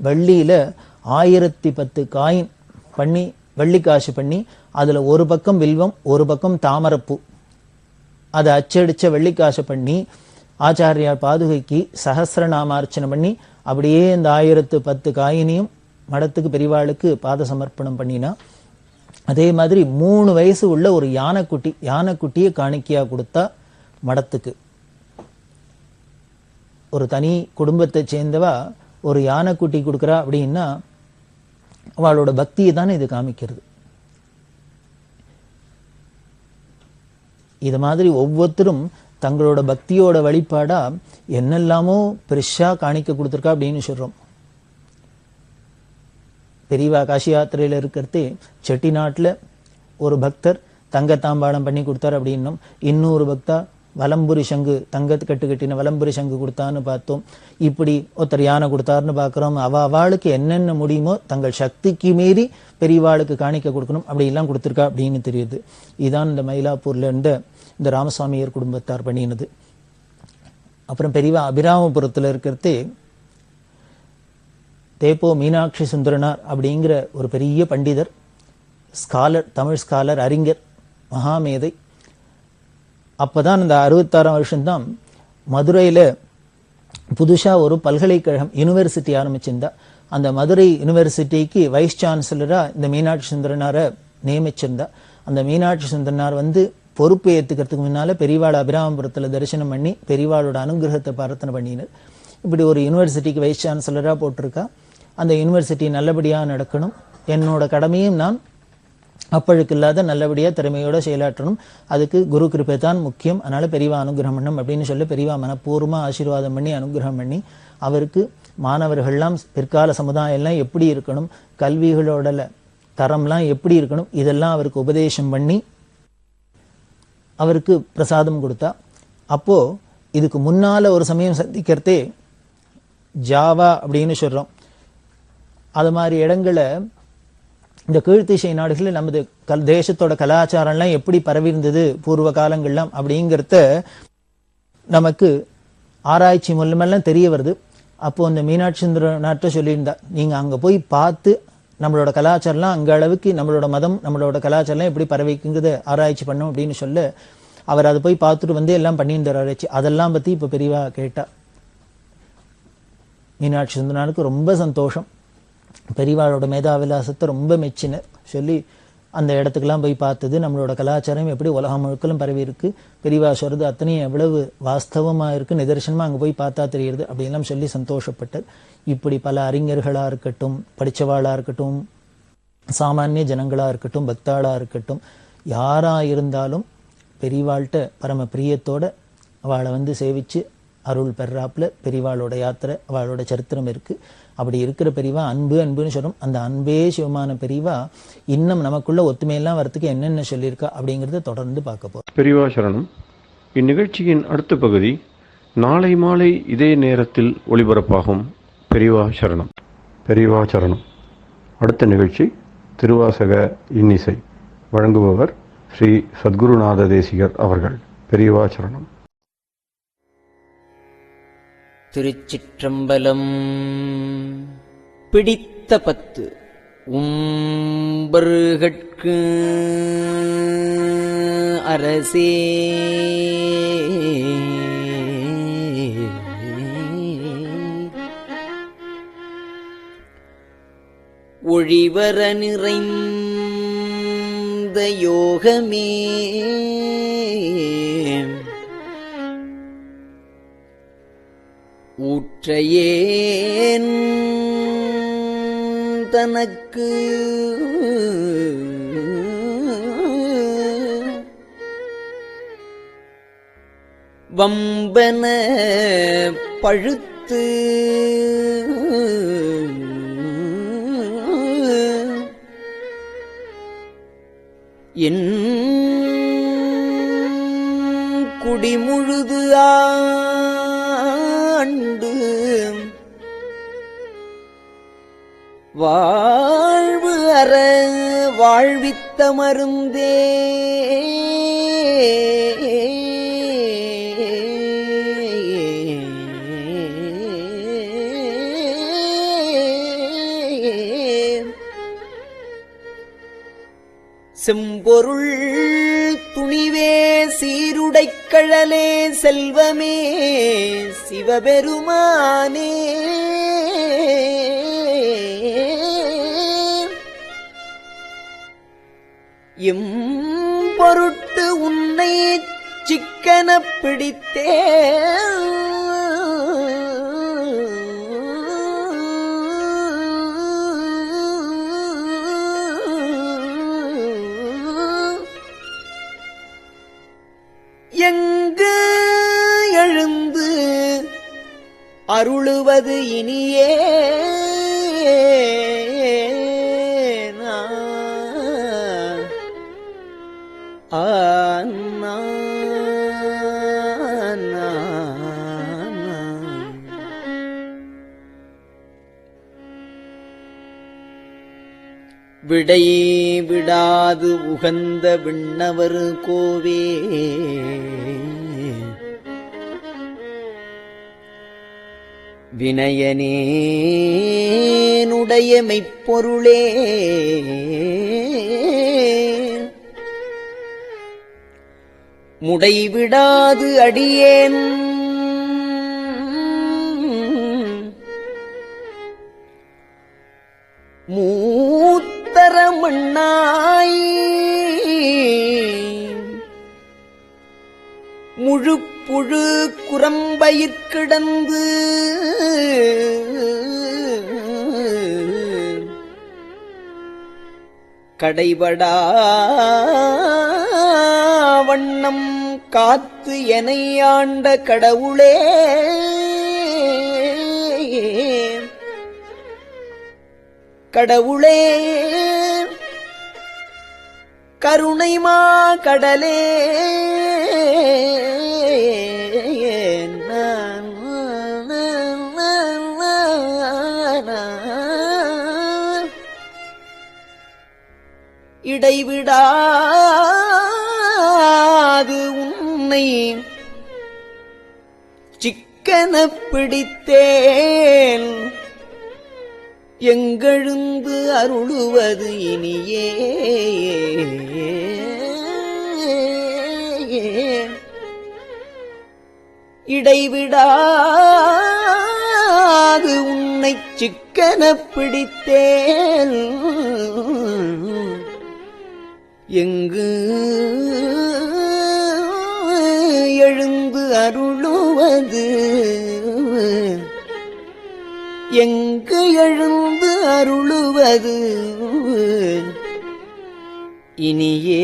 வெள்ளியில 1010 காயின் பண்ணி வெள்ளிக்காசு பண்ணி அதுல ஒரு பக்கம் வில்வம் ஒரு பக்கம் தாமரப்பூ அதை அச்சடிச்ச வெள்ளிக்காசு பண்ணி ஆச்சாரியார் பாதுகைக்கு சஹஸ்ரநாமார்ச்சனை பண்ணி அப்படியே இந்த 1010 காயினையும் மடத்துக்கு பெரியவாளுக்கு பாத சமர்ப்பணம் பண்ணினா. அதே மாதிரி 3 வயசு உள்ள ஒரு யானைக்குட்டியை காணிக்கையா கொடுத்தா மடத்துக்கு. ஒரு தனி குடும்பத்தை சேர்ந்தவா ஒரு யானைக்குட்டி கொடுக்குறா அப்படின்னா அவளோட பக்தியை தானே இது காமிக்கிறது. இது மாதிரி ஒவ்வொருத்தரும் தங்களோட பக்தியோட வழிபாடா என்னெல்லாமோ பெருசா காணிக்க கொடுத்துருக்கா அப்படின்னு சொல்றோம். பெரியவா காசி யாத்திரையில இருக்கிறதே செட்டிநாட்டுல ஒரு பக்தர் தங்கத்தாம்பாளம் பண்ணி கொடுத்தார் அப்படின்னும், இன்னொரு பக்தா வலம்புரி சங்கு தங்கத்து கட்டு கட்டின வலம்புரி சங்கு கொடுத்தான்னு பார்த்தோம். இப்படி ஒருத்தர் யானை கொடுத்தாருன்னு பார்க்குறோம். அவளுக்கு என்னென்ன முடியுமோ தங்கள் சக்திக்கு மீறி பெரியவாளுக்கு காணிக்க கொடுக்கணும் அப்படி எல்லாம் கொடுத்துருக்கா அப்படின்னு தெரியுது. இதான் இந்த மயிலாப்பூர்ல இருந்த இந்த ராமசாமியர் குடும்பத்தார் பண்ணினது. அப்புறம் பெரியவா அபிராமபுரத்துல இருக்கிறதே தேப்போ மீனாட்சி சுந்தரனார் அப்படிங்கிற ஒரு பெரிய பண்டிதர், ஸ்காலர், தமிழ் ஸ்காலர், அறிஞர், மகாமேதை. அப்பதான் இந்த 66ஆம் வருஷம்தான் மதுரையில புதுசா ஒரு பல்கலைக்கழகம் யூனிவர்சிட்டி ஆரம்பிச்சிருந்தா. அந்த மதுரை யூனிவர்சிட்டிக்கு வைஸ் சான்சலரா இந்த மீனாட்சி சுந்தரனாரை நியமிச்சிருந்தா. அந்த மீனாட்சி சுந்தரனார் பொறுப்பு ஏத்துக்கிறதுக்கு முன்னால பெரியவாள் அபிராமபுரத்துல தரிசனம் பண்ணி பெரியவாளோட அனுகிரகத்தை பிரார்த்தனை பண்ணினர். இப்படி ஒரு யூனிவர்சிட்டிக்கு வைஸ் சான்சலரா போட்டிருக்கா. அந்த யூனிவர்சிட்டி நல்லபடியா நடக்கணும், என்னோட கடமையும் நான் அப்பழுக்கு இல்லாத நல்லபடியா திறமையோட செயலாற்றணும், அதுக்கு குரு கிருபை தான் முக்கியம், அதனால பெரியவா அனுகிரகம் பண்ணணும் அப்படின்னு சொல்லி பெரியவா மனப்பூர்வமா ஆசீர்வாதம் பண்ணி அனுகிரகம் பண்ணி அவருக்கு மாணவர்கள்லாம் பிற்கால சமுதாயம் எல்லாம் எப்படி இருக்கணும், கல்விகளோட தரம்லாம் எப்படி இருக்கணும், இதெல்லாம் அவருக்கு உபதேசம் பண்ணி அவருக்கு பிரசாதம் கொடுத்தா. அப்போ இதுக்கு முன்னால ஒரு சமயம் சந்திக்கிறதே ஜாவா அப்படின்னு சொல்றோம். அது மாதிரி இடங்களை இந்த கீழ்த்திசை நாடுகளில் நமது தேசத்தோட கலாச்சாரம்லாம் எப்படி பரவி இருந்தது பூர்வ காலங்கள்லாம் அப்படிங்கிறத நமக்கு ஆராய்ச்சி மூலமெல்லாம் தெரிய வருது. அப்போ அந்த மீனாட்சி சுந்தரனார்ட்ட சொல்லியிருந்தா, நீங்க அங்க போய் பார்த்து நம்மளோட கலாச்சாரம்லாம் அங்க அளவுக்கு நம்மளோட மதம் நம்மளோட கலாச்சாரம்லாம் எப்படி பரவிக்குங்கிறத ஆராய்ச்சி பண்ணோம் அப்படின்னு சொல்ல அவர் அதை போய் பார்த்துட்டு எல்லாம் பண்ணியிருந்தார் ஆராய்ச்சி. அதெல்லாம் பத்தி இப்ப பெரியவா கேட்டா. மீனாட்சி சுந்தரனாருக்கு ரொம்ப சந்தோஷம், பெரியவாளோட மேதாவிலாசத்தை ரொம்ப மெச்சின சொல்லி அந்த இடத்துக்கெல்லாம் போய் பார்த்தது, நம்மளோட கலாச்சாரம் எப்படி உலகம் முழுக்கலும் பரவி இருக்கு, பெரியவா சொல்றது அத்தனையும் எவ்வளவு வாஸ்தவமா இருக்கு நிதர்சனமா அங்க போய் பார்த்தா தெரியுது அப்படின்லாம் சொல்லி சந்தோஷப்பட்டார். இப்படி பல அறிஞர்களா இருக்கட்டும், படிச்சவாளா இருக்கட்டும், சாமானிய ஜனங்களா இருக்கட்டும், பக்தாளா இருக்கட்டும், யாரா இருந்தாலும் பெரியவாள்கிட்ட பரம பிரியத்தோட அவளை சேவிச்சு அருள் பெறாப்புல பெரியவாளோட யாத்திரை அவளோட சரித்திரம் இருக்கு. அப்படி இருக்கிற பெரியவா அன்புன்னு சொல்றோம். அந்த அன்பே சிவமான பெரியவா இன்னும் நமக்குள்ள ஒத்துமையெல்லாம் வரத்துக்கு என்னென்ன சொல்லியிருக்கா அப்படிங்கறத தொடர்ந்து பார்க்க போறோம். பெரியவா சரணம். இந்நிகழ்ச்சியின் அடுத்த பகுதி நாளை மாலை இதே நேரத்தில் ஒளிபரப்பாகும். பெரியவா சரணம். பெரியவா சரணம். அடுத்த நிகழ்ச்சி திருவாசக இன்னிசை. வழங்குபவர் ஸ்ரீ சத்குருநாத தேசிகர் அவர்கள். பெரியவா சரணம். திருச்சிற்றம்பலம். பிடித்த 10 உம்பர்கட்கு அரசே ஒழிவர நிறைந்த யோகமே ஊற்றையேன் தனக்கு வம்பன பழுத்து என் குடி குடிமுழுது ஆண்டு வாழ்வு அற வாழ்வித்த மருந்தே செம்பொருள் துணிவே சீருடைக்கழலே செல்வமே சிவபெருமானே எம் பொருட்டு உன்னை சிக்கனப் பிடித்தே எங்கு எழுந்து அருளுவது இனியே விடை விடாது உகந்த விண்ணவர் கோவே வினயனேனுடைய மெய்ப்பொருளே முடைவிடாது அடியேன் மூத்தர மண்ணாய் முழுப்புழு குரம்பயிற்கிடந்து கடைபடா வண்ணம் காத்து எனை ஆண்ட கடவுளே கடவுளே கருணைமா கடலே இடைவிடாது உன்னை சிக்கனப் பிடித்தேன் எங்கெழுந்து அருளுவது இனியே இடைவிடாது உன்னை சிக்கனப் பிடித்தேன் எங்கு எழுந்து அருளுவது எங்கு எழுந்து அருளுவது இனியே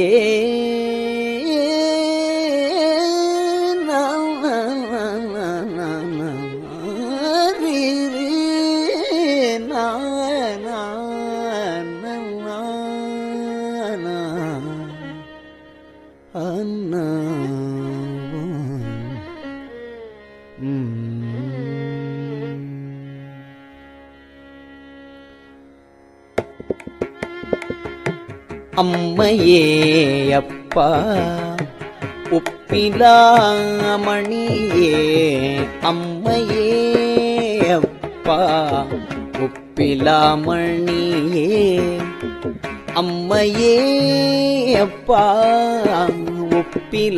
அம்மையே அப்பா உப்பிலாமணியே அம்மையே அப்பா உப்பிலாமணியே அம்மையே அப்பா உப்பிலாமணியே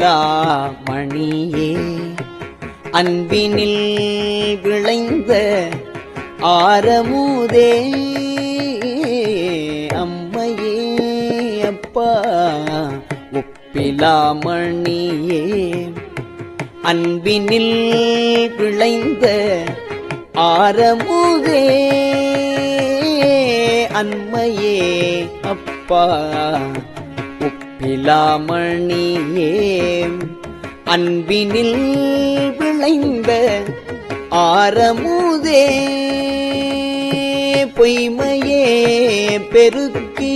அன்பினில் விளைந்த ஆரமுதே அம்மையே அப்பா உப்பிலாமணியே அன்பினில் விளைந்த ஆரமுதே அன்மையே அப்பா உப்பிலாமணியே அன்பினில் விளைந்த ஆரமுதே பொய்மையே பெருக்கி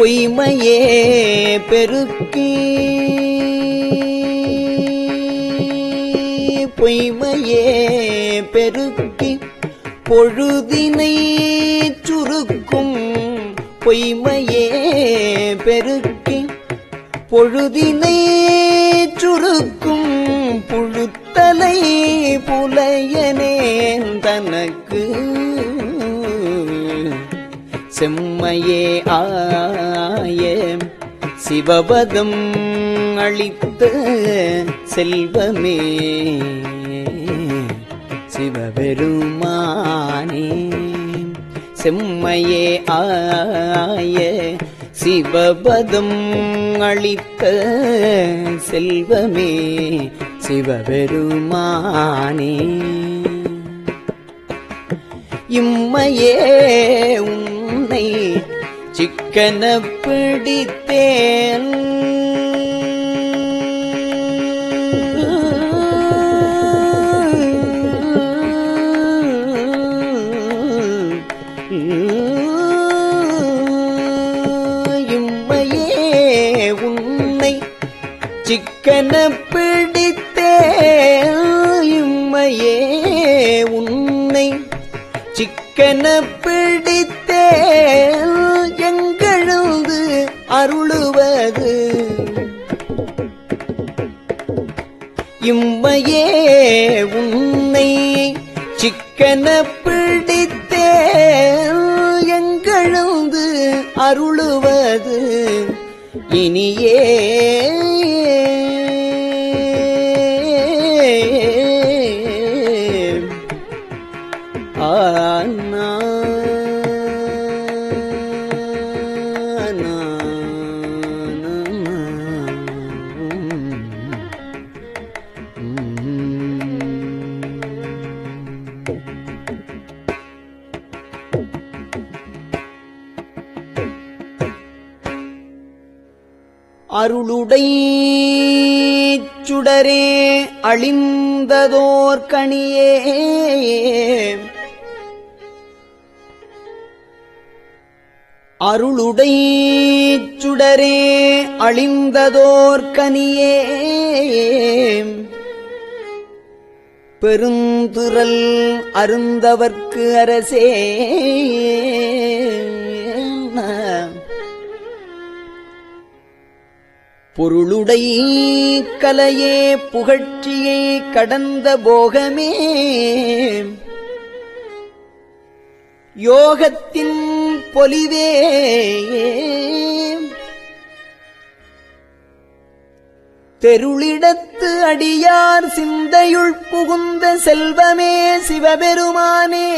பொய்மையே பெருக்கி பொய்மையே பெருக்கி பொழுதினை சுருக்கும் பொய்மையே பெருக்கி பொழுதினை சுருக்கும் புழுத்தலை புலையனேன் தனக்கு செம்மையே ஆய சிவபதம் அளித்த செல்வமே சிவபெருமானே செம்மையே ஆய சிவபதம் அளித்த செல்வமே சிவபெருமானே இம்மையே உன்னை சிக்கன பிடித்தேன் இம்மையே உன்னை சிக்கன பிடித்தேன் இம்மையே உன்னை சிக்கன பிடித்தேன் எங்கெழுந்து அருளுவது இம்மையே உன்னை சிக்கன பிடித்தேன் எங்கெழுந்து அருளுவது இனியே அருளுடை சுடரே அழிந்ததோர் கனியே அருளுடை சுடரே அழிந்ததோர் கனியே பெருந்துரல் அருந்தவர்க்கு அரசே பொருளுடை கலையே புகழ்ச்சியை கடந்த போகமே யோகத்தின் பொலிவே தெருளிடத்து அடியார் சிந்தையுள் புகுந்த செல்வமே சிவபெருமானே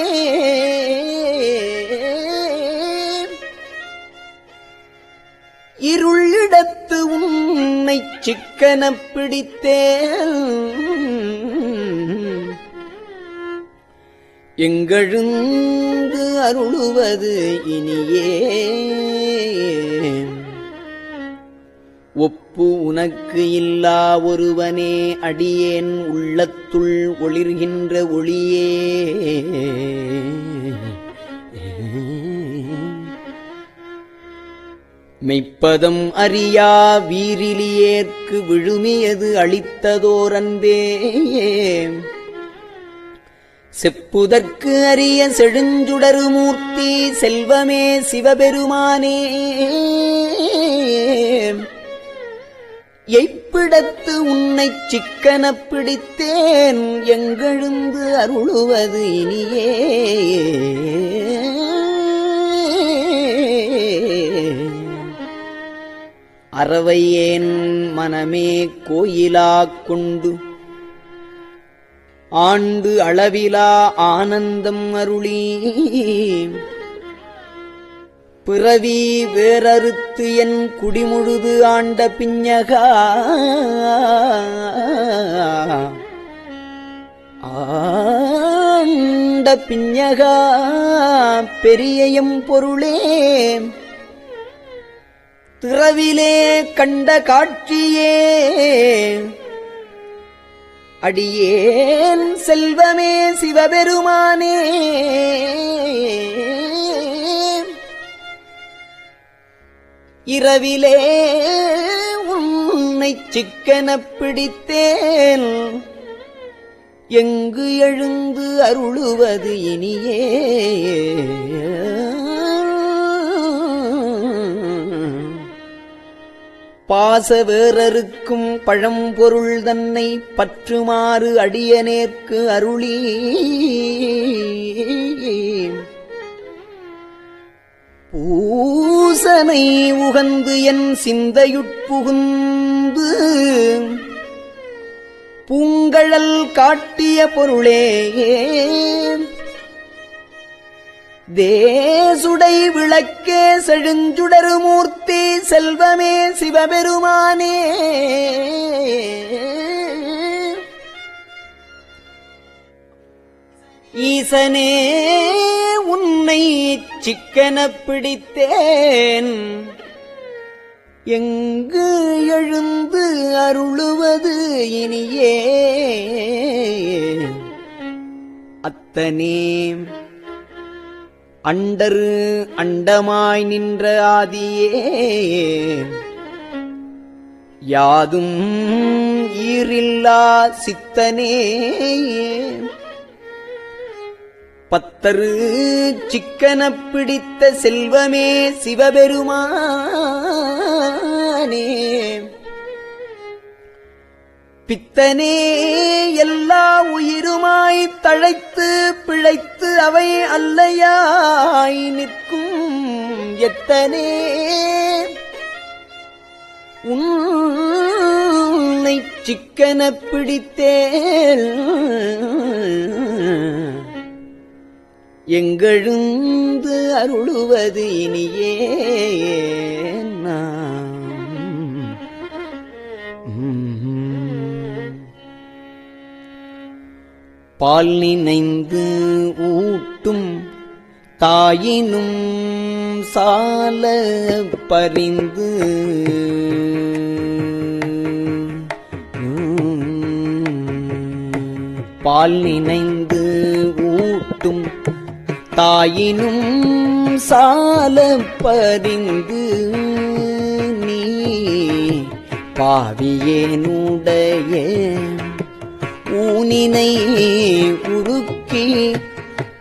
இருளிடத்து உன்னை சிக்கன பிடித்தேன் எங்கெழுந்து அருளுவது இனியே ஒப்பு உனக்கு இல்லா ஒருவனே அடியேன் உள்ளத்துள் ஒளிர்கின்ற ஒளியே மெய்ப்பதம் அறியா வீரிலியேற்கு விழுமியது அளித்ததோர் அன்பே செப்புதற்கு அரிய செழுஞ்சுடருமூர்த்தி செல்வமே சிவபெருமானே எய்ப்பிடத்து உன்னை சிக்கன பிடித்தேன் எங்கெழுந்து அருளுவது இனியே அறவையேன் மனமே கோயிலாக் கொண்டு ஆண்டு அளவிலா ஆனந்தம் அருளி பிறவி வேறறுத்து என் குடிமுழுது ஆண்ட பிஞகா ஆண்ட பிஞகா பெரியயம் பொருளே திறவிலே கண்ட காட்சியே அடியேன் செல்வமே சிவபெருமானே இரவிலே உன்னை சிக்கனப் பிடித்தேன், எங்கு எழுந்து அருளுவது இனியே. பாச வேறறுக்கும் பழம்பொருள் தன்னை பற்றுமாறு அடியனேற்கு அருளி, பூசனை உகந்து என் சிந்தையுட்புகுந்து பூங்கழல் காட்டிய பொருளே, தேசுடை விளக்கே செழுஞ்சுடருமூர்த்தி செல்வமே சிவபெருமானே, ஈசனே உன்னை சிக்கனப் பிடித்தேன், எங்கு எழுந்து அருளுவது இனியே. அத்தனே அண்டரு அண்டமாய் நின்ற ஆதியே, யாதும் ஈரில்லா சித்தனே, பத்தரு சிக்கனப் பிடித்த செல்வமே சிவபெருமானே, பித்தனே எல்லா உயிருமாய் தழைத்து பிழைத்து அவை அல்லையாய் நிற்கும் எத்தனே, உன்னை சிக்கனப் பிடித்தேன், எங்கெழுந்து அருளுவது இனியே. பால் நினைந்து ஊட்டும் தாயினும் சால பரிந்து பால் நினைந்து ஊட்டும் தாயினும் சால பரிந்து நீ பாவியேனுடைய ஊனினை உருக்கி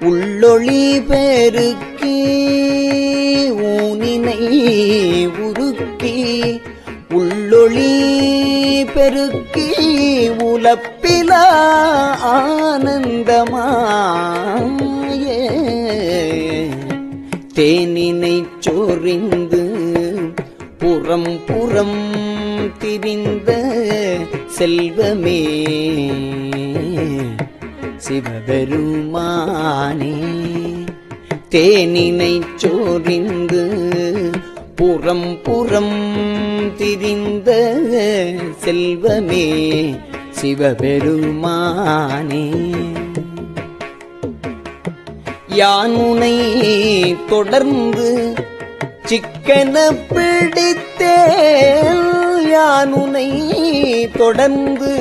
உள்ளொளி பெருக்கி, ஊனினை உருக்கி உள்ளொளி பெருக்கி உலப்பிலா ஆனந்தமாயே, தேனினைச் சொரிந்து புறம் புறம் திரிந்த செல்வமே சிவபெருமானே, தேனினைச் சொரிந்து புறம் புறம் திரிந்த செல்வமே சிவபெருமானே, யான் உனை தொடர்ந்து சிக்கனப் பிடித்தேன், யான் உனை தொடர்ந்து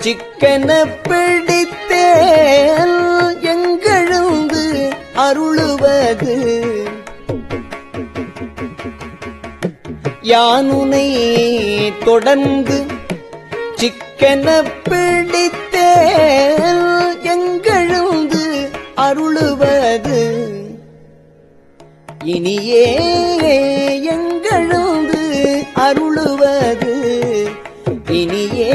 சிக்கனப் பிடித்தேன், எங்கெழுந்து அருளுவது யான் உனை தொடர்ந்து சிக்கனப் பிடித்தேன், எங்கெழுந்து அருளுவது இனியே, எங்கெழுந்து அருளுவது இனியே.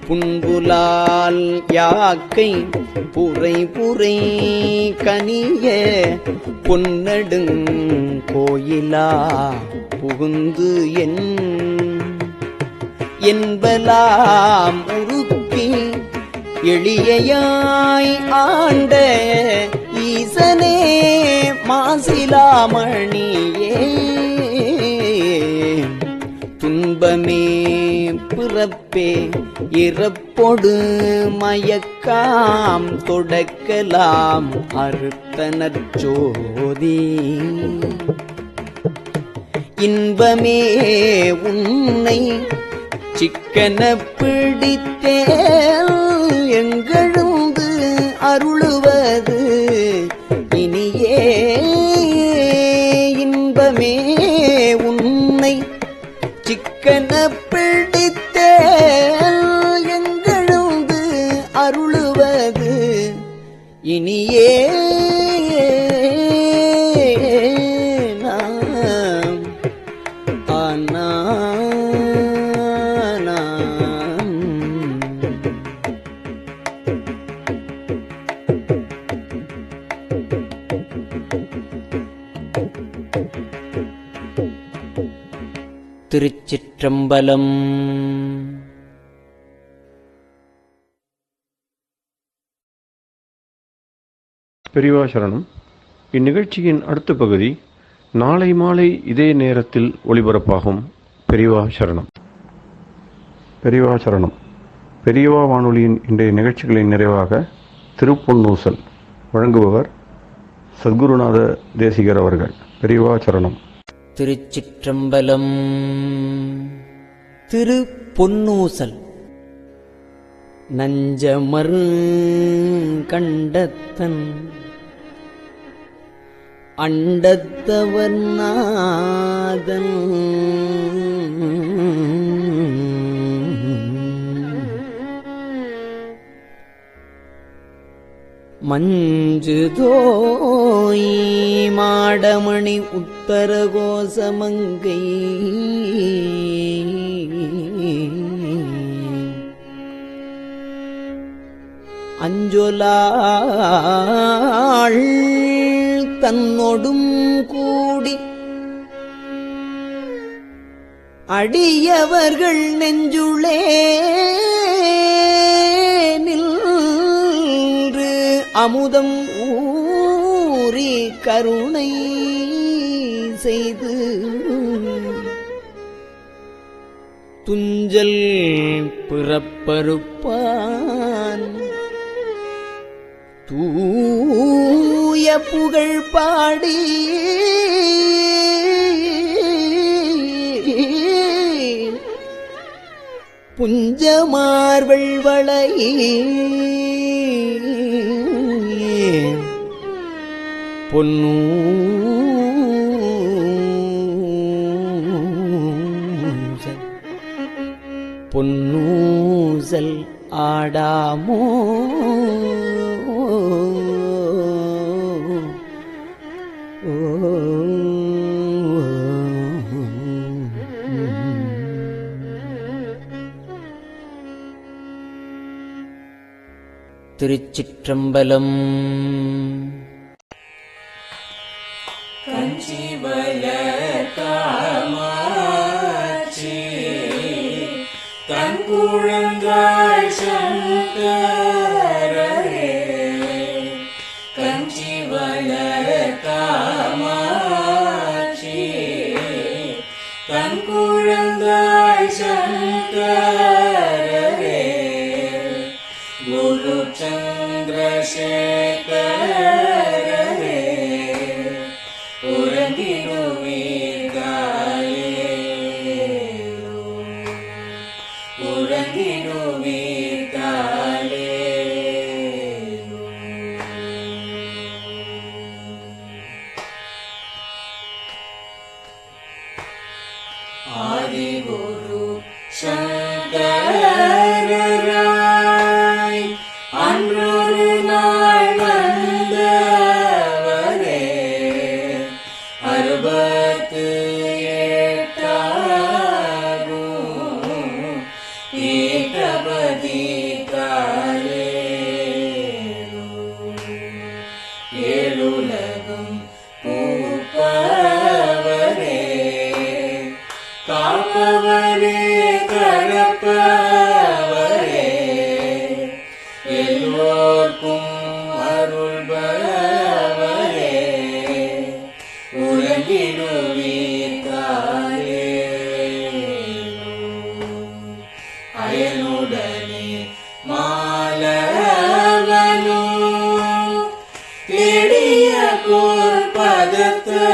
புன்புலால் யாக்கை புரை புரை கனிய பொன்னடுங் கோயிலா புகுந்து என்பலாம் உருக்கி எளியாய் ஆண்ட ஈசனே மாசிலாமணியே, துன்பமே பிறப்பே இறப்பொடு மயக்காம் தொடக்கலாம் அறுத்தனற் சோதி, இன்பமே உன்னை சிக்கன பிடித்தேல் எங்கெழுந்து அருளுவது இனியே. இன்பமே உன்னை சிக்கன பிடித்தேல் எங்கெழுந்து அருளுவது இனியே. திருச்சிற்றம்பலம். பெரியவா சரணம். இந்நிகழ்ச்சியின் அடுத்த பகுதி நாளை மாலை இதே நேரத்தில் ஒளிபரப்பாகும். பெரியவா சரணம். பெரியவா சரணம். பெரியவா வானொலியின் இன்றைய நிகழ்ச்சிகளின் நிறைவாக திருப்பொன்னூசல் வழங்குபவர் சத்குருநாத தேசிகர் அவர்கள். பெரியவா சரணம். திருச்சிற்றம்பலம். திருப்பொன்னூசல். நஞ்சமரு கண்டத்தன் அண்டத்தவர் நாதன் மஞ்சுதோய் மாடமணி உத்தர கோசமங்கை அஞ்சொலாள் தன்னொடும் கூடி அடியவர்கள் நெஞ்சுளே நின்று அமுதம் ஊறி கருணை செய்து துஞ்சல் பிறப்பறுப்பான் தூய புகழ் பாடி புஞ்சமார்வள் வளை பொன்னூசல் ஆடாமோ திருச்சிற்றம்பலம். காமாட்சி தன் குழந்தாய் சங்கரரே கஞ்சி வளர் காமாட்சி தன் குழந்தாய் சங்கரரே குரு சந்திரசேகரரே ஆதிகுரு சங்கரராய் அன்றொரு நாள் வந்தவரே அறுபத்து எட்டாகும் பீட்டபதி காலே ஏழுலகும் பூப்பவரே காப்பவரே கடப்பவரே எல்லோர்க்கும் அருள்பவரே உலகிடுவீர்காலே அயனுடனே மாலவனோ தேடிய கோர் பதத்தவரே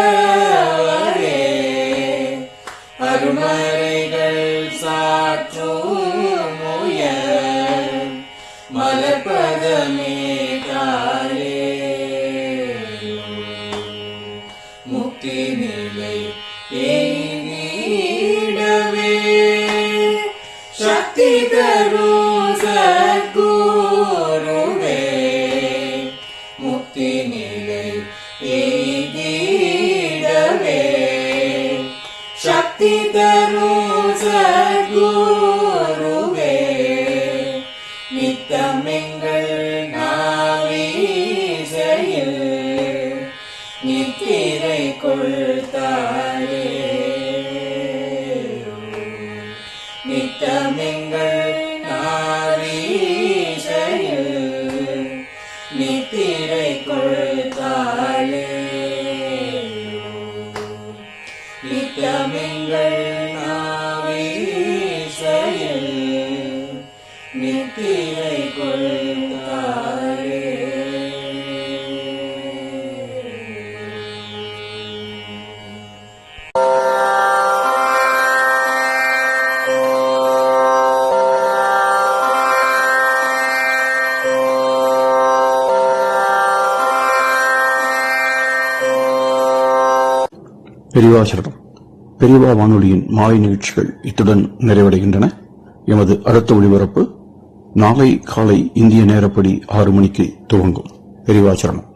பாதமே தாரே முக்தி நிலை எய்திடவே சக்தி தரும் சத்குருவே முக்தி நிலை எய்திடவே சக்தி தரும் சத்குருவே நித்தமெங்கள் நாவீசையில் நித்திரை கொள்தாரே நித்தமெங்கள் நாவீசையில் நித்திரை கொள்தாளே நித்தமெங்கள் நாவீசையில் நித்திரை கொள்தாளே பெரியவா சரணம். பெரியவா வானொலியின் மாலை நிகழ்ச்சிகள் இத்துடன் நிறைவடைகின்றன. எமது அடுத்த ஒளிபரப்பு நாளை காலை இந்திய நேரப்படி 6 மணிக்கு துவங்கும். பெரியவா சரணம்.